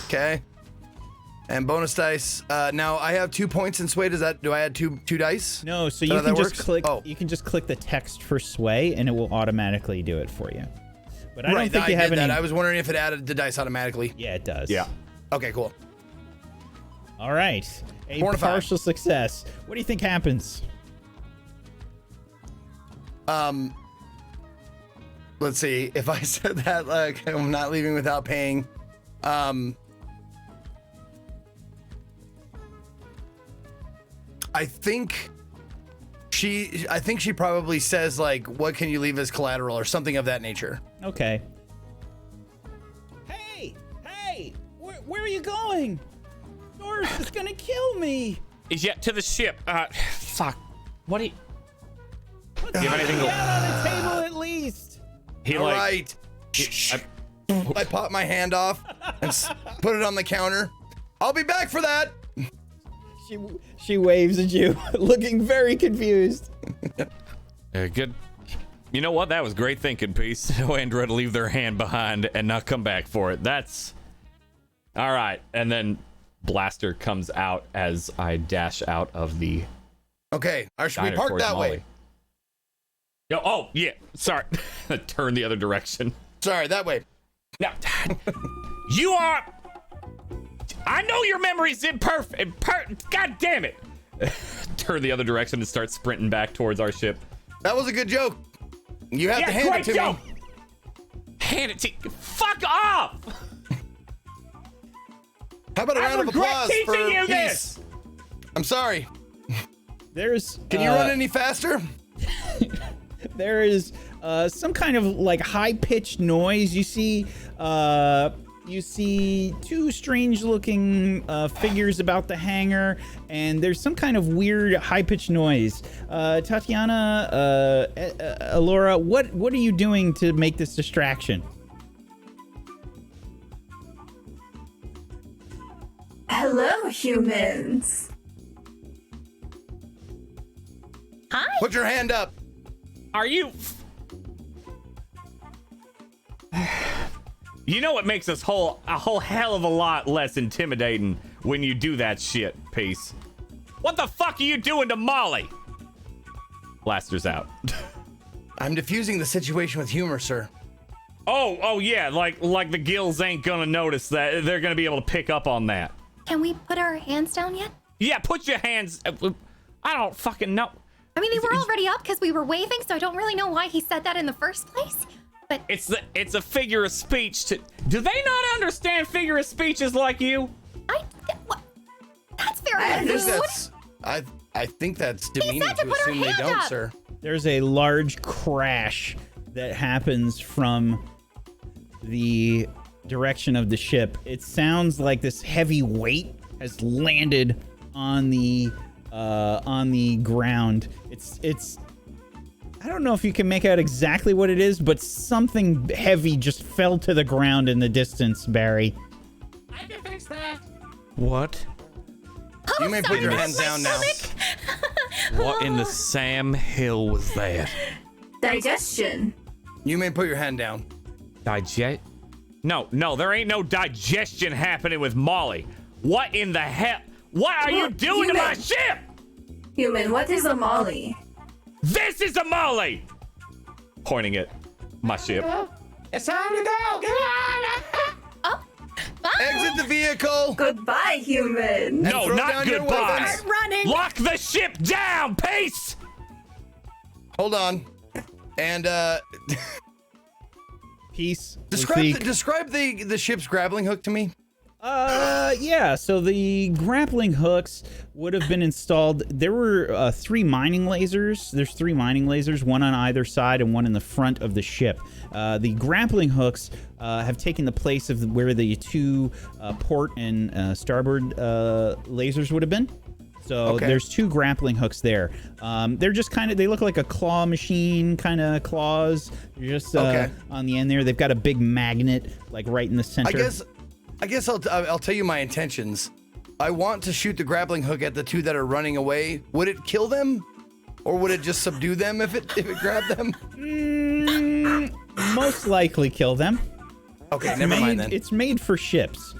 Okay. And bonus dice. Now I have 2 points in sway. Do I add two dice? No, so Is you that how can that just works? click. Oh. You can just click the text for sway, and it will automatically do it for you. But I don't think I you have did any. that. I was wondering if it added the dice automatically. Yeah, it does. Yeah. Okay, cool. All right. A 4 to 5. partial success. What do you think happens? Let's see. If I said that, like, I'm not leaving without paying. I think she probably says, like, what can you leave as collateral or something of that nature. Okay. Hey, where are you going? Doris is gonna kill me. Yeah, to the ship. Fuck. What do you... Put you have anything to... on a table at least. He All like... right. I pop my hand off and put it on the counter. I'll be back for that. She waves at you, looking very confused. Good. You know what? That was great thinking, Peace. No android to leave their hand behind and not come back for it. That's... All right. And then Blaster comes out as I dash out of the... Okay. Should we diner park towards that Molly. way? Yo, oh, yeah. Sorry. Turn the other direction. Sorry, that way. Now, you are... I know your memory's imperfect. God damn it. Turn the other direction and start sprinting back towards our ship. That was a good joke. You have to hand it to me. Hand it to you. Fuck off. How about a round of applause for teaching you Peace? this. I'm sorry. Can you run any faster? There is some kind of like high-pitched noise. You see two strange-looking figures about the hangar, and there's some kind of weird high-pitched noise. Tatiana, Alora, what are you doing to make this distraction? Hello, humans. Hi. Put your hand up. Are you... You know what makes us a whole hell of a lot less intimidating when you do that shit, Peace. What the fuck are you doing to Molly? Blaster's out. I'm diffusing the situation with humor, sir. Oh yeah, like the gills ain't gonna notice that. They're gonna be able to pick up on that. Can we put our hands down yet? Yeah, put your hands... I don't fucking know. I mean, they were already up because we were waving, so I don't really know why he said that in the first place. But it's a figure of speech. Do they not understand figure of speeches like you? That's very I rude. guess I I think that's demeaning to assume they don't, sir. There's a large crash that happens from the direction of the ship. It sounds like this heavy weight has landed on the ground. It's I don't know if you can make out exactly what it is, but something heavy just fell to the ground in the distance, Barry. I can fix that. What? You may put your hands down now. What in the Sam Hill was that? Digestion. You may put your hand down. No, there ain't no digestion happening with Molly. What in the hell? What are you doing to my ship? Human, what is a molly? This is a Molly! Pointing at my ship. It's time to go. Get on. Exit the vehicle. Goodbye, human. No, not goodbye. Start running. Lock the ship down. Peace. Hold on. And Peace. describe the ship's grappling hook to me. Yeah, so the grappling hooks would have been installed. There were 3 mining lasers. There's 3 mining lasers, one on either side and one in the front of the ship. The grappling hooks have taken the place of where the 2 port and starboard lasers would have been. So there's 2 grappling hooks there. They're just they look like a claw machine kind of claws. They're just on the end there. They've got a big magnet like right in the center. I guess I'll tell you my intentions. I want to shoot the grappling hook at the 2 that are running away. Would it kill them, or would it just subdue them if it grabbed them? Most likely kill them. Okay, never mind then. It's made for ships.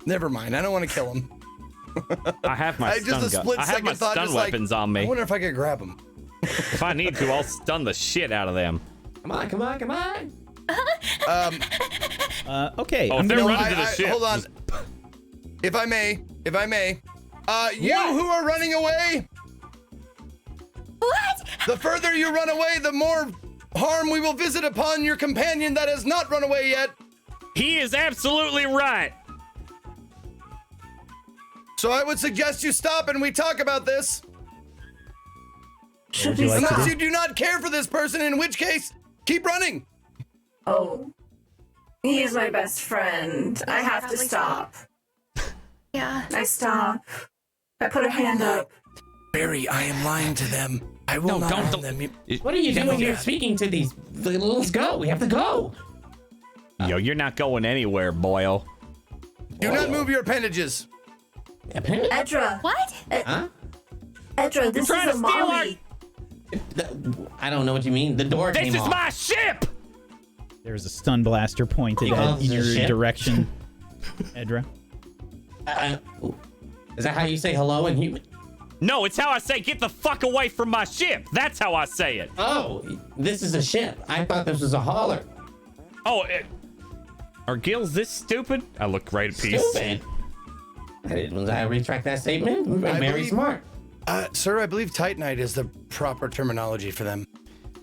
Never mind. I don't want to kill them. I have my stun gun. I have my stun weapons on me. I wonder if I could grab them. If I need to, I'll stun the shit out of them. Come on. Okay. Oh, if they're running to the ship. Hold on. If I may. You who are running away. What? The further you run away, the more harm we will visit upon your companion that has not run away yet. He is absolutely right. So I would suggest you stop and we talk about this. Should we Unless you do not care for this person, in which case, keep running. Oh. He is my best friend. I have to stop. Yeah. I stop. I put a hand up. Barry, I am lying to them. I will not harm them. What are you doing here speaking to these? Let's go. We have to go. Yo, you're not going anywhere, boyo. Do not move your appendages. Edra. What? Huh? Edra, this is a molly. I don't know what you mean. The door came off. This is my ship! There's a stun blaster pointed Oh, in your ship. direction, Edra. Is that how you say hello in human? No, it's how I say get the fuck away from my ship. That's how I say it. Oh, this is a ship. I thought this was a hauler. Oh, are gills this stupid? I look right at Peace. Stupid. I retract that statement. Very smart. Sir, I believe Titanite is the proper terminology for them.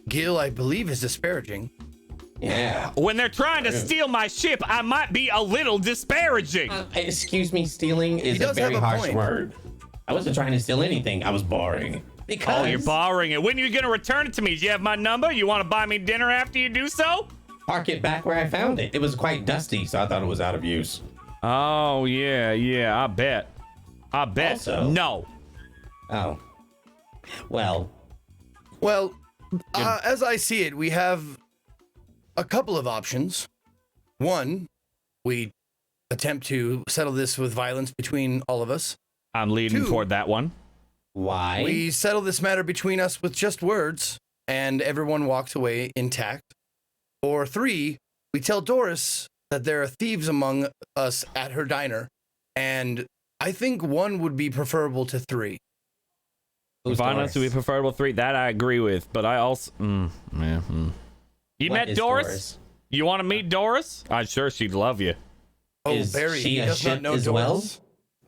Gil, I believe, is disparaging. Yeah. When they're trying to steal my ship, I might be a little disparaging. Excuse me, stealing is a very harsh word. I wasn't trying to steal anything. I was borrowing. Oh, you're borrowing it. When are you going to return it to me? Do you have my number? You want to buy me dinner after you do so? Park it back where I found it. It was quite dusty, so I thought it was out of use. Oh, yeah, I bet. Also, no. Oh. Well, as I see it, we have a couple of options. One, we attempt to settle this with violence between all of us. I'm leading toward that one. Why? We settle this matter between us with just words, and everyone walks away intact. Or 3, we tell Doris that there are thieves among us at her diner, and I think 1 would be preferable to 3. Violence would be preferable 3. That I agree with, but I also... You met Doris? You want to meet Doris? I'm sure she'd love you. Oh, is Barry, she he a does not ship know as Doris. well?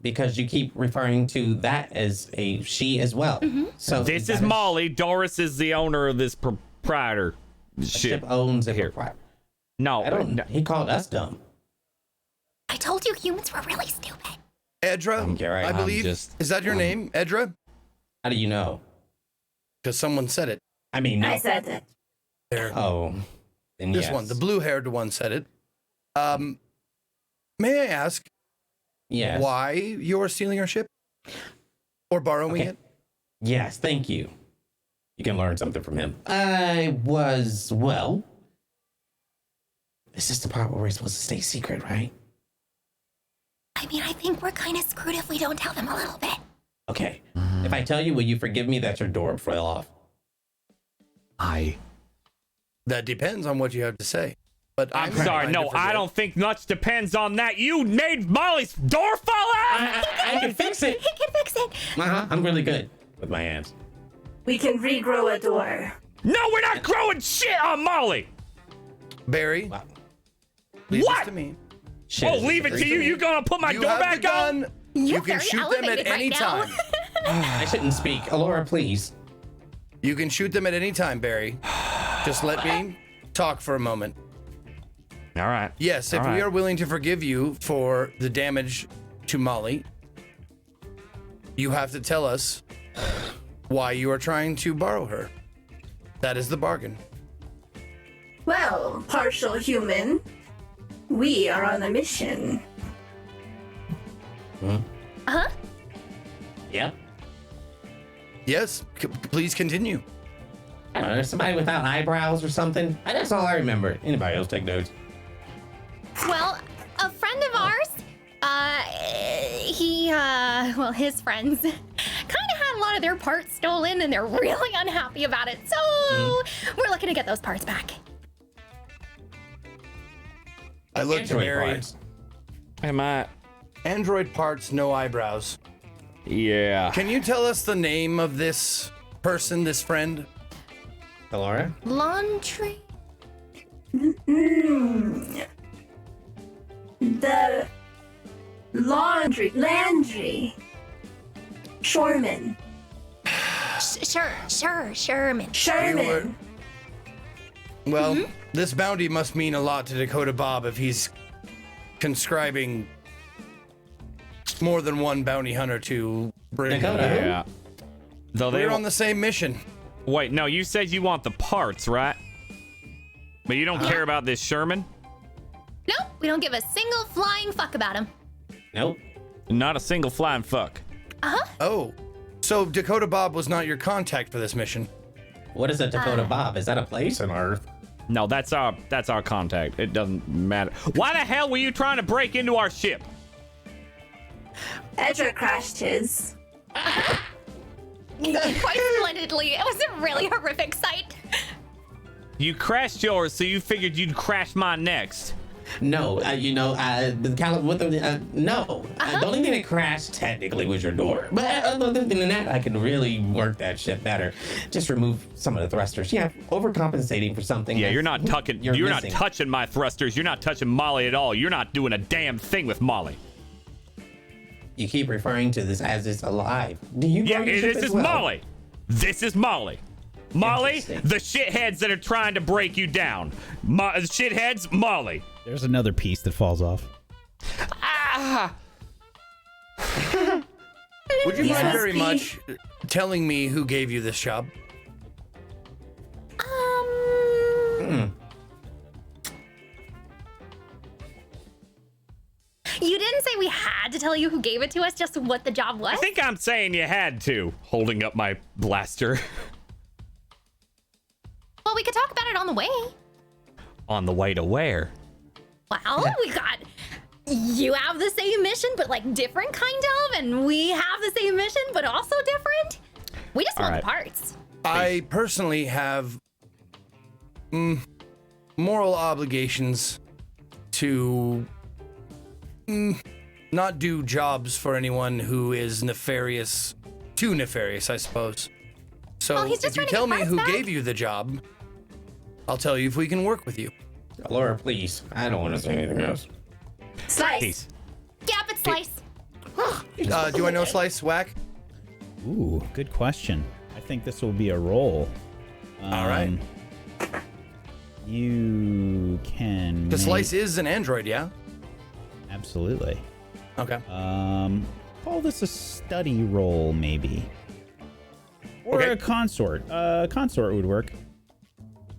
Because you keep referring to that as a she as well. So This is Molly. Doris is the owner of this proprietor ship owns a proprietor. No, I don't. He called us dumb. I told you humans were really stupid. Edra, I believe. Is that your name, Edra? How do you know? Because someone said it. I mean, no. I said it. There. Oh. Then This yes. one, the blue-haired one said it. May I ask Yes. why you're stealing our ship? Or borrowing Okay. it? Yes, thank you. You can learn something from him. This is the part where we're supposed to stay secret, right? I mean, I think we're kind of screwed if we don't tell them a little bit. Okay. If I tell you, will you forgive me that your door fell off? That depends on what you have to say. But I'm sorry. No, I don't think much depends on that. You made Molly's door fall out? I can fix it. He can fix it. I'm really good with my hands. We can regrow a door. No, we're not growing shit on Molly. Barry, Wow. leave What? this to me. Shit, Oh, is leave it to you. You gonna put my You door have back the on? gun. You You're can very shoot them at elevated any right now. time. I shouldn't speak. Alora, please. You can shoot them at any time, Barry. Just let me talk for a moment. All right. Yes, if All we right. are willing to forgive you for the damage to Molly, you have to tell us why you are trying to borrow her. That is the bargain. Well, partial human, we are on a mission. Huh? Yeah. Yes, please continue. I don't know, there's somebody without eyebrows or something. That's all I remember. Anybody else take notes? Well, a friend of ours, his friends kind of had a lot of their parts stolen and they're really unhappy about it. So we're looking to get those parts back. I looked at Android Barry. parts. Am I? Android parts, no eyebrows. Yeah. Can you tell us the name of this person, this friend? Alora? Laundry? The Landry. Shoreman. Sherman. Sherman. Well, this bounty must mean a lot to Dakota Bob if he's conscribing more than one bounty hunter to bring. Dakota? Yeah. Though they We're on the same mission. Wait, no, you said you want the parts, right? But you don't care about this Sherman? Nope, we don't give a single flying fuck about him. Nope. Not a single flying fuck. Oh, so Dakota Bob was not your contact for this mission. What is a Dakota Bob? Is that a place on Earth? No, that's our contact. It doesn't matter. Why the hell were you trying to break into our ship? Edra crashed his. Quite splendidly. It was a really horrific sight. You crashed yours, so you figured you'd crash mine next. No, no. The only thing that crashed technically was your door. But other than that, I can really work that shit better. Just remove some of the thrusters. Yeah, overcompensating for something. Yeah, that's- you're not tucking. You're not missing. touching my thrusters. You're not touching Molly at all. You're not doing a damn thing with Molly. You keep referring to this as it's alive. Do you? Yeah, grow your ship this as is well? Molly. This is Molly. Molly, Interesting. the shitheads that are trying to break you down. Shitheads, Molly. There's another piece that falls off. Ah! Would you mind Yes, very Pete. much telling me who gave you this job? You didn't say we had to tell you who gave it to us, just what the job was? I think I'm saying you had to. Holding up my blaster. Well, we could talk about it on the way. On the way to where? Well, we got... You have the same mission, but like different kind of, and we have the same mission, but also different. We just All want right. the parts. I personally have moral obligations to not do jobs for anyone who is nefarious, too nefarious, I suppose. So Well, he's just if you trying to tell get me parts who back. gave you the job, I'll tell you if we can work with you. Laura, please. I don't want to say anything else. Slice. Peace. Yeah, but Slice. Do I know Slice Whack? Ooh, good question. I think this will be a roll. All right. You can. The make- Slice is an android, yeah? Absolutely. Okay. Call this a study roll, maybe. Or a consort. Consort would work.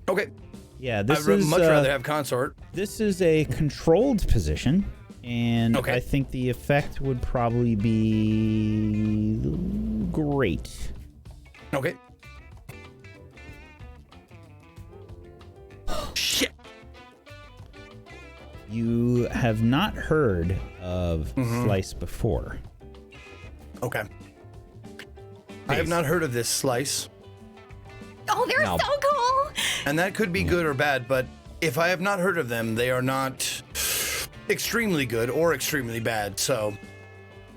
Okay. Yeah, this I'd is much rather have consort. This is a controlled position, and Okay. I think the effect would probably be great. Okay. Shit. You have not heard of Slice before. Okay. I have not heard of this Slice. Oh, they're so cool. And that could be good or bad, but if I have not heard of them, they are not extremely good or extremely bad. So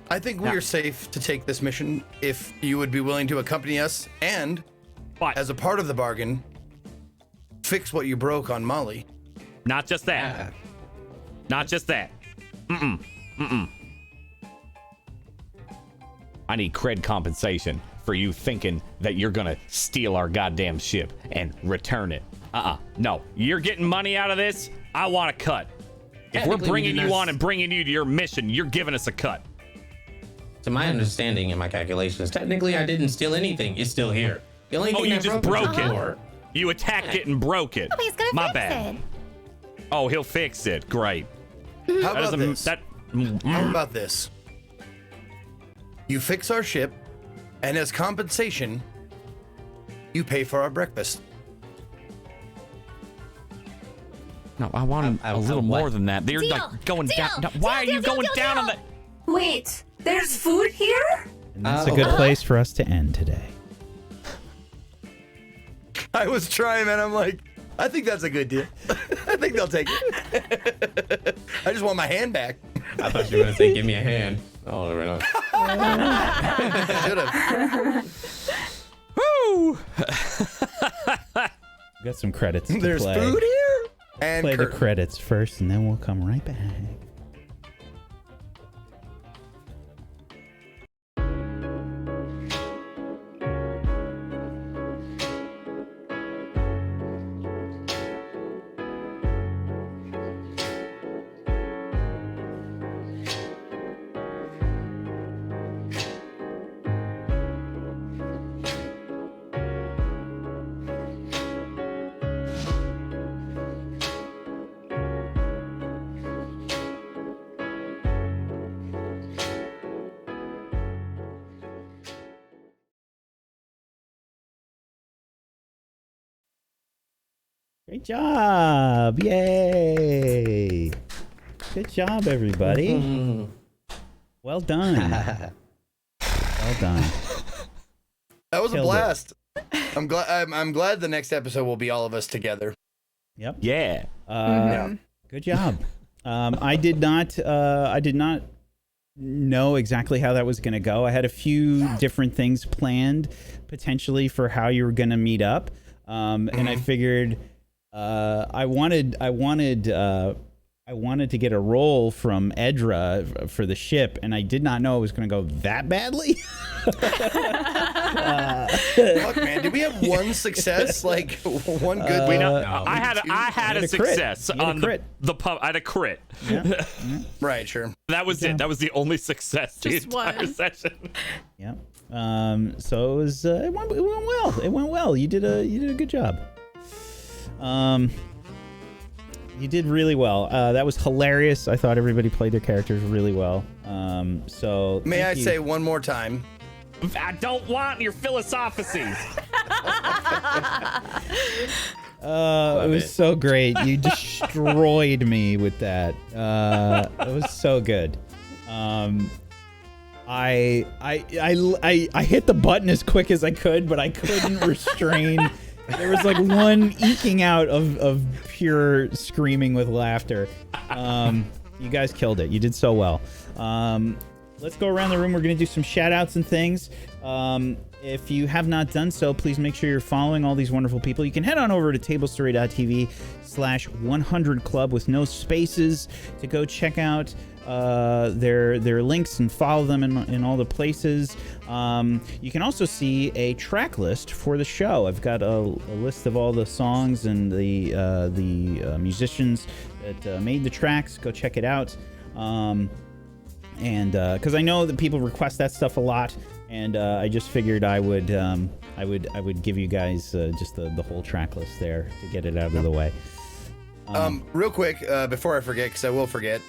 I think we are safe to take this mission if you would be willing to accompany us and, as a part of the bargain, fix what you broke on Molly. Not just that. Not just that. I need cred compensation for you thinking that you're gonna steal our goddamn ship and return it. No. You're getting money out of this, I want a cut. If we're bringing you on and bringing you to your mission, you're giving us a cut. To my understanding and my calculations, technically I didn't steal anything. It's still here. The only thing you that just broke it. Before. You attacked it and broke it. Oh, he's gonna My fix bad. it. Oh, he'll fix it. Great. How about this? How about this? You fix our ship, and as compensation, you pay for our breakfast. No, I want a little more than that. They're like going down. No, why are you going down on that? Wait, there's food here? And that's a good place for us to end today. I was trying, man. I'm like, I think that's a good deal. I think they'll take it. I just want my hand back. I thought you were going to say, give me a hand. Oh, right on. Should have. Woo! Got some credits to There's play. food here? And Play the curtain. credits first, and then we'll come right back. Great job! Yay! Good job, everybody. Well done. Well done. That was a Killed blast. I'm glad. I'm glad the next episode will be all of us together. Yep. Yeah. Good job. I did not know exactly how that was going to go. I had a few different things planned potentially for how you were going to meet up, and I figured I wanted to get a roll from Edra for the ship, and I did not know it was going to go that badly. Fuck, man, did we have one success? Like one good? I had a success on the pub. I had a crit. Yeah. Right, sure. That was it. That was the only success the Just entire one. session. Yeah. So it was. It went well. It went well. You did a good job. You did really well. That was hilarious. I thought everybody played their characters really well. So May I thank you. say one more time? I don't want your philosophies. It was so great. You destroyed me with that. It was so good. I hit the button as quick as I could, but I couldn't restrain. There was like one eking out of pure screaming with laughter. You guys killed it. You did so well. Let's go around the room. We're going to do some shout outs and things. If you have not done so, please make sure you're following all these wonderful people. You can head on over to tablestory.tv/100club with no spaces to go check out their links and follow them in all the places. You can also see a track list for the show. I've got a list of all the songs and the musicians that made the tracks. Go check it out. And because I know that people request that stuff a lot, and I just figured I would I would give you guys just the whole track list there to get it out of the way. Real quick, before I forget, because I will forget,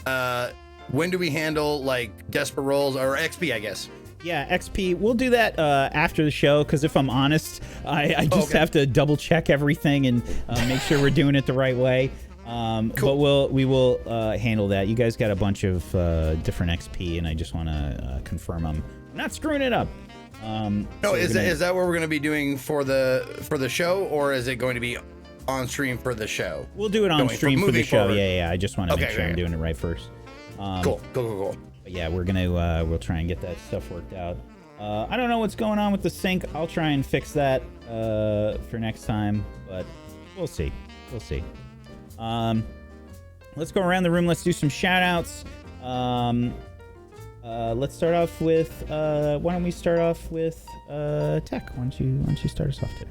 when do we handle like desperate rolls or XP, I guess? Yeah, XP. We'll do that after the show, because if I'm honest, I just have to double check everything and make sure we're doing it the right way. Cool. But we will handle that. You guys got a bunch of different XP, and I just want to confirm I'm not screwing it up. Is that what we're going to be doing for the show, or is it going to be on stream for the show? We'll do it on stream for the show. Forward. Yeah. I just want to make sure I'm doing it right first. Cool. But yeah, we'll try and get that stuff worked out. I don't know what's going on with the sync. I'll try and fix that for next time, but we'll see. Let's go around the room. Let's do some shout outs. Let's start off with why don't we start off with Tech? Why don't you start us off today?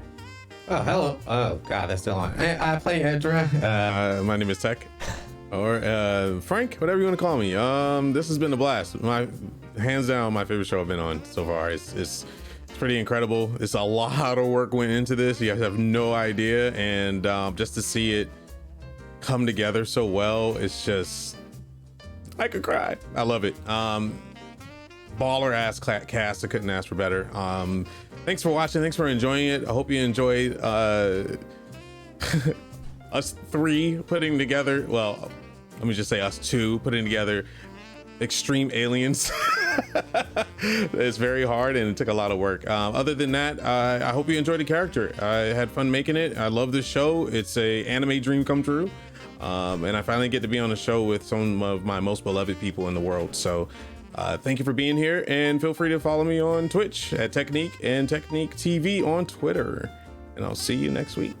Oh, hello. Oh, God, that's still on. I play Edra. My name is Tech. Or Frank, whatever you want to call me. This has been a blast. Hands down, my favorite show I've been on so far. It's pretty incredible. It's a lot of work went into this. You guys have no idea, and just to see it come together so well, it's just, I could cry. I love it. Baller ass cast. I couldn't ask for better. Thanks for watching. Thanks for enjoying it. I hope you enjoy us three putting together, well, let me just say us two putting together extreme aliens. It's very hard and it took a lot of work. Other than that, I hope you enjoyed the character. I had fun making it. I love this show. It's a anime dream come true. And I finally get to be on a show with some of my most beloved people in the world. So thank you for being here, and feel free to follow me on Twitch at Technique and Technique TV on Twitter. And I'll see you next week.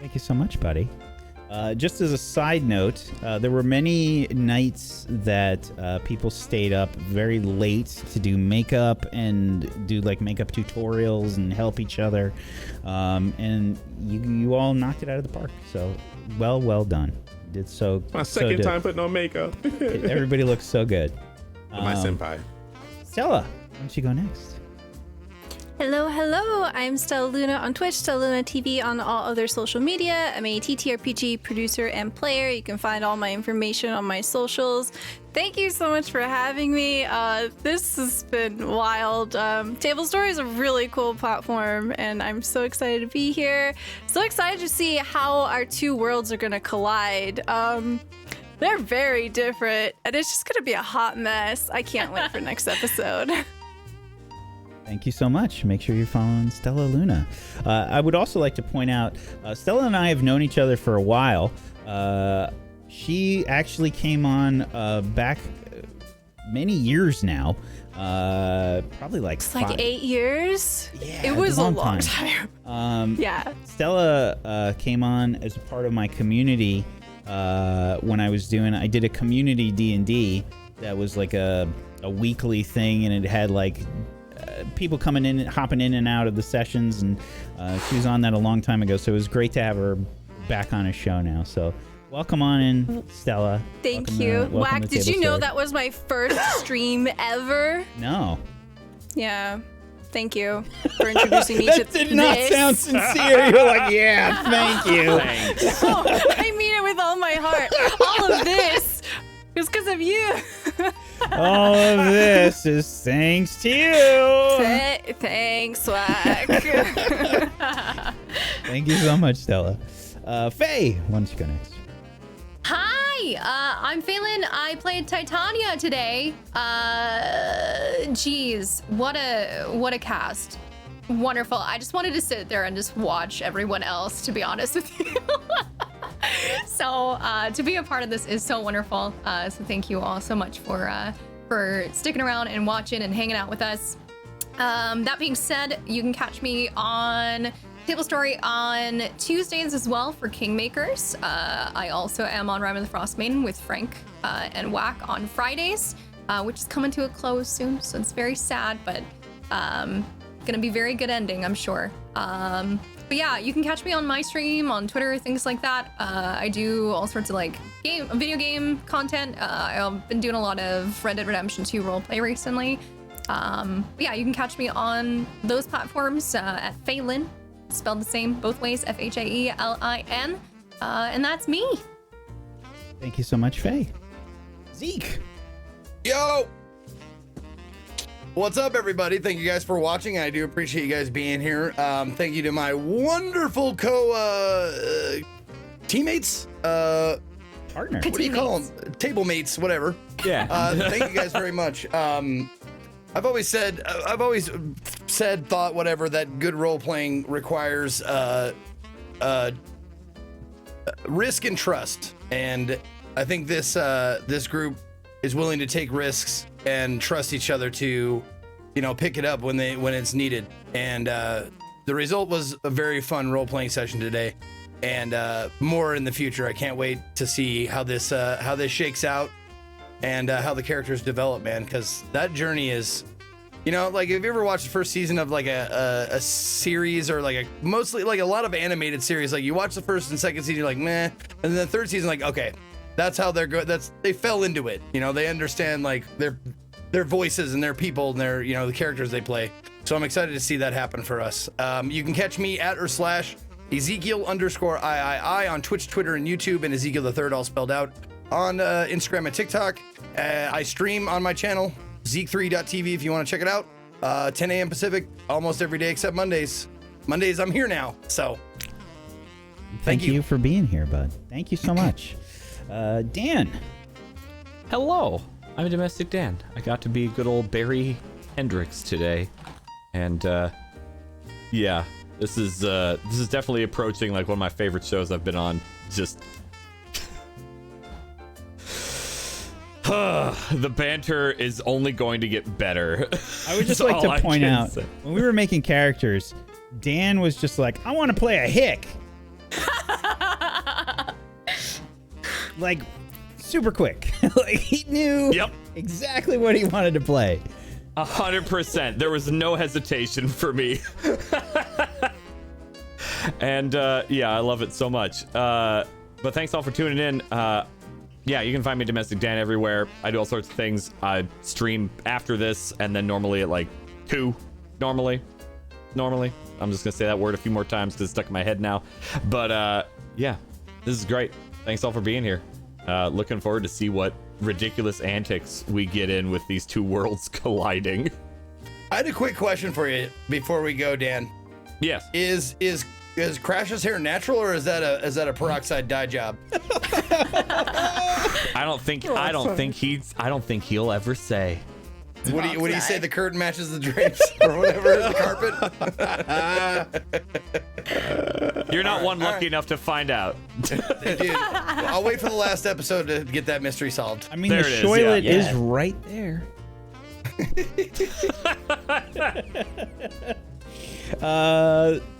Thank you so much, buddy. Just as a side note, there were many nights that people stayed up very late to do makeup and do like makeup tutorials and help each other. And you all knocked it out of the park. So well done. You did so. My second time putting on makeup. Everybody looks so good. My senpai. Stella, why don't you go next? Hello, I'm Stella Luna on Twitch, Stella Luna TV on all other social media. I'm a TTRPG producer and player. You can find all my information on my socials. Thank you so much for having me. This has been wild. Tablestory is a really cool platform, and I'm so excited to be here. So excited to see how our two worlds are going to collide. They're very different, and it's just going to be a hot mess. I can't wait for next episode. Thank you so much. Make sure you're following Stella Luna. I would also like to point out, Stella and I have known each other for a while. She actually came on back many years now. Probably like it's like 8 years. Yeah, it was a long time. Yeah. Stella came on as a part of my community when I did a community D&D that was like a weekly thing, and it had like people coming in, hopping in and out of the sessions, and she was on that a long time ago, so it was great to have her back on a show now. So welcome on in, Stella. Thank you. Whack, did you know that was my first stream ever? No. Yeah. Thank you for introducing me to this. That did not sound sincere. You're like, yeah, thank you. No, I mean it with all my heart. All of this is because of you. All of this is thanks to you. Thanks, Whack. Thank you so much, Stella. Faye, why don't you go next? Hi, I'm Phelan. I played Titania today. Geez, what a cast. Wonderful. I just wanted to sit there and just watch everyone else, to be honest with you. So to be a part of this is so wonderful. So thank you all so much for sticking around and watching and hanging out with us. That being said, you can catch me on Tablestory on Tuesdays as well for Kingmakers. I also am on Rhyme of the Frostmaiden with Frank and Whack on Fridays, which is coming to a close soon, so it's very sad, but gonna be very good ending, I'm sure. But yeah, you can catch me on my stream, on Twitter, things like that. I do all sorts of like video game content. I've been doing a lot of Red Dead Redemption 2 roleplay recently. Yeah, you can catch me on those platforms at Phelan, spelled the same both ways, Faelin, and that's me. Thank you so much, Faye. Zeke. Yo! What's up, everybody? Thank you guys for watching. I do appreciate you guys being here. Thank you to my wonderful teammates. Partner. What do you call them? Table mates, whatever. Yeah. Thank you guys very much. I've always thought, whatever, that good role playing requires risk and trust, and I think this group is willing to take risks and trust each other to, pick it up when it's needed. And the result was a very fun role playing session today, and more in the future. I can't wait to see how this shakes out and how the characters develop, man, because that journey is, like, have you ever watched the first season of like a series, or like mostly like a lot of animated series? Like, you watch the first and second season, you're like, meh, and then the third season, like, okay, that's how they're good. They fell into it. They understand like their voices and their people and their the characters they play. So I'm excited to see that happen for us. You can catch me at / Ezekiel_III on Twitch, Twitter, and YouTube, and Ezekiel the Third all spelled out on Instagram and TikTok. I stream on my channel, Zeke3.tv, if you want to check it out. 10 a.m. Pacific, almost every day except Mondays. Mondays, I'm here now, so Thank you for being here, bud. Thank you so much. Dan. Hello. I'm Domestic Dan. I got to be good old Barry Hendricks today. And, yeah, this is definitely approaching like one of my favorite shows I've been on. Just... the banter is only going to get better. I would just like to point out, when we were making characters, Dan was just like, I want to play a hick. Like, super quick. Like, he knew exactly what he wanted to play. 100%. There was no hesitation for me. And, yeah, I love it so much. But thanks all for tuning in. Yeah, you can find me Domestic Dan everywhere. I do all sorts of things. I stream after this, and then normally at like 2. Normally. I'm just gonna say that word a few more times because it's stuck in my head now. But yeah, this is great. Thanks all for being here. Looking forward to see what ridiculous antics we get in with these two worlds colliding. I had a quick question for you before we go, Dan. Yes. Is Crash's hair natural, or is that a peroxide dye job? I don't think he'll ever say. What do you say? The curtain matches the drapes, or whatever, the carpet. You're not lucky enough to find out. Dude, I'll wait for the last episode to get that mystery solved. I mean, the toilet is right there.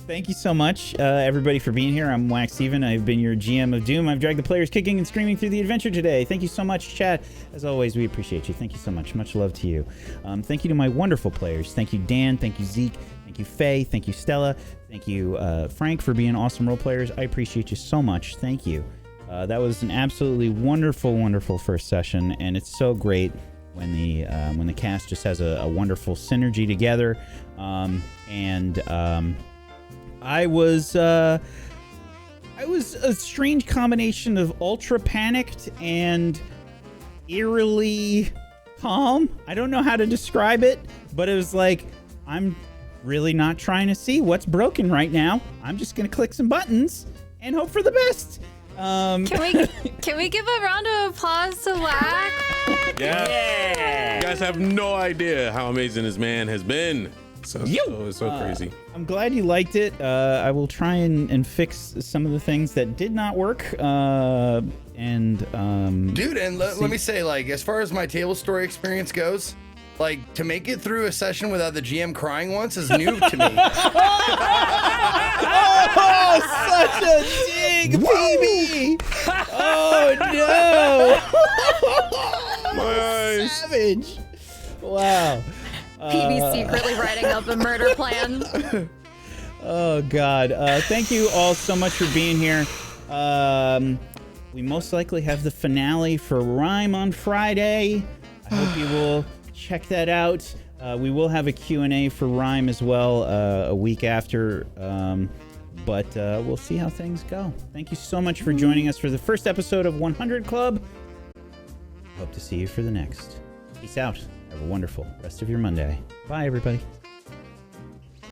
Thank you so much, everybody, for being here. I'm Wax Steven. I've been your GM of Doom. I've dragged the players kicking and screaming through the adventure today. Thank you so much, chat. As always, we appreciate you. Thank you so much. Much love to you. Thank you to my wonderful players. Thank you, Dan. Thank you, Zeke. Thank you, Faye. Thank you, Stella. Thank you, Frank, for being awesome role players. I appreciate you so much. Thank you. That was an absolutely wonderful, wonderful first session, and it's so great when the cast just has a wonderful synergy together. I was a strange combination of ultra panicked and eerily calm. I don't know how to describe it, but it was like, I'm really not trying to see what's broken right now. I'm just gonna click some buttons and hope for the best. Can we give a round of applause to Wax? Yeah. You guys have no idea how amazing this man has been. So crazy. I'm glad you liked it. I will try and fix some of the things that did not work. Dude, and let me say, like, as far as my Tablestory experience goes, like, to make it through a session without the GM crying once is new to me. Oh, such a dig, PB! Oh no! My savage! Wow. PB secretly writing up a murder plan. Oh God! Thank you all so much for being here. We most likely have the finale for Rhyme on Friday. I hope you will check that out. We will have a Q&A for Rhyme as well a week after, but we'll see how things go. Thank you so much for joining us for the first episode of 100 Club. Hope to see you for the next. Peace out. Have a wonderful rest of your Monday. Bye, everybody.